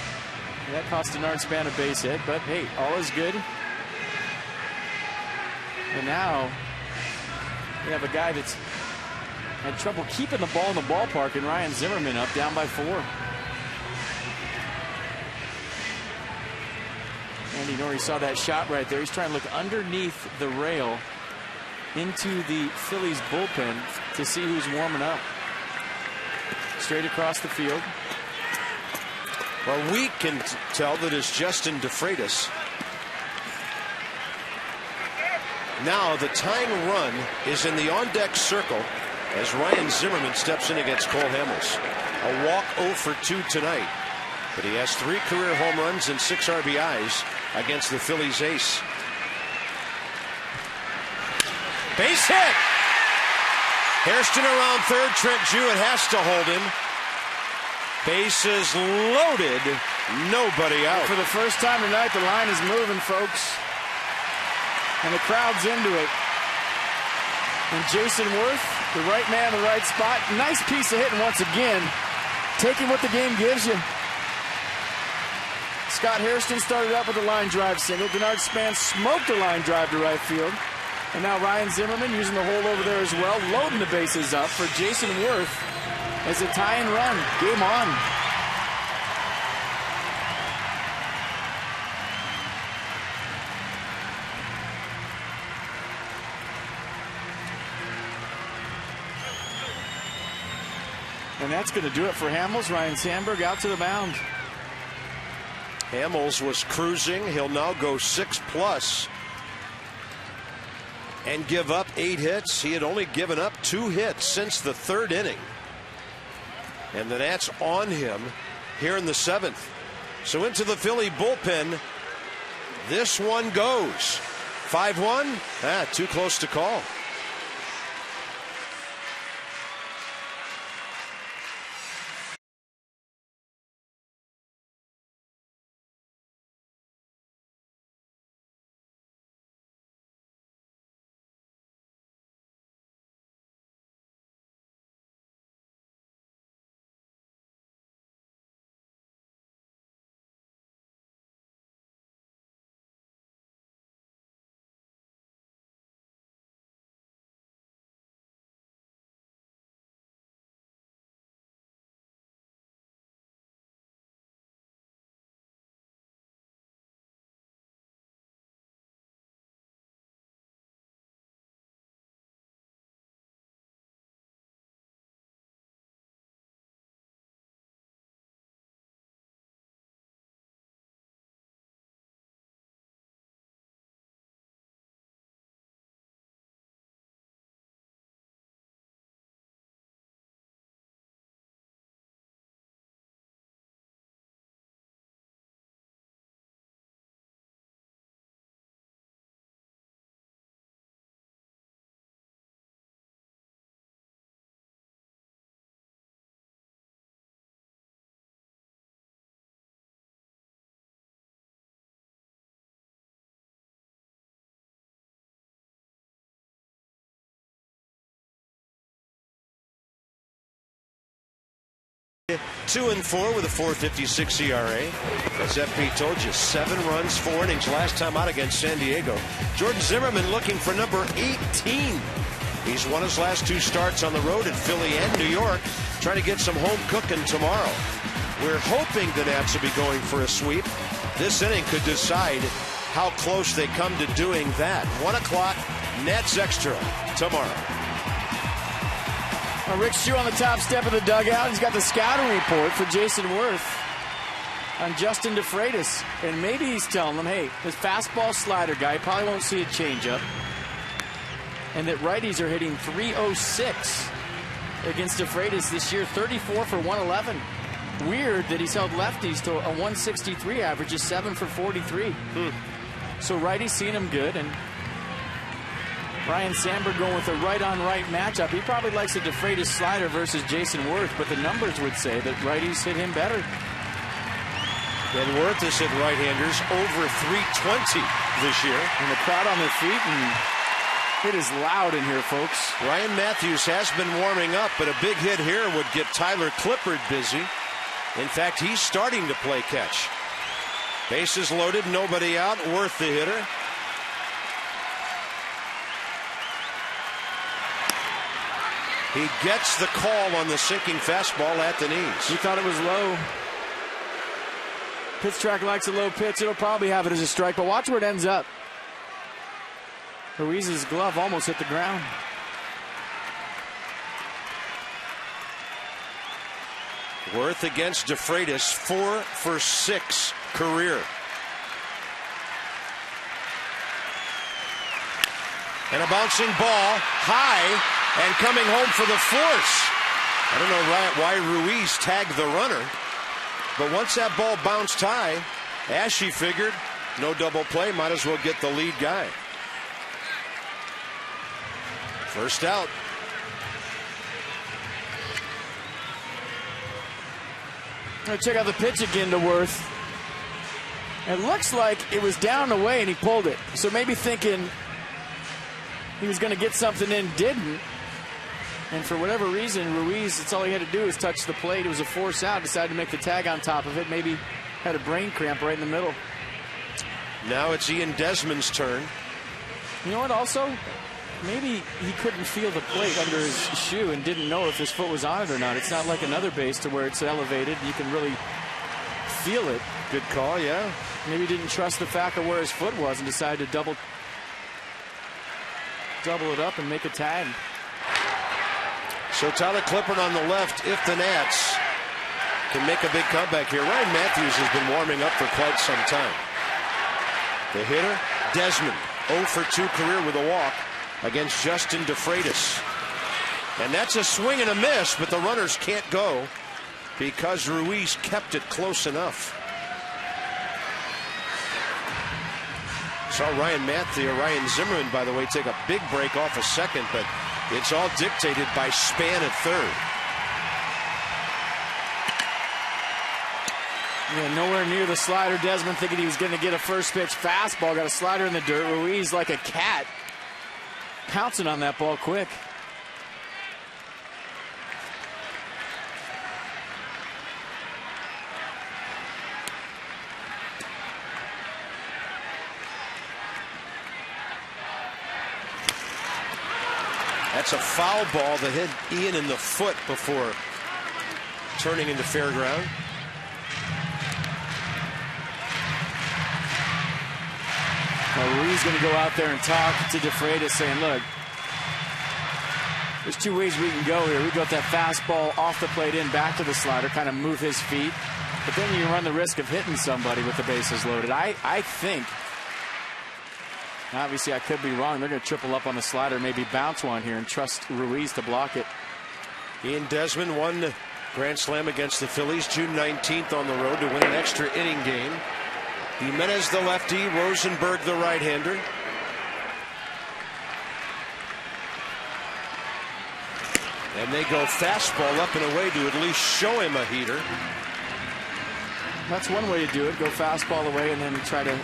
that cost Denard Span a base hit. But hey, all is good. And now we have a guy that's had trouble keeping the ball in the ballpark, and Ryan Zimmerman up down by 4. Randy Norrie saw that shot right there. He's trying to look underneath the rail into the Phillies bullpen to see who's warming up. Straight across the field. Well, we can tell that it's Justin DeFreitas. Now the tying run is in the on-deck circle as Ryan Zimmerman steps in against Cole Hamels. A walk 0 for 2 tonight. But he has 3 career home runs and 6 RBIs against the Phillies ace. Base hit. Hairston around third. Trent Jewett has to hold him. Bases loaded. Nobody out. For the first time tonight, the line is moving, folks. And the crowd's into it. And Jason Worth, the right man, the right spot. Nice piece of hitting once again. Taking what the game gives you. Scott Hairston started up with a line drive single. Denard Span smoked a line drive to right field. And now Ryan Zimmerman using the hole over there as well, loading the bases up for Jason Worth as a tie and run. Game on. And that's going to do it for Hamels. Ryan Sandberg out to the mound. Hamels was cruising. He'll now go 6+ and give up 8 hits. He had only given up 2 hits since the 3rd inning. And the Nats on him here in the 7th. So into the Philly bullpen. This one goes. 5-1. Too close to call. Two and 4 with a 4.56 ERA. As FP told you, 7 runs, 4 innings last time out against San Diego. Jordan Zimmerman looking for number 18. He's won his last 2 starts on the road at Philly and New York, trying to get some home cooking tomorrow. We're hoping the Nats will be going for a sweep. This inning could decide how close they come to doing that. 1 o'clock, Nats Extra tomorrow. Rick Stew on the top step of the dugout. He's got the scouting report for Jason Worth on Justin DeFreitas. And maybe he's telling them, hey, this fastball slider guy probably won't see a changeup. And that righties are hitting .306 against DeFreitas this year, 34 for 111. Weird that he's held lefties to a 163 average, is 7 for 43. So righties seeing him good, and Ryan Sandberg going with a right-on-right matchup. He probably likes a DeFreitas slider versus Jason Worth, but the numbers would say that righties hit him better. And Worth has hit right-handers over .320 this year. And the crowd on their feet, and it is loud in here, folks. Ryan Matthews has been warming up, but a big hit here would get Tyler Clippard busy. In fact, he's starting to play catch. Bases loaded, nobody out. Worth the hitter. He gets the call on the sinking fastball at the knees. He thought it was low. Pitch track likes a low pitch. It'll probably have it as a strike, but watch where it ends up. Ruiz's glove almost hit the ground. Worth against DeFreitas, 4 for 6 career. And a bouncing ball high and coming home for the force. I don't know why Ruiz tagged the runner, but once that ball bounced high, Ashe figured no double play, might as well get the lead guy. First out. Check out the pitch again to Worth. It looks like it was down and away and he pulled it. So maybe thinking he was going to get something in, didn't. And for whatever reason, Ruiz, that's all he had to do was touch the plate. It was a force out, decided to make the tag on top of it. Maybe had a brain cramp right in the middle. Now it's Ian Desmond's turn. You know what also? Maybe he couldn't feel the plate under his shoe and didn't know if his foot was on it or not. It's not like another base to where it's elevated. You can really feel it. Good call, yeah. Maybe he didn't trust the fact of where his foot was and decided to double it up and make a tag. So Tyler Clippard on the left, if the Nats can make a big comeback here. Ryan Matthews has been warming up for quite some time. The hitter, Desmond, 0 for 2 career with a walk against Justin DeFreitas. And that's a swing and a miss, but the runners can't go because Ruiz kept it close enough. Saw Ryan Zimmerman, by the way, take a big break off a second, but it's all dictated by Span at third. Yeah, nowhere near the slider. Desmond thinking he was going to get a first pitch fastball. Got a slider in the dirt. Ruiz like a cat, pouncing on that ball quick. That's a foul ball that hit Ian in the foot before turning into fair ground. Well, Ruiz going to go out there and talk to DeFreitas, saying, look, there's 2 ways we can go here. We got that fastball off the plate in, back to the slider, kind of move his feet. But then you run the risk of hitting somebody with the bases loaded. I think, obviously I could be wrong, they're going to triple up on the slider, maybe bounce one here and trust Ruiz to block it. Ian Desmond won Grand Slam against the Phillies June 19th on the road to win an extra inning game. Jimenez the lefty, Rosenberg the right-hander. And they go fastball up and away to at least show him a heater. That's one way to do it, go fastball away and then try to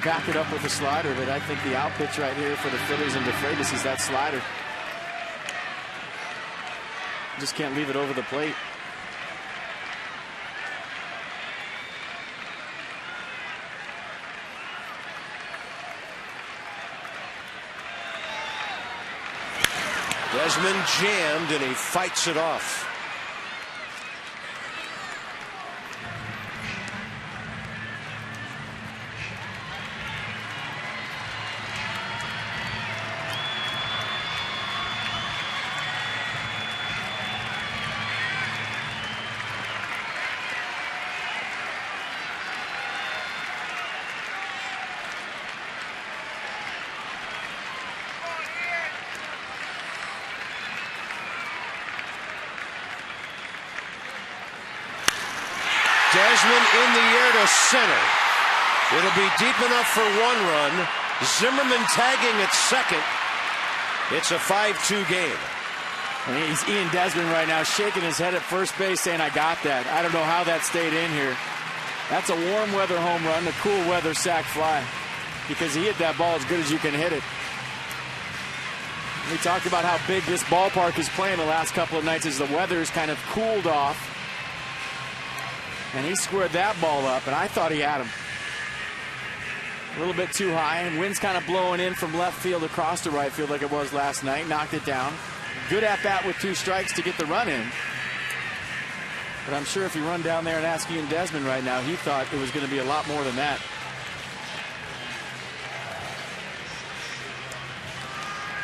back it up with a slider. But I think the out pitch right here for the Phillies and DeFreitas is that slider. Just can't leave it over the plate. Desmond jammed and he fights it off. Desmond in the air to center. It'll be deep enough for 1 run. Zimmerman tagging at second. It's a 5-2 game. And he's Ian Desmond right now shaking his head at first base saying, I got that. I don't know how that stayed in here. That's a warm weather home run, a cool weather sac fly, because he hit that ball as good as you can hit it. We talked about how big this ballpark is playing the last couple of nights as the weather's kind of cooled off. And he squared that ball up, and I thought he had him. A little bit too high, and wind's kind of blowing in from left field across to right field like it was last night. Knocked it down. Good at bat with 2 strikes to get the run in. But I'm sure if you run down there and ask Ian Desmond right now, he thought it was going to be a lot more than that.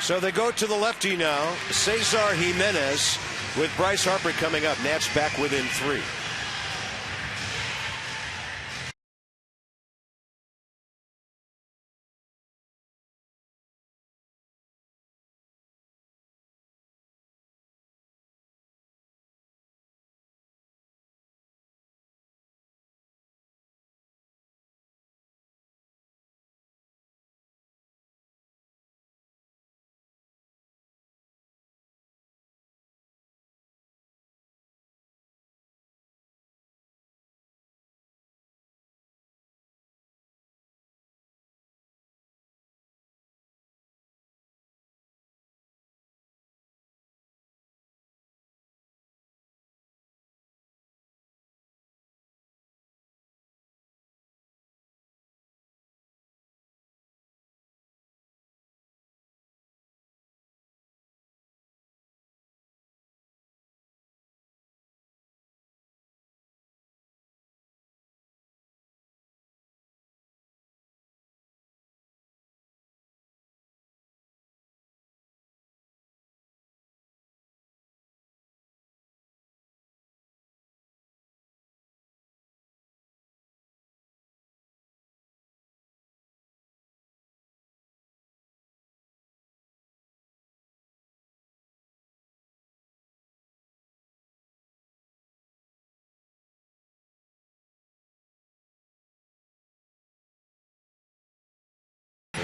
So they go to the lefty now. Cesar Jimenez with Bryce Harper coming up. Nats back within 3.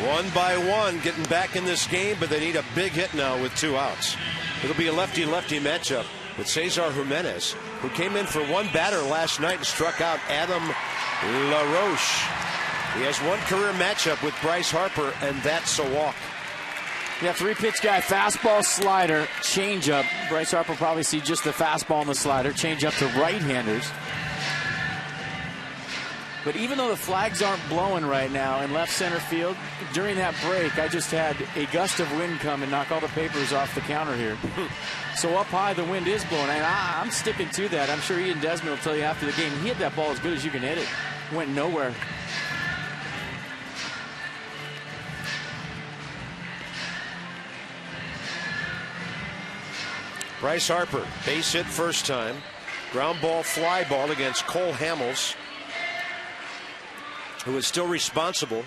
One by one, getting back in this game, but they need a big hit now with 2 outs. It'll be a lefty-lefty matchup with Cesar Jimenez, who came in for one batter last night and struck out Adam LaRoche. He has one career matchup with Bryce Harper, and that's a walk. Yeah, 3-pitch guy, fastball, slider, changeup. Bryce Harper will probably see just the fastball and the slider, changeup to right-handers. But even though the flags aren't blowing right now in left center field, during that break, I just had a gust of wind come and knock all the papers off the counter here. So up high, the wind is blowing, and I'm sticking to that. I'm sure Ian Desmond will tell you after the game, he hit that ball as good as you can hit it. Went nowhere. Bryce Harper, base hit first time. Ground ball, fly ball against Cole Hamels, who is still responsible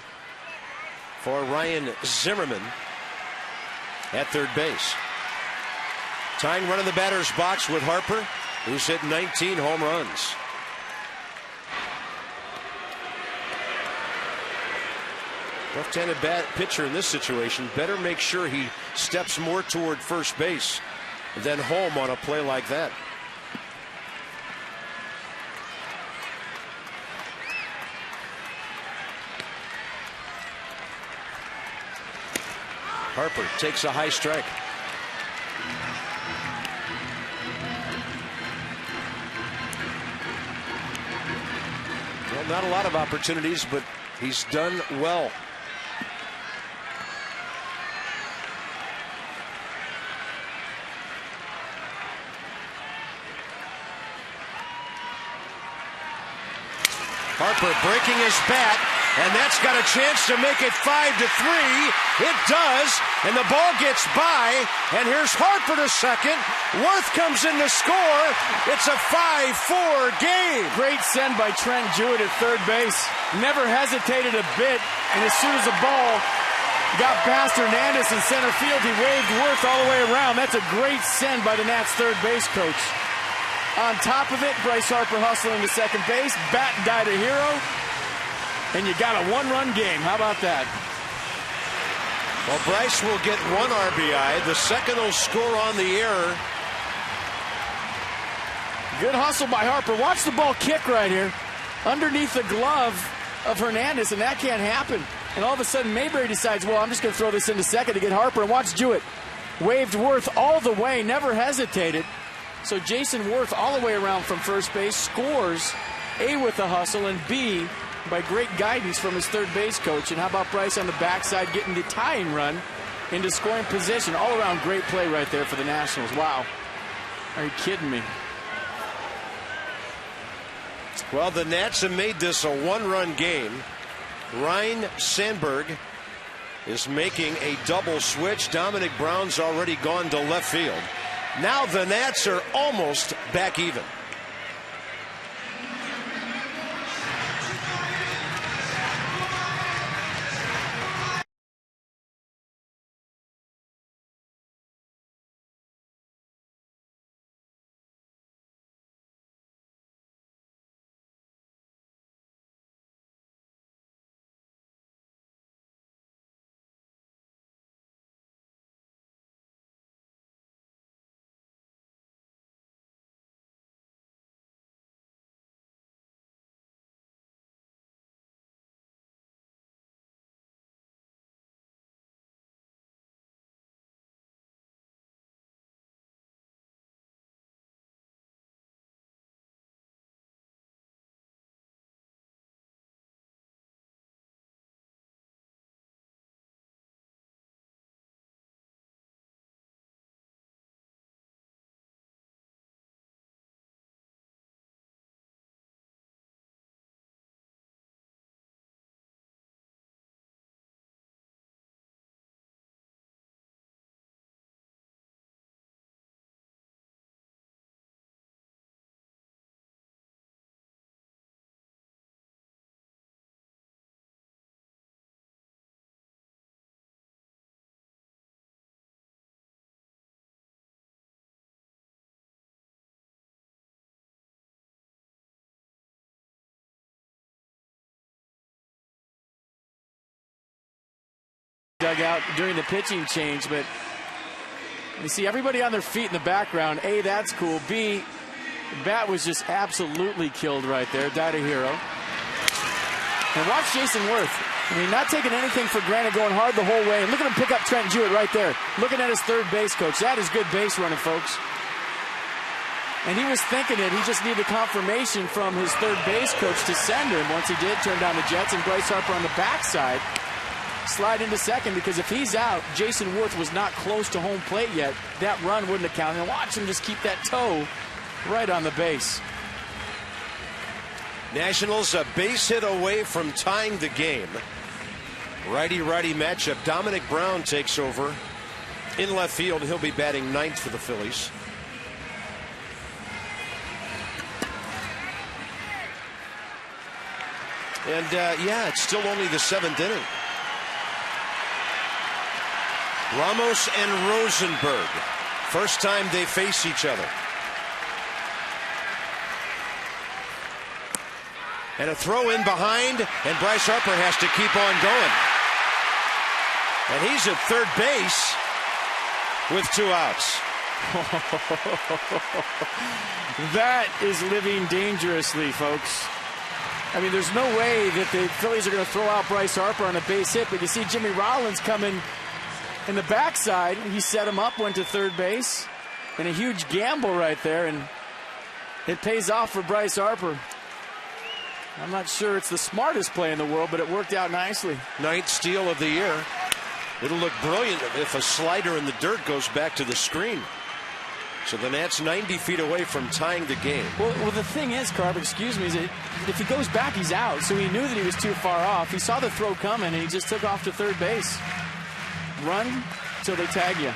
for Ryan Zimmerman at third base. Tying run in the batter's box with Harper, who's hit 19 home runs. Left-handed pitcher in this situation better make sure he steps more toward first base than home on a play like that. Harper takes a high strike. Well, not a lot of opportunities, but he's done well. Harper breaking his bat, and that's got a chance to make it 5-3. It does, and the ball gets by, and here's Harper to second. Worth comes in to score. It's a 5-4 game. Great send by Trent Jewett at third base. Never hesitated a bit, and as soon as the ball got past Hernandez in center field, he waved Worth all the way around. That's a great send by the Nats third base coach. On top of it, Bryce Harper hustling to second base. Bat died a hero. And you got a one-run game. How about that? Well, Bryce will get one RBI. The second will score on the error. Good hustle by Harper. Watch the ball kick right here. Underneath the glove of Hernandez, and that can't happen. And all of a sudden, Mayberry decides, well, I'm just going to throw this into second to get Harper. And watch Jewett. Waved Worth all the way, never hesitated. So Jason Worth all the way around from first base scores, A, with the hustle, and B, by great guidance from his third base coach. And how about Bryce on the backside getting the tying run into scoring position? All around great play right there for the Nationals. Wow. Are you kidding me? Well, the Nats have made this a one-run game. Ryan Sandberg is making a double switch. Dominic Brown's already gone to left field. Now the Nats are almost back even. Dugout during the pitching change, but you see everybody on their feet in the background. A, that's cool. B, the bat was just absolutely killed right there. Died a hero. And watch Jason Worth. I mean, not taking anything for granted, going hard the whole way. And look at him pick up Trent Jewett right there. Looking at his third base coach. That is good base running, folks. And he was thinking it. He just needed confirmation from his third base coach to send him. Once he did, turn down the Jets, and Bryce Harper on the backside slide into second, because if he's out, Jason Worth was not close to home plate yet. That run wouldn't have counted. And watch him just keep that toe right on the base. Nationals a base hit away from tying the game. Righty-righty matchup. Dominic Brown takes over in left field. He'll be batting ninth for the Phillies. And yeah, it's still only the seventh inning. Ramos and Rosenberg. First time they face each other. And a throw in behind, and Bryce Harper has to keep on going. And he's at third base with 2 outs. That is living dangerously, folks. I mean, there's no way that the Phillies are going to throw out Bryce Harper on a base hit, but you see Jimmy Rollins coming in the backside. He set him up, went to third base, and a huge gamble right there, and it pays off for Bryce Harper. I'm not sure it's the smartest play in the world, but it worked out nicely. Ninth steal of the year. It'll look brilliant if a slider in the dirt goes back to the screen. So the Nats 90 feet away from tying the game. Well, the thing is, Carver, excuse me, is that if he goes back, he's out. So he knew that he was too far off. He saw the throw coming, and he just took off to third base. Run till they tag you.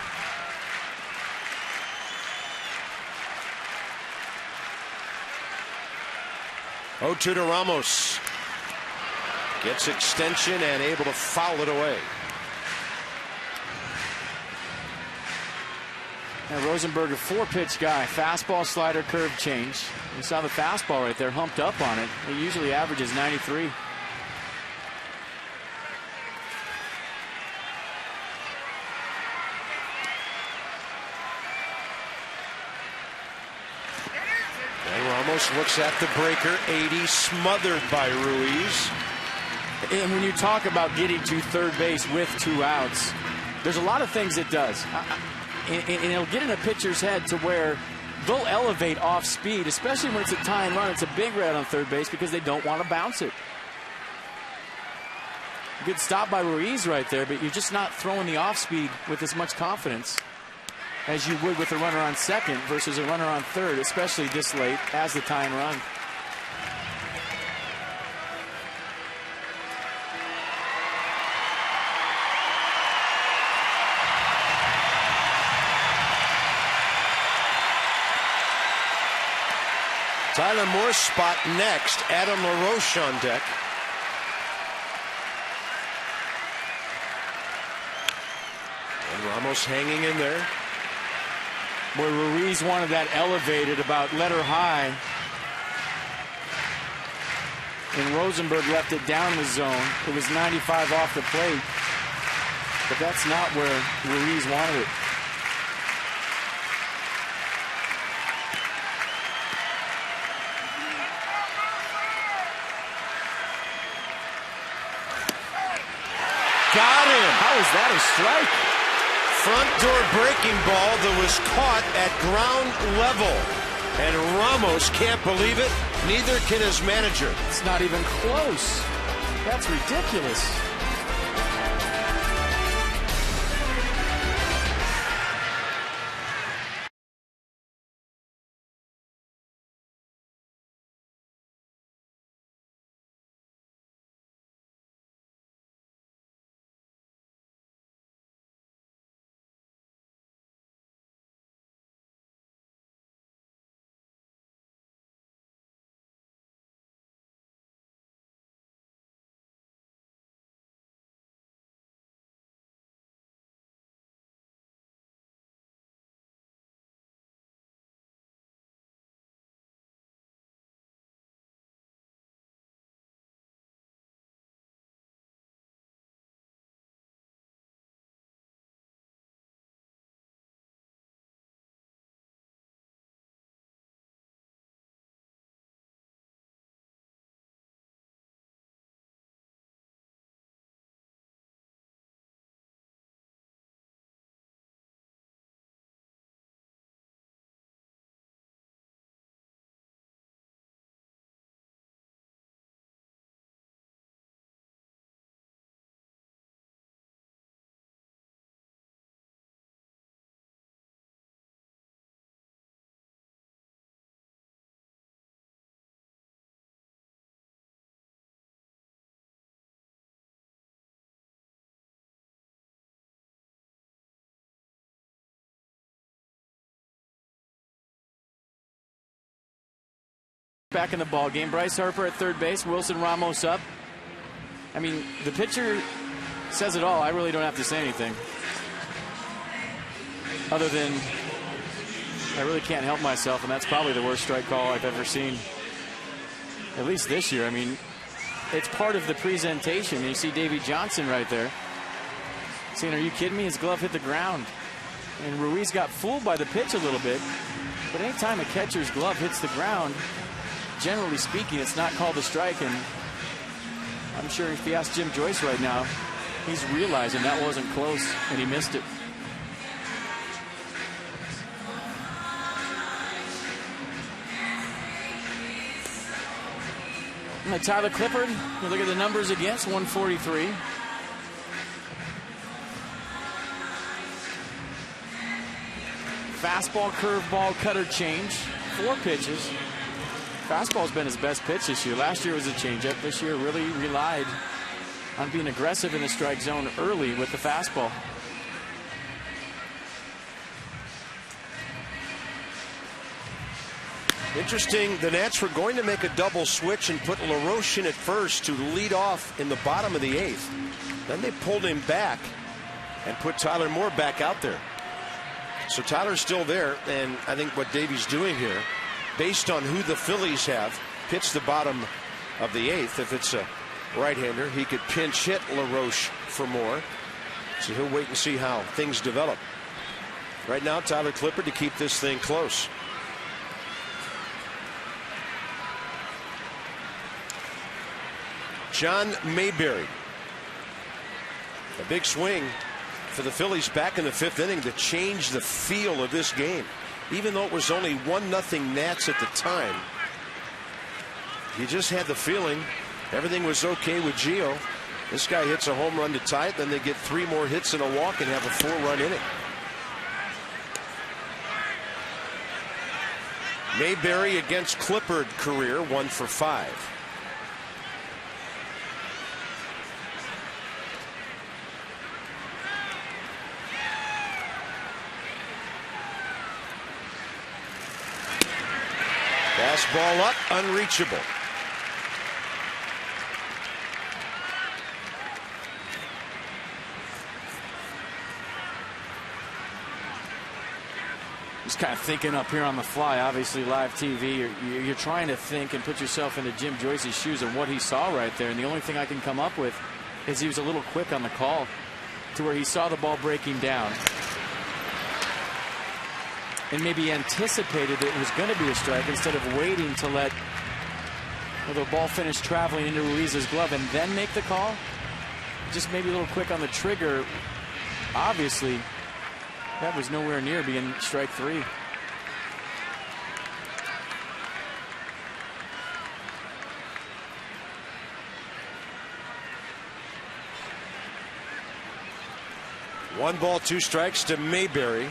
Oh, 2 to Ramos. Gets extension and able to foul it away. Now Rosenberg, a 4-pitch guy. Fastball, slider, curve, change. You saw the fastball right there, humped up on it. It usually averages 93. And Ramos looks at the breaker. 80, smothered by Ruiz. And when you talk about getting to third base with 2 outs, there's a lot of things it does. And it'll get in a pitcher's head to where they'll elevate off speed, especially when it's a tie and run. It's a big red on third base because they don't want to bounce it. Good stop by Ruiz right there, but you're just not throwing the off speed with as much confidence as you would with a runner on second versus a runner on third, especially this late as the tie and run. Tyler Moore's spot next. Adam LaRoche on deck. And Ramos hanging in there. Boy, Ruiz wanted that elevated, about let her high. And Rosenberg left it down in the zone. It was 95 off the plate. But that's not where Ruiz wanted it. Got him. How is that a strike? Front door breaking ball that was caught at ground level. And Ramos can't believe it. Neither can his manager. It's not even close. That's ridiculous. Back in the ball game. Bryce Harper at third base. Wilson Ramos up. I mean, the pitcher says it all. I really don't have to say anything. Other than I really can't help myself, and that's probably the worst strike call I've ever seen. At least this year. I mean, it's part of the presentation. You see Davey Johnson right there saying, are you kidding me? His glove hit the ground. And Ruiz got fooled by the pitch a little bit. But anytime a catcher's glove hits the ground, generally speaking, it's not called a strike. And I'm sure if you ask Jim Joyce right now, he's realizing that wasn't close and he missed it. And Tyler Clippard, you look at the numbers against 143. Fastball, curveball, cutter, change. 4 pitches. Fastball's been his best pitch this year. Last year was a changeup. This year really relied on being aggressive in the strike zone early with the fastball. Interesting, the Nats were going to make a double switch and put LaRoche in at first to lead off in the bottom of the 8th. Then they pulled him back and put Tyler Moore back out there. So Tyler's still there, and I think what Davey's doing here, based on who the Phillies have pitched the bottom of the 8th, if it's a right-hander, he could pinch hit LaRoche for Moore. So he'll wait and see how things develop. Right now, Tyler Clippard to keep this thing close. John Mayberry. A big swing for the Phillies back in the 5th inning to change the feel of this game. Even though it was only 1-0 Nats at the time, you just had the feeling everything was okay with Gio. This guy hits a home run to tie it, then they get 3 more hits and a walk and have a 4-run inning. Mayberry against Clippard career 1 for 5. Fastball up, unreachable. Just kind of thinking up here on the fly. Obviously, live TV, you're trying to think and put yourself into Jim Joyce's shoes and what he saw right there. And the only thing I can come up with is he was a little quick on the call to where he saw the ball breaking down and maybe anticipated that it was going to be a strike instead of waiting to let the ball finish traveling into Ruiz's glove and then make the call. Just maybe a little quick on the trigger. Obviously, that was nowhere near being strike three. One ball, two strikes to Mayberry.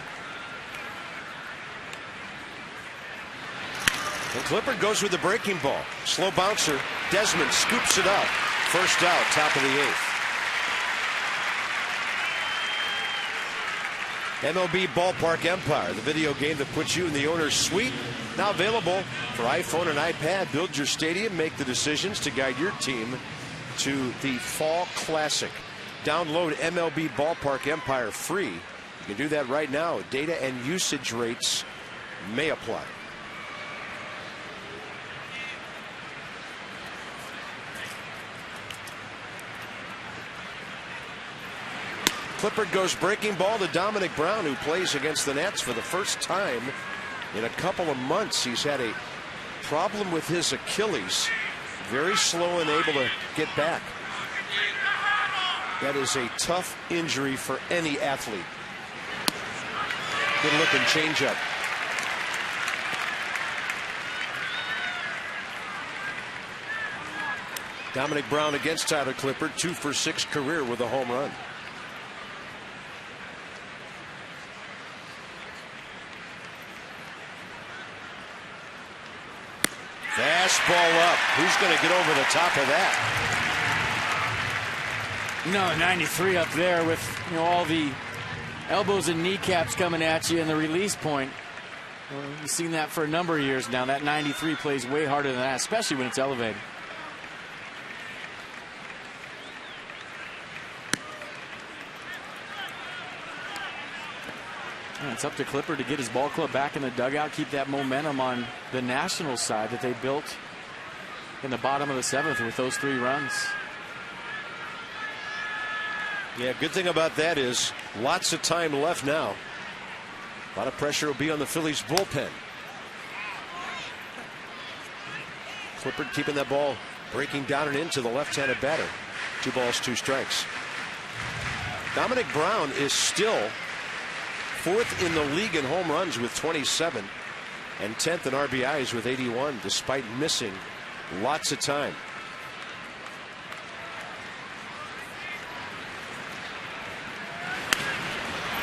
And Clippard goes with the breaking ball. Slow bouncer. Desmond scoops it up. First out, top of the eighth. MLB Ballpark Empire, the video game that puts you in the owner's suite. Now available for iPhone and iPad. Build your stadium, make the decisions to guide your team to the Fall Classic. Download MLB Ballpark Empire free. You can do that right now. Data and usage rates may apply. Clippard goes breaking ball to Dominic Brown, who plays against the Nats for the first time in a couple of months. He's had a problem with his Achilles. Very slow and able to get back. That is a tough injury for any athlete. Good looking changeup. Dominic Brown against Tyler Clippard, 2 for 6 career with a home run. Fastball up. Who's going to get over the top of that? 93 up there with all the elbows and kneecaps coming at you and the release point. Well, you've seen that for a number of years now. That 93 plays way harder than that, especially when it's elevated. And it's up to Clippard to get his ball club back in the dugout, keep that momentum on the Nationals side that they built in the bottom of the 7th with those 3 runs. Yeah, good thing about that is lots of time left now. A lot of pressure will be on the Phillies bullpen. Clippard keeping that ball breaking down and into the left-handed batter. 2 balls, 2 strikes. Dominic Brown is still 4th in the league in home runs with 27 and 10th in RBIs with 81, despite missing lots of time.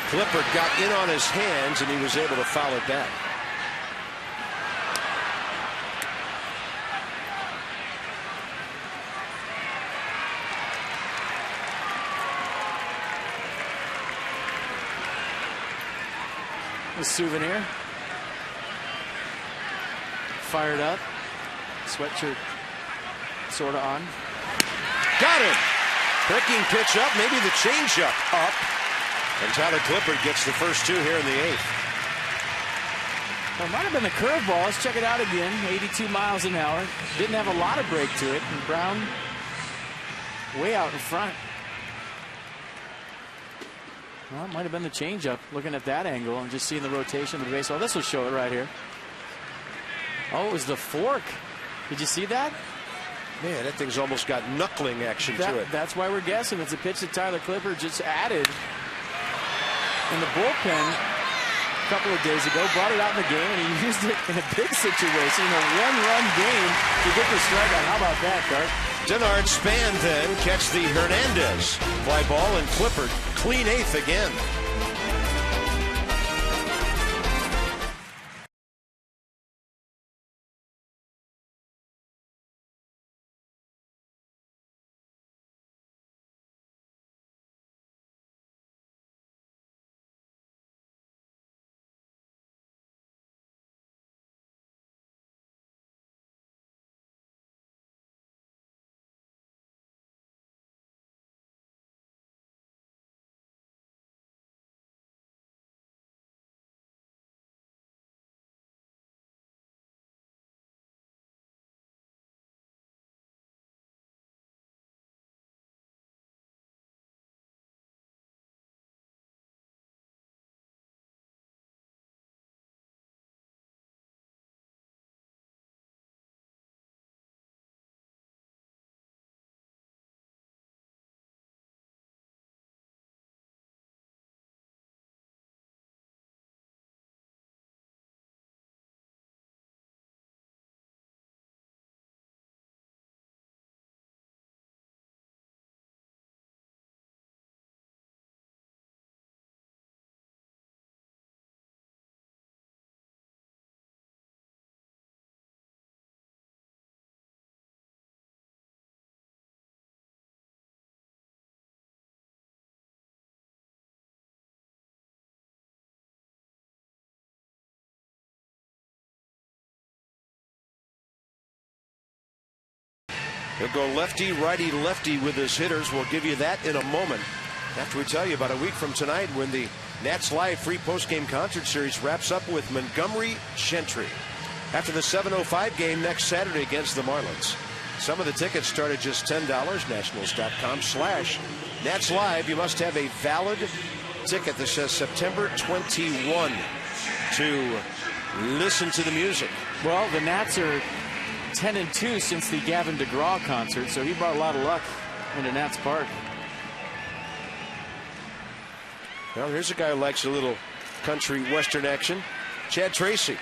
Clippard got in on his hands and he was able to foul it back. A souvenir. Fired up. Sweatshirt sort of on. Got him. Breaking pitch up. Maybe the changeup up. And Tyler Clippard gets the first 2 here in the 8th. Well, it might have been the curveball. Let's check it out again. 82 miles an hour. Didn't have a lot of break to it. And Brown way out in front. Well, it might have been the changeup. Looking at that angle and just seeing the rotation of the baseball. This will show it right here. Oh, it was the fork. Did you see that? Man, that thing's almost got knuckling action to it. That's why we're guessing. It's a pitch that Tyler Clippard just added in the bullpen a couple of days ago. Brought it out in the game, and he used it in a big situation in a 1-run game to get the strikeout. How about that, Cart? Denard Span then catch the Hernandez fly ball, and Clippard clean 8th again. He'll go lefty, righty, lefty with his hitters. We'll give you that in a moment after we tell you about a week from tonight when the Nats Live free postgame concert series wraps up with Montgomery Gentry. After the 7:05 game next Saturday against the Marlins. Some of the tickets start at just $10. Nationals.com/Nats Live. You must have a valid ticket that says September 21 to listen to the music. Well, the Nats are 10-2 since the Gavin DeGraw concert, so he brought a lot of luck into Nats Park. Well, here's a guy who likes a little country western action. Chad Tracy.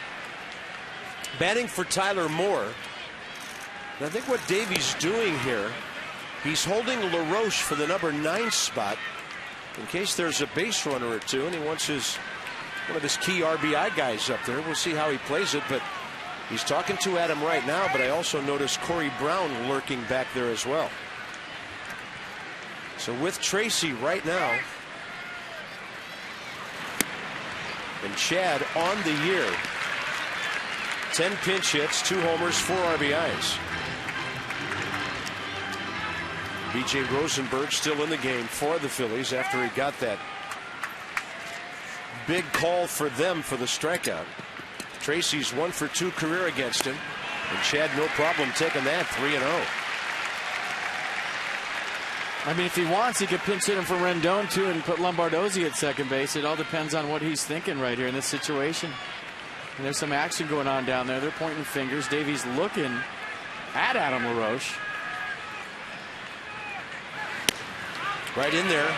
Batting for Tyler Moore. And I think what Davey's doing here, he's holding LaRoche for the number 9 spot in case there's a base runner or two, and he wants one of his key RBI guys up there. We'll see how he plays it, but he's talking to Adam right now, but I also noticed Corey Brown lurking back there as well. So with Tracy right now, and Chad on the year, 10 pinch hits, 2 homers, 4 RBIs. B.J. Rosenberg still in the game for the Phillies after he got that big call for them for the strikeout. Tracy's 1 for 2 career against him, and Chad no problem taking that 3-0. I mean, if he wants, he could pinch hit him for Rendon too and put Lombardozzi at second base. It all depends on what he's thinking right here in this situation. And there's some action going on down there. They're pointing fingers. Davey's looking at Adam LaRoche. Right in there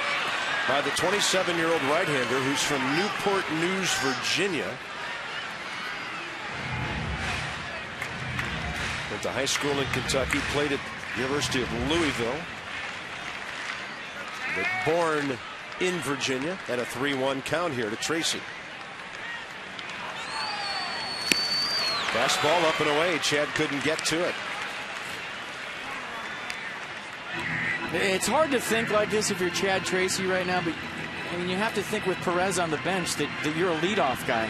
by the 27-year-old right-hander who's from Newport News, Virginia. Went to high school in Kentucky, played at the University of Louisville. But born in Virginia, and a 3-1 count here to Tracy. Fastball up and away. Chad couldn't get to it. It's hard to think like this if you're Chad Tracy right now, but I mean, you have to think with Perez on the bench that you're a leadoff guy.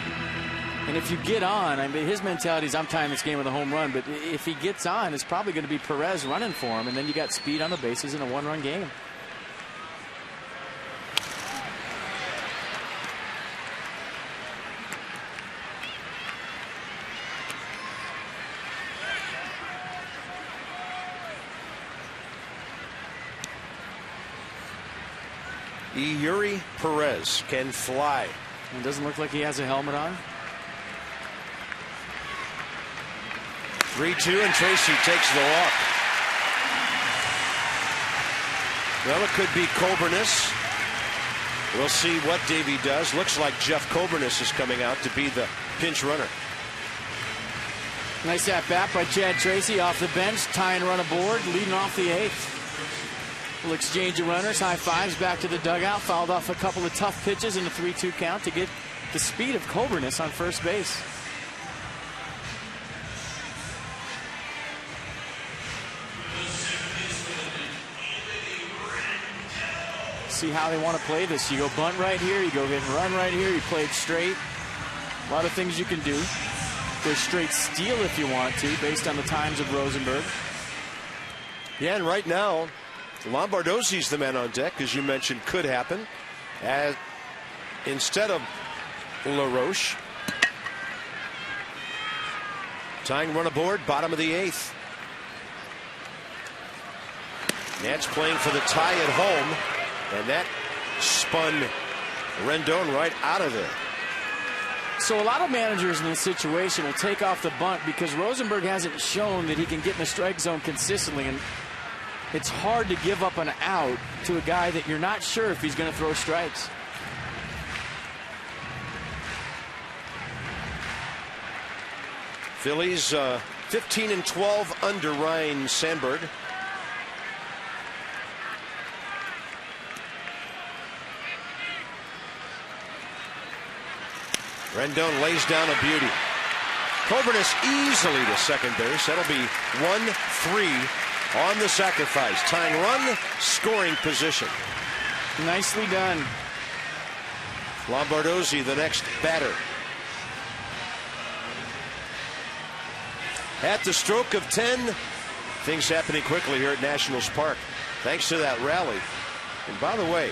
And if you get on, I mean, his mentality is I'm tying this game with a home run, but if he gets on, it's probably going to be Perez running for him, and then you got speed on the bases in a 1-run game. Yuri Perez can fly. It doesn't look like he has a helmet on. 3-2, and Tracy takes the walk. Well, it could be Coburnis. We'll see what Davey does. Looks like Jeff Coburnis is coming out to be the pinch runner. Nice at bat by Chad Tracy off the bench, tying run aboard, leading off the 8th. We'll exchange of runners, high fives back to the dugout, fouled off a couple of tough pitches in the 3-2 count to get the speed of Coburnis on first base. See how they want to play this. You go bunt right here, you go hit and run right here, you play it straight. A lot of things you can do. Go straight steal if you want to, based on the times of Rosenberg. Yeah, and right now, Lombardozzi's the man on deck, as you mentioned, could happen. Instead of LaRoche. Tying run aboard, bottom of the 8th. Nats playing for the tie at home, and that spun Rendon right out of there. So a lot of managers in this situation will take off the bunt because Rosenberg hasn't shown that he can get in the strike zone consistently, and it's hard to give up an out to a guy that you're not sure if he's going to throw strikes. Phillies 15-12 under Ryan Sandberg. Rendon lays down a beauty. Coburnis easily to second base. That'll be 1-3 on the sacrifice. Tying run, scoring position. Nicely done. Lombardozzi, the next batter. At the stroke of 10, Things happening quickly here at Nationals Park, thanks to that rally. And by the way,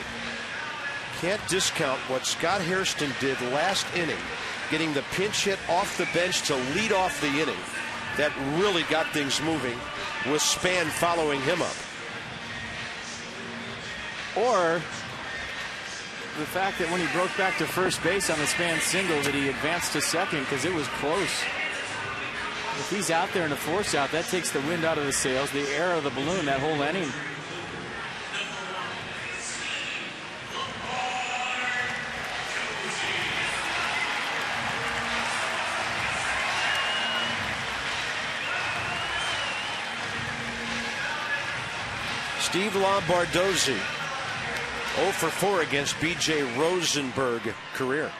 can't discount what Scott Hairston did last inning, getting the pinch hit off the bench to lead off the inning. That really got things moving, with Span following him up. Or the fact that when he broke back to first base on the Span single, that he advanced to second because it was close. If he's out there in a force out, that takes the wind out of the sails, the air of the balloon, that whole inning. Steve Lombardozzi 0 for 4 against B.J. Rosenberg career.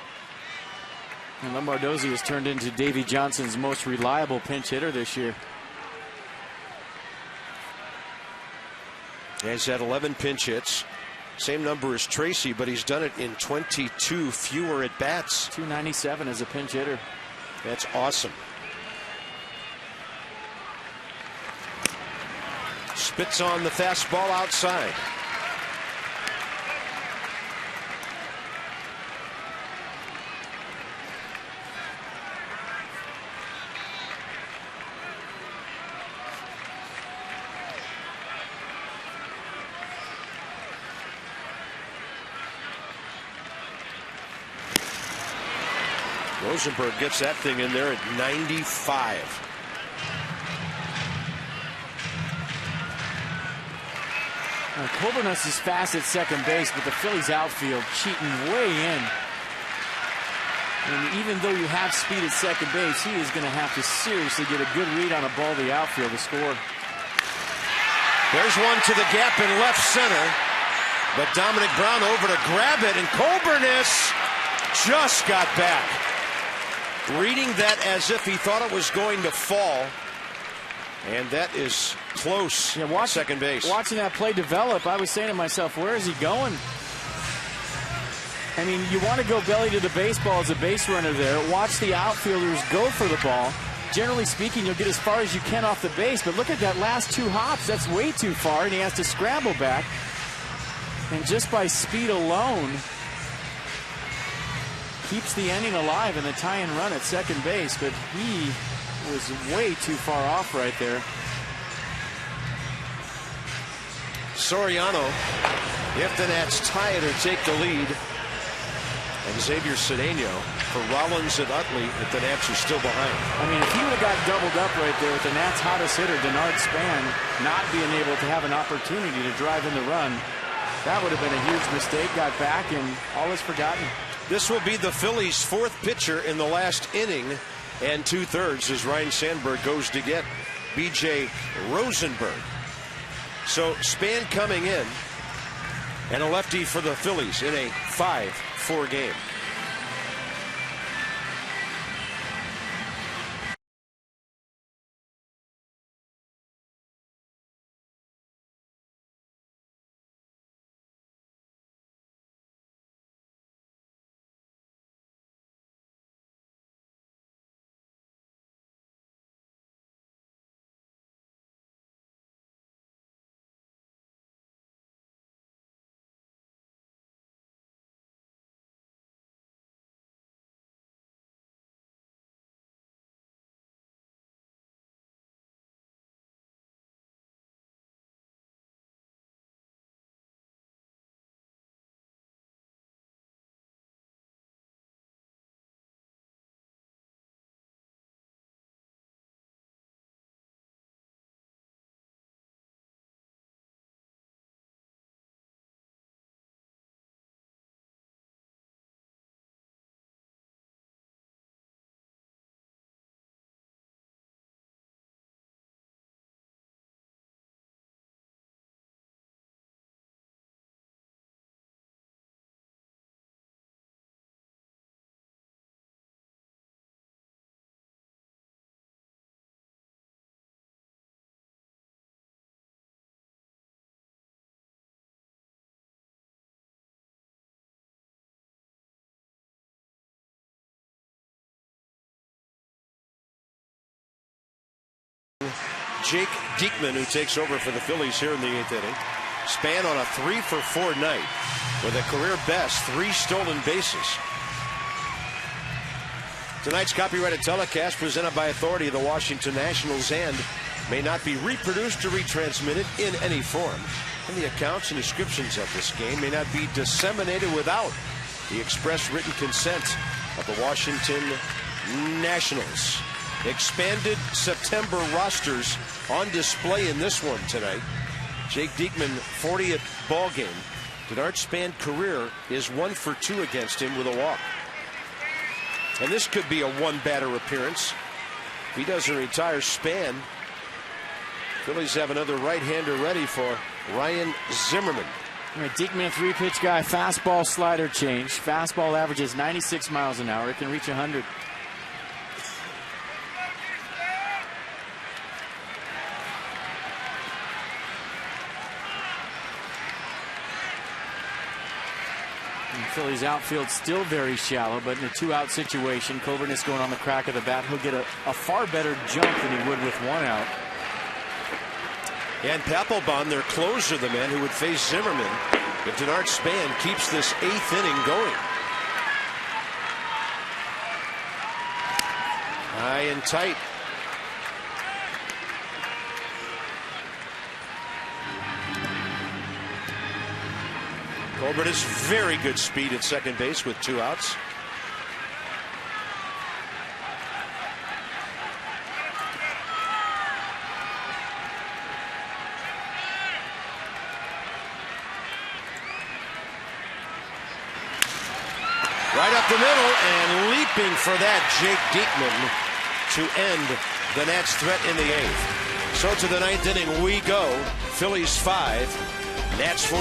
And Lombardozzi has turned into Davey Johnson's most reliable pinch hitter this year. He's had 11 pinch hits. Same number as Tracy, but he's done it in 22 fewer at bats. 297 as a pinch hitter. That's awesome. Spits on the fastball outside. Rosenberg gets that thing in there at 95. Colburnus is fast at second base, but the Phillies outfield cheating way in. And even though you have speed at second base, he is going to have to seriously get a good read on a ball to the outfield to score. There's one to the gap in left center, but Dominic Brown over to grab it, and Colburnus just got back. Reading that as if he thought it was going to fall. And that is close. Yeah, second base. Watching that play develop, I was saying to myself, where is he going? I mean, you want to go belly to the baseball as a base runner there. Watch the outfielders go for the ball. Generally speaking, you'll get as far as you can off the base, but look at that last 2 hops. That's way too far, and he has to scramble back. And just by speed alone, keeps the inning alive in the tie-in run at second base, but he was way too far off right there. Soriano, if the Nats tie it or take the lead, and Xavier Cedeno for Rollins and Utley if the Nats are still behind. I mean, if he would have got doubled up right there with the Nats' hottest hitter, Denard Span, not being able to have an opportunity to drive in the run, that would have been a huge mistake. Got back, and all is forgotten. This will be the Phillies' 4th pitcher in the last inning and 2/3 as Ryan Sandberg goes to get B.J. Rosenberg. So Span coming in, and a lefty for the Phillies in a 5-4 game. Jake Diekman, who takes over for the Phillies here in the 8th inning. Span on a 3-for-4 night with a career best 3 stolen bases. Tonight's copyrighted telecast presented by authority of the Washington Nationals and may not be reproduced or retransmitted in any form. And the accounts and descriptions of this game may not be disseminated without the express written consent of the Washington Nationals. Expanded September rosters on display in this one tonight. Jake Diekman, 40th ball game. Denard Span career is 1 for 2 against him with a walk. And this could be a 1-batter appearance. If he doesn't retire Span, Phillies have another right-hander ready for Ryan Zimmerman. Diekman, a 3-pitch guy, fastball, slider change. Fastball averages 96 miles an hour. It can reach 100. Phillies outfield still very shallow, but in a 2-out situation, Coburn is going on the crack of the bat. He'll get a far better jump than he would with 1 out. And Papelbon, their closer, the man who would face Zimmerman if Denard Span keeps this 8th inning going. High and tight. Colbert has very good speed at second base with 2 outs. Right up the middle and leaping for that, Jake Diekman to end the Nats' threat in the 8th. So to the 9th inning we go. Phillies 5, Nats 4.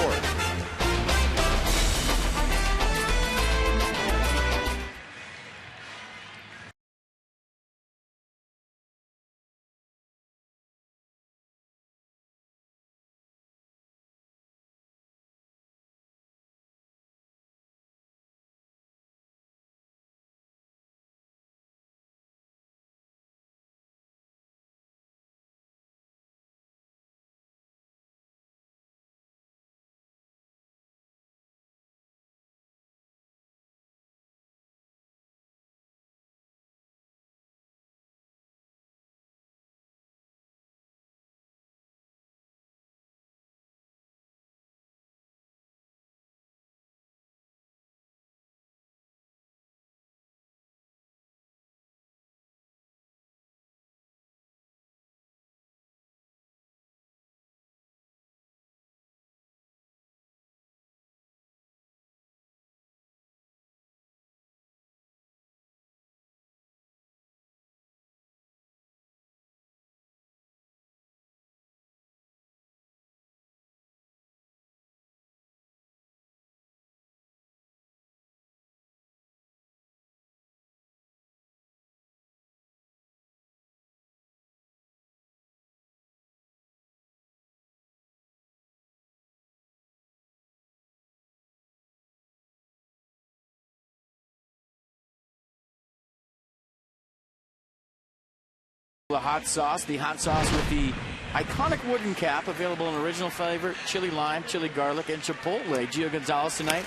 The hot sauce with the iconic wooden cap, available in original flavor, chili lime, chili garlic, and chipotle. Gio Gonzalez tonight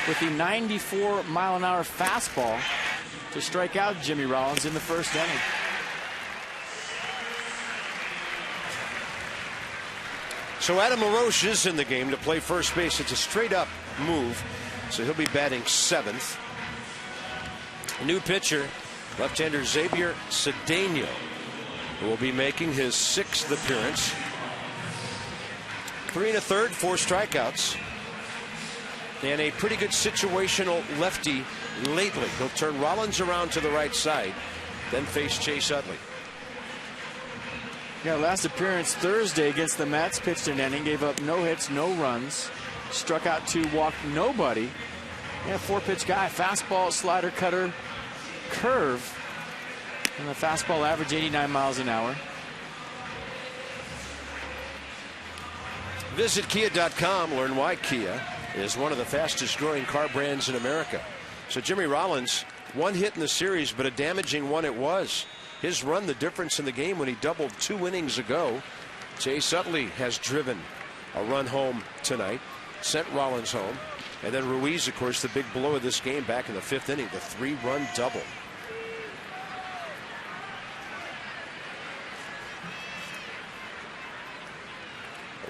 with the 94-mile-an-hour fastball to strike out Jimmy Rollins in the 1st inning. So Adam LaRoche is in the game to play first base. It's a straight-up move, so he'll be batting 7th. A new pitcher, left-hander Xavier Cedeno, who will be making his 6th appearance. 3 1/3, 4 strikeouts. And a pretty good situational lefty lately. He'll turn Rollins around to the right side, then face Chase Utley. Yeah, last appearance Thursday against the Mets, pitched an inning, gave up no hits, no runs, struck out 2, walked nobody. Yeah, 4-pitch guy, fastball, slider, cutter, curve. And the fastball average 89 miles an hour. Visit Kia.com. Learn why Kia is one of the fastest growing car brands in America. So Jimmy Rollins, 1 hit in the series, but a damaging one it was. his run the difference in the game when he doubled 2 innings ago. Chase Utley has driven a run home tonight, sent Rollins home. And then Ruiz, of course, the big blow of this game back in the 5th inning, the 3-run double.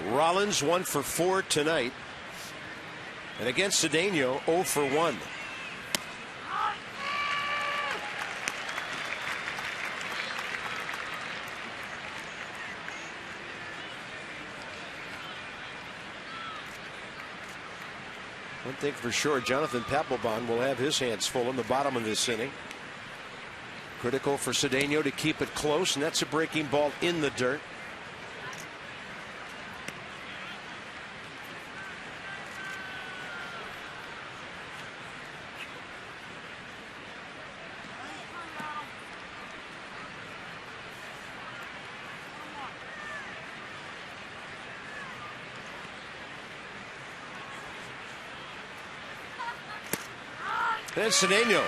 Rollins 1 for 4 tonight. And against Cedeno, 0 for 1. One thing for sure, Jonathan Papelbon will have his hands full in the bottom of this inning. Critical for Cedeno to keep it close, and that's a breaking ball in the dirt. And Cedeno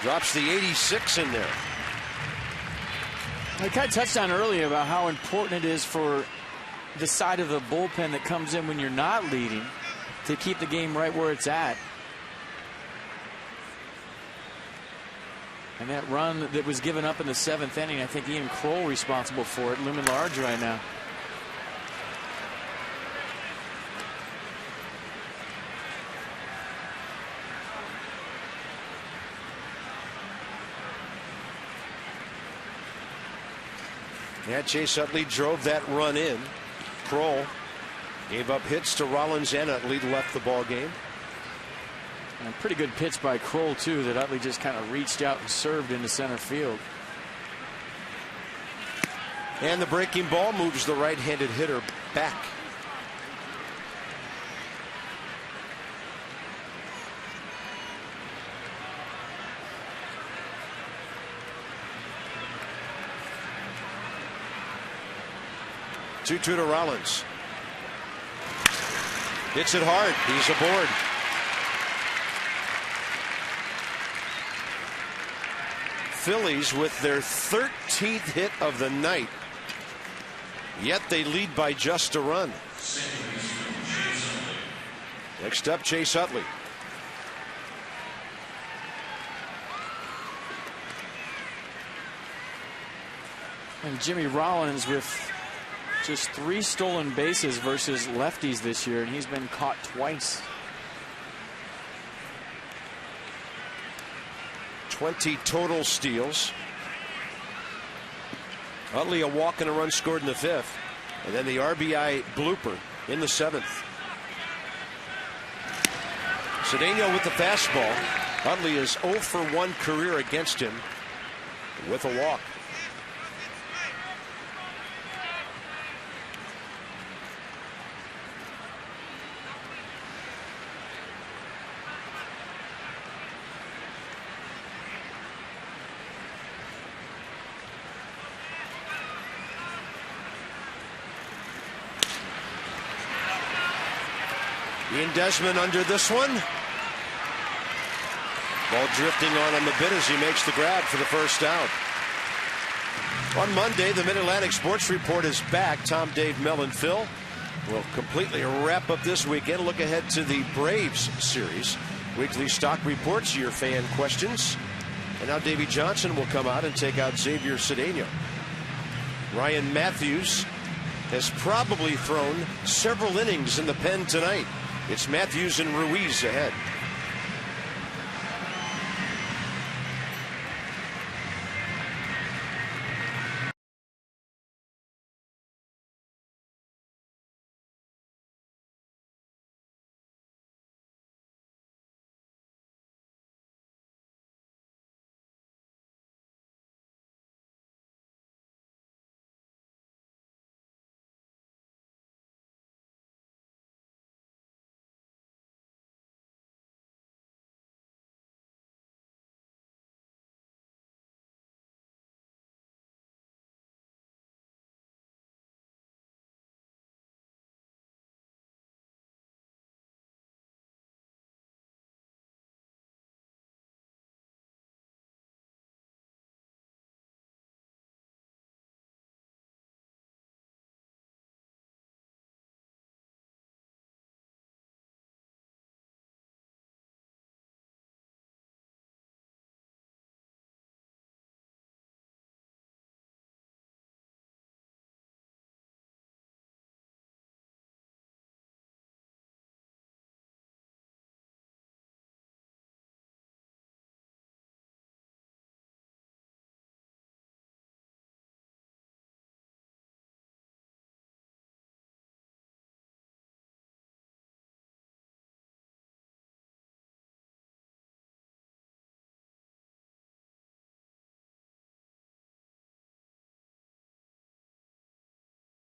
drops the 86 in there. I kind of touched on earlier about how important it is for the side of the bullpen that comes in when you're not leading to keep the game right where it's at. And that run that was given up in the 7th inning, I think Ian Kroll responsible for it, looming large right now. Yeah, Chase Utley drove that run in. Kroll gave up hits to Rollins, and Utley left the ball game. And a pretty good pitch by Kroll, too, that Utley just kind of reached out and served into center field. And the breaking ball moves the right-handed hitter back. Two-two to Rollins. Hits it hard. He's aboard. Phillies with their 13th hit of the night. Yet they lead by just a run. Next up, Chase Utley. And Jimmy Rollins with just 3 stolen bases versus lefties this year, and he's been caught twice. 20 total steals. Utley a walk and a run scored in the 5th, and then the RBI blooper in the 7th. Cedeno with the fastball. Utley is 0 for 1 career against him with a walk. Ian Desmond under this one. Ball drifting on him a bit as he makes the grab for the first out. On Monday, the Mid-Atlantic Sports Report is back. Tom, Dave, Mel, and Phil will completely wrap up this weekend. Look ahead to the Braves series. Weekly stock reports, your fan questions. And now Davey Johnson will come out and take out Xavier Cedeno. Ryan Matthews has probably thrown several innings in the pen tonight. It's Matthews and Ruiz ahead.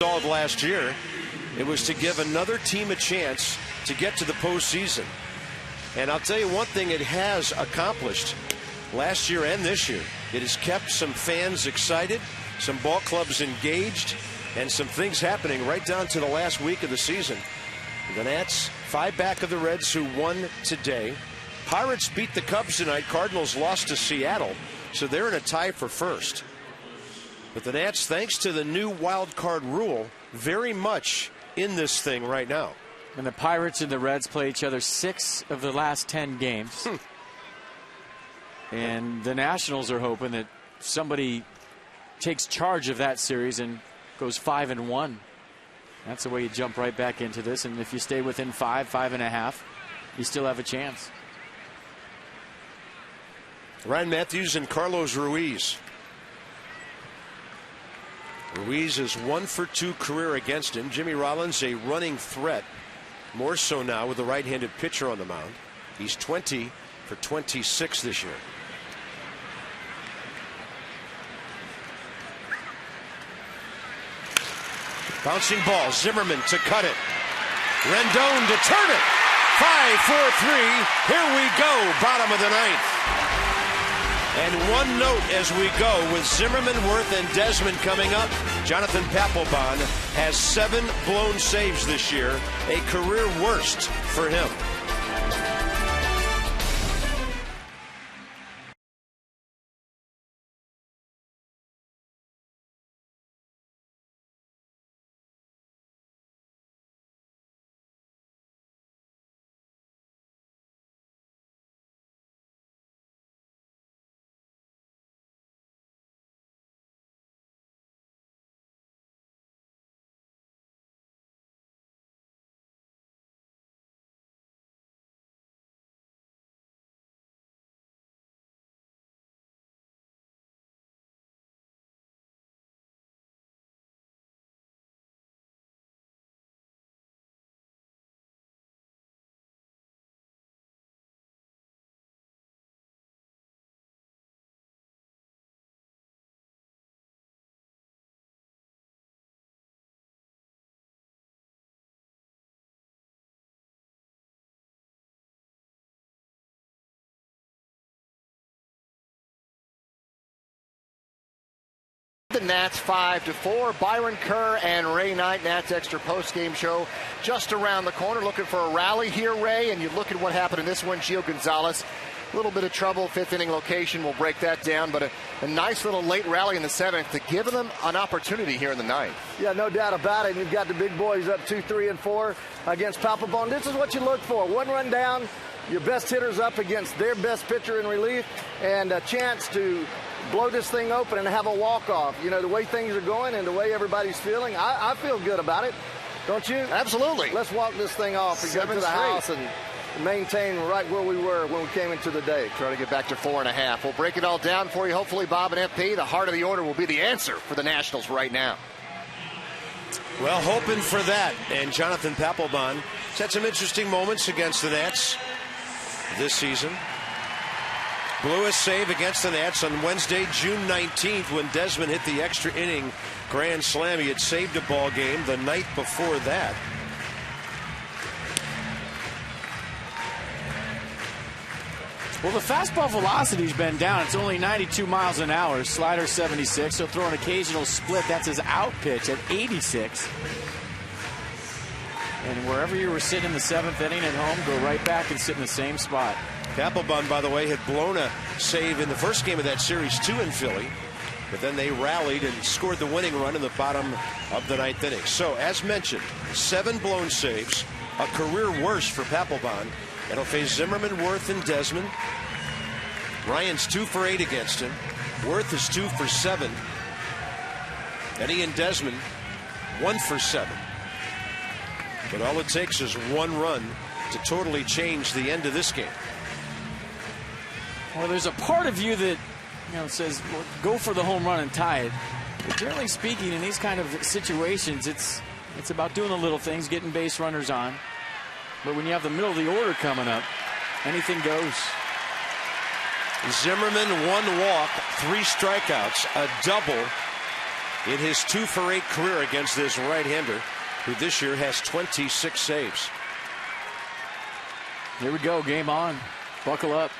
All of last year, it was to give another team a chance to get to the postseason. And I'll tell you one thing it has accomplished last year and this year. It has kept some fans excited, some ball clubs engaged, and some things happening right down to the last week of the season. The Nats 5 back of the Reds, who won today. Pirates beat the Cubs tonight. Cardinals lost to Seattle, so they're in a tie for first. But the Nats, thanks to the new wild card rule, very much in this thing right now. And the Pirates and the Reds play each other 6 of the last 10 games. And the Nationals are hoping that somebody takes charge of that series and goes 5-1. That's the way you jump right back into this. And if you stay within 5.5, you still have a chance. Ryan Matthews and Carlos Ruiz. Ruiz is 1 for 2 career against him. Jimmy Rollins, a running threat. More so now with the right-handed pitcher on the mound. He's 20 for 26 this year. Bouncing ball, Zimmerman to cut it. Rendon to turn it. 5-4-3. Here we go, bottom of the ninth. And one note as we go with Zimmerman, Worth, and Desmond coming up. Jonathan Papelbon has 7 blown saves this year, a career worst for him. The Nats 5-4. Byron Kerr and Ray Knight, Nats Extra post-game show just around the corner. Looking for a rally here, Ray, and you look at what happened in this one. Gio Gonzalez, a little bit of trouble, 5th inning location. We'll break that down, but a nice little late rally in the 7th to give them an opportunity here in the 9th. Yeah, no doubt about it. You've got the big boys up 2, 3, and 4 against Papelbon. This is what you look for. 1 run down, your best hitters up against their best pitcher in relief, and a chance to blow this thing open and have a walk-off. You know, the way things are going and the way everybody's feeling, I feel good about it. Don't you? Absolutely. Let's walk this thing off and go to the house and maintain right where we were when we came into the day. Try to get back to 4.5. We'll break it all down for you. Hopefully, Bob and FP, the heart of the order will be the answer for the Nationals right now. Well, hoping for that. And Jonathan Papelbon has had some interesting moments against the Nats this season. Blew a save against the Nats on Wednesday, June 19th, when Desmond hit the extra inning grand slam. He had saved a ball game the night before that. Well, the fastball velocity's been down. It's only 92 miles an hour. Slider 76. He'll throw an occasional split. That's his out pitch at 86. And wherever you were sitting in the 7th inning at home, go right back and sit in the same spot. Papelbon, by the way, had blown a save in the first game of that series, 2 in Philly. But then they rallied and scored the winning run in the bottom of the 9th inning. So, as mentioned, 7 blown saves, a career worst for Papelbon. It'll face Zimmerman, Worth, and Desmond. Ryan's 2 for 8 against him. Worth is 2 for 7. Eddie and Desmond, 1 for 7. But all it takes is 1 run to totally change the end of this game. Well, there's a part of you that, says, well, go for the home run and tie it. But generally speaking, in these kind of situations, it's about doing the little things, getting base runners on. But when you have the middle of the order coming up, anything goes. Zimmerman, 1 walk, 3 strikeouts, a double in his 2-for-8 career against this right-hander, who this year has 26 saves. Here we go, game on. Buckle up.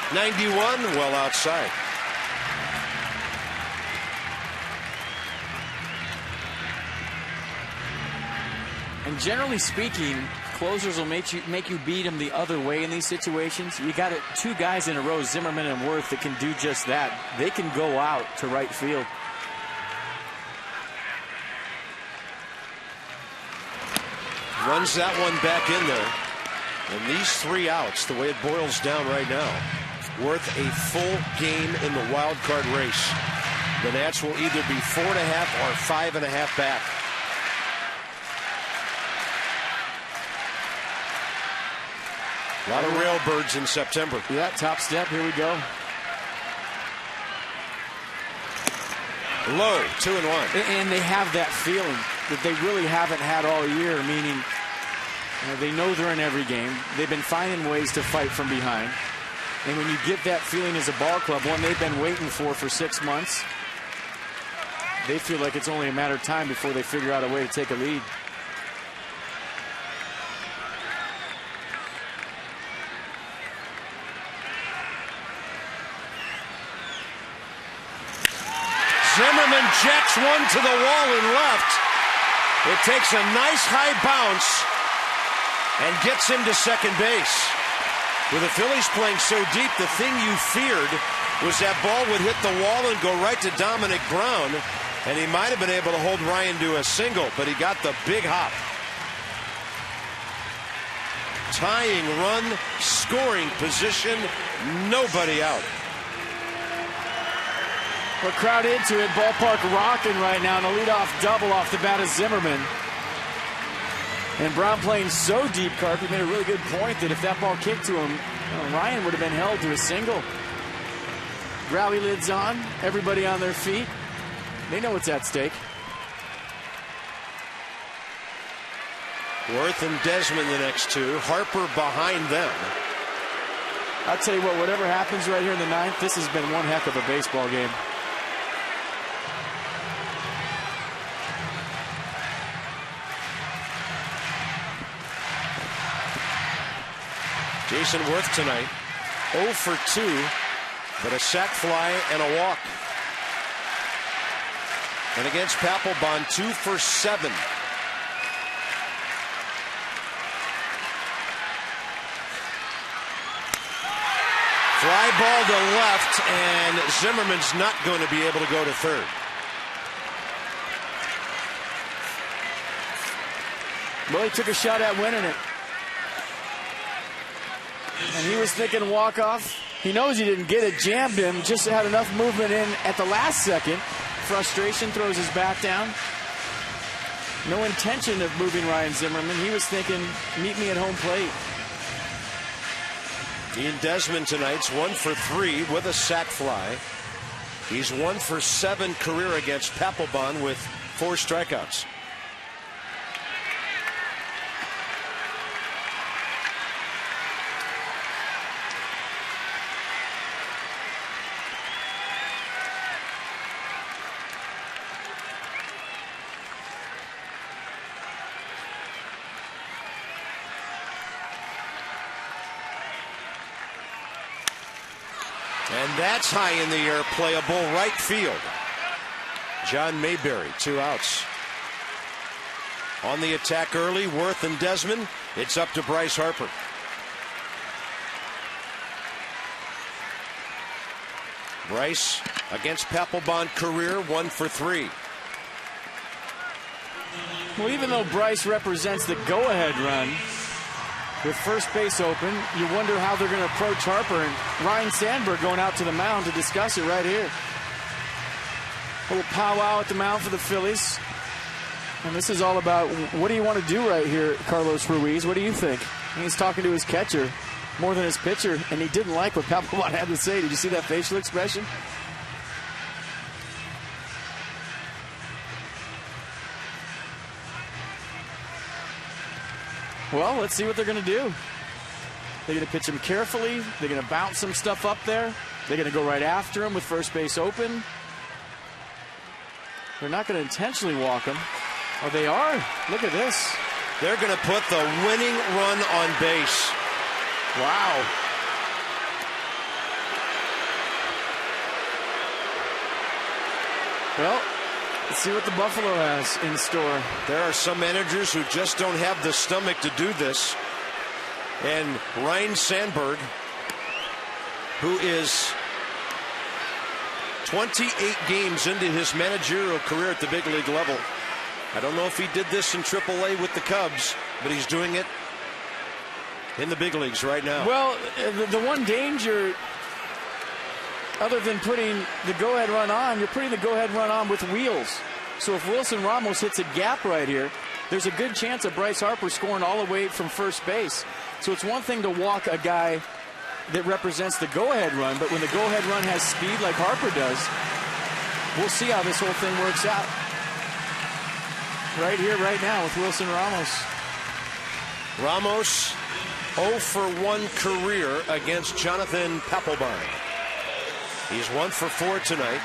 .91, well outside. And generally speaking, closers will make you beat them the other way in these situations. You got two guys in a row, Zimmerman and Worth, that can do just that. They can go out to right field. Runs that one back in there. And these 3 outs, the way it boils down right now, Worth a full game in the wild card race. The Nats will either be 4.5 or 5.5 back. A lot of railbirds in September. Yeah, top step. Here we go. Low, 2-1. And they have that feeling that they really haven't had all year, meaning they know they're in every game. They've been finding ways to fight from behind. And when you get that feeling as a ball club, one they've been waiting for 6 months, they feel like it's only a matter of time before they figure out a way to take a lead. Zimmerman jacks one to the wall and left. It takes a nice high bounce and gets him to second base. With the Phillies playing so deep, the thing you feared was that ball would hit the wall and go right to Dominic Brown, and he might have been able to hold Ryan to a single, but he got the big hop. Tying run, scoring position, nobody out. We're crowd into it. Ballpark rocking right now, and a leadoff double off the bat of Zimmerman. And Brown playing so deep, Carpy made a really good point that if that ball kicked to him, Ryan would have been held to a single. Rally lids on, everybody on their feet. They know what's at stake. Worth and Desmond the next two. Harper behind them. I'll tell you what, whatever happens right here in the ninth, this has been one heck of a baseball game. Jason Worth tonight, 0 for 2, but a sac fly and a walk. And against Papelbon, 2 for 7. Fly ball to left, and Zimmerman's not going to be able to go to third. Well, he took a shot at winning it. And he was thinking walk-off. He knows he didn't get it, jammed him, just had enough movement in at the last second. Frustration, throws his bat down. No intention of moving Ryan Zimmerman. He was thinking, meet me at home plate. Ian Desmond tonight's 1 for 3 with a sac fly. He's 1 for 7 career against Papelbon with 4 strikeouts. And that's high in the air, playable right field. John Mayberry, 2 outs. On the attack early, Worth and Desmond. It's up to Bryce Harper. Bryce against Papelbon career, 1 for 3. Well, even though Bryce represents the go-ahead run, with first base open, you wonder how they're going to approach Harper, and Ryan Sandberg going out to the mound to discuss it right here. A little powwow at the mound for the Phillies. And this is all about, what do you want to do right here, Carlos Ruiz? What do you think? And he's talking to his catcher more than his pitcher, and he didn't like what Papelbon had to say. Did you see that facial expression? Well, let's see what they're going to do. They're going to pitch him carefully. They're going to bounce some stuff up there. They're going to go right after him with first base open. They're not going to intentionally walk him. Oh, they are. Look at this. They're going to put the winning run on base. Wow. Well, let's see what the Buffalo has in store. There are some managers who just don't have the stomach to do this. And Ryan Sandberg, who is 28 games into his managerial career at the big league level. I don't know if he did this in AAA with the Cubs, but he's doing it in the big leagues right now. Well, the one danger, other than putting the go-ahead run on, you're putting the go-ahead run on with wheels. So if Wilson Ramos hits a gap right here, there's a good chance of Bryce Harper scoring all the way from first base. So it's one thing to walk a guy that represents the go-ahead run, but when the go-ahead run has speed like Harper does, we'll see how this whole thing works out. Right here, right now with Wilson Ramos. Ramos 0 for 1 career against Jonathan Papelbon. He's 1 for 4 tonight.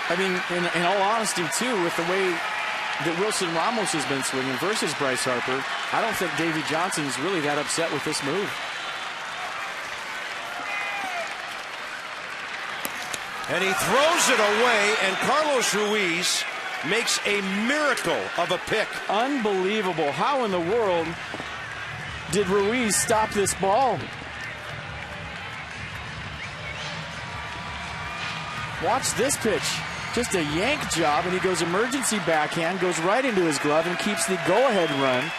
I mean, in all honesty, too, with the way that Wilson Ramos has been swinging versus Bryce Harper, I don't think Davey Johnson's really that upset with this move. And he throws it away, and Carlos Ruiz makes a miracle of a pick. Unbelievable. How in the world did Ruiz stop this ball? Watch this pitch. Just a yank job, and he goes emergency backhand, goes right into his glove, and keeps the go-ahead run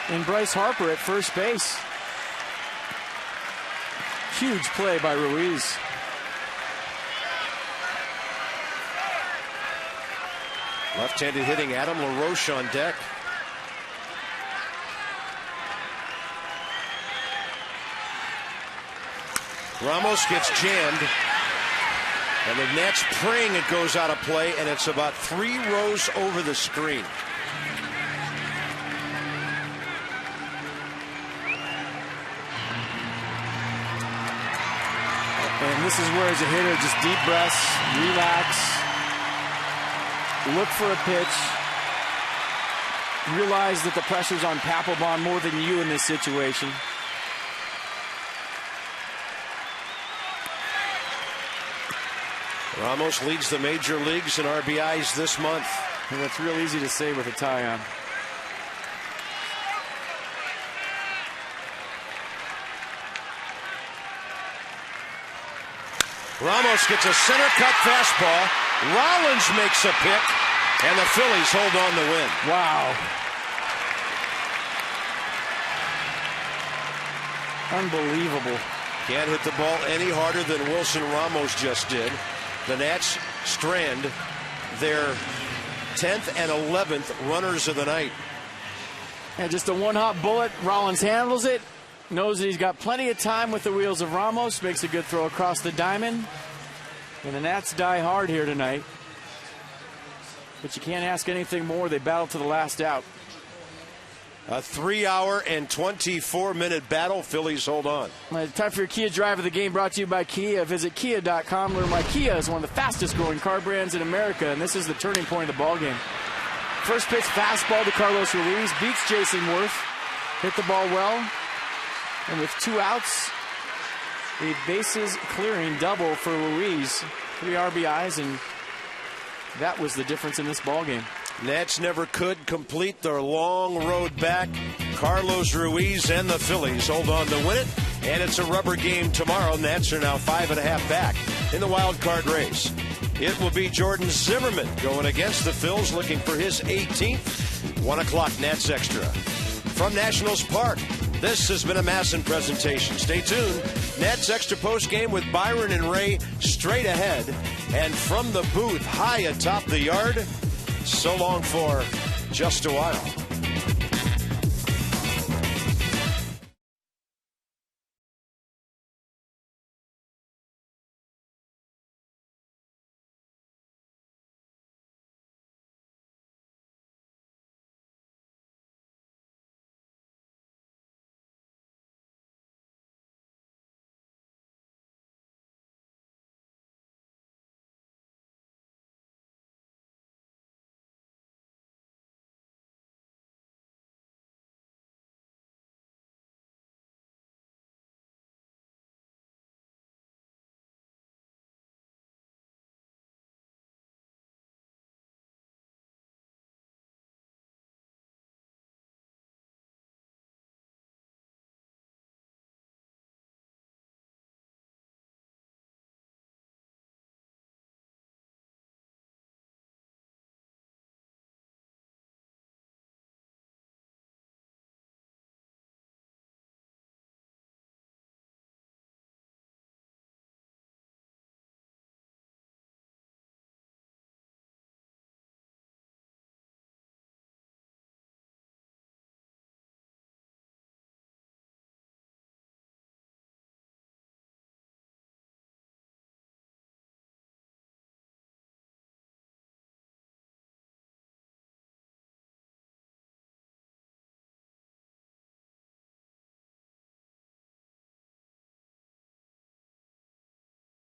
in Bryce Harper at first base. Huge play by Ruiz. Left-handed hitting Adam LaRoche on deck. Ramos gets jammed. And the Nats praying it goes out of play, and it's about 3 rows over the screen. And this is where, as a hitter, just deep breaths, relax, look for a pitch, realize that the pressure's on Papelbon more than you in this situation. Ramos leads the major leagues in RBIs this month. And that's real easy to say with a tie on. Ramos gets a center cut fastball. Rollins makes a pick, and the Phillies hold on to win. Wow. Unbelievable. Can't hit the ball any harder than Wilson Ramos just did. The Nats strand their 10th and 11th runners of the night. And just a one-hop bullet. Rollins handles it. Knows that he's got plenty of time with the wheels of Ramos. Makes a good throw across the diamond. And the Nats die hard here tonight. But you can't ask anything more. They battle to the last out. A 3-hour and 24-minute battle. Phillies hold on. Time for your Kia Drive of the Game, brought to you by Kia. Visit Kia.com. Learn why Kia is one of the fastest growing car brands in America, and this is the turning point of the ballgame. First pitch fastball to Carlos Ruiz. Beats Jason Worth. Hit the ball well. And with 2 outs, a bases clearing double for Ruiz. 3 RBIs, and that was the difference in this ballgame. Nats never could complete their long road back. Carlos Ruiz and the Phillies hold on to win it, and it's a rubber game tomorrow. Nats are now 5.5 back in the wild card race. It will be Jordan Zimmerman going against the Phils, looking for his 18th. 1 o'clock Nats Extra. From Nationals Park, this has been a Masson presentation. Stay tuned. Nats Extra post game with Byron and Ray straight ahead. And from the booth high atop the yard, so long for just a while.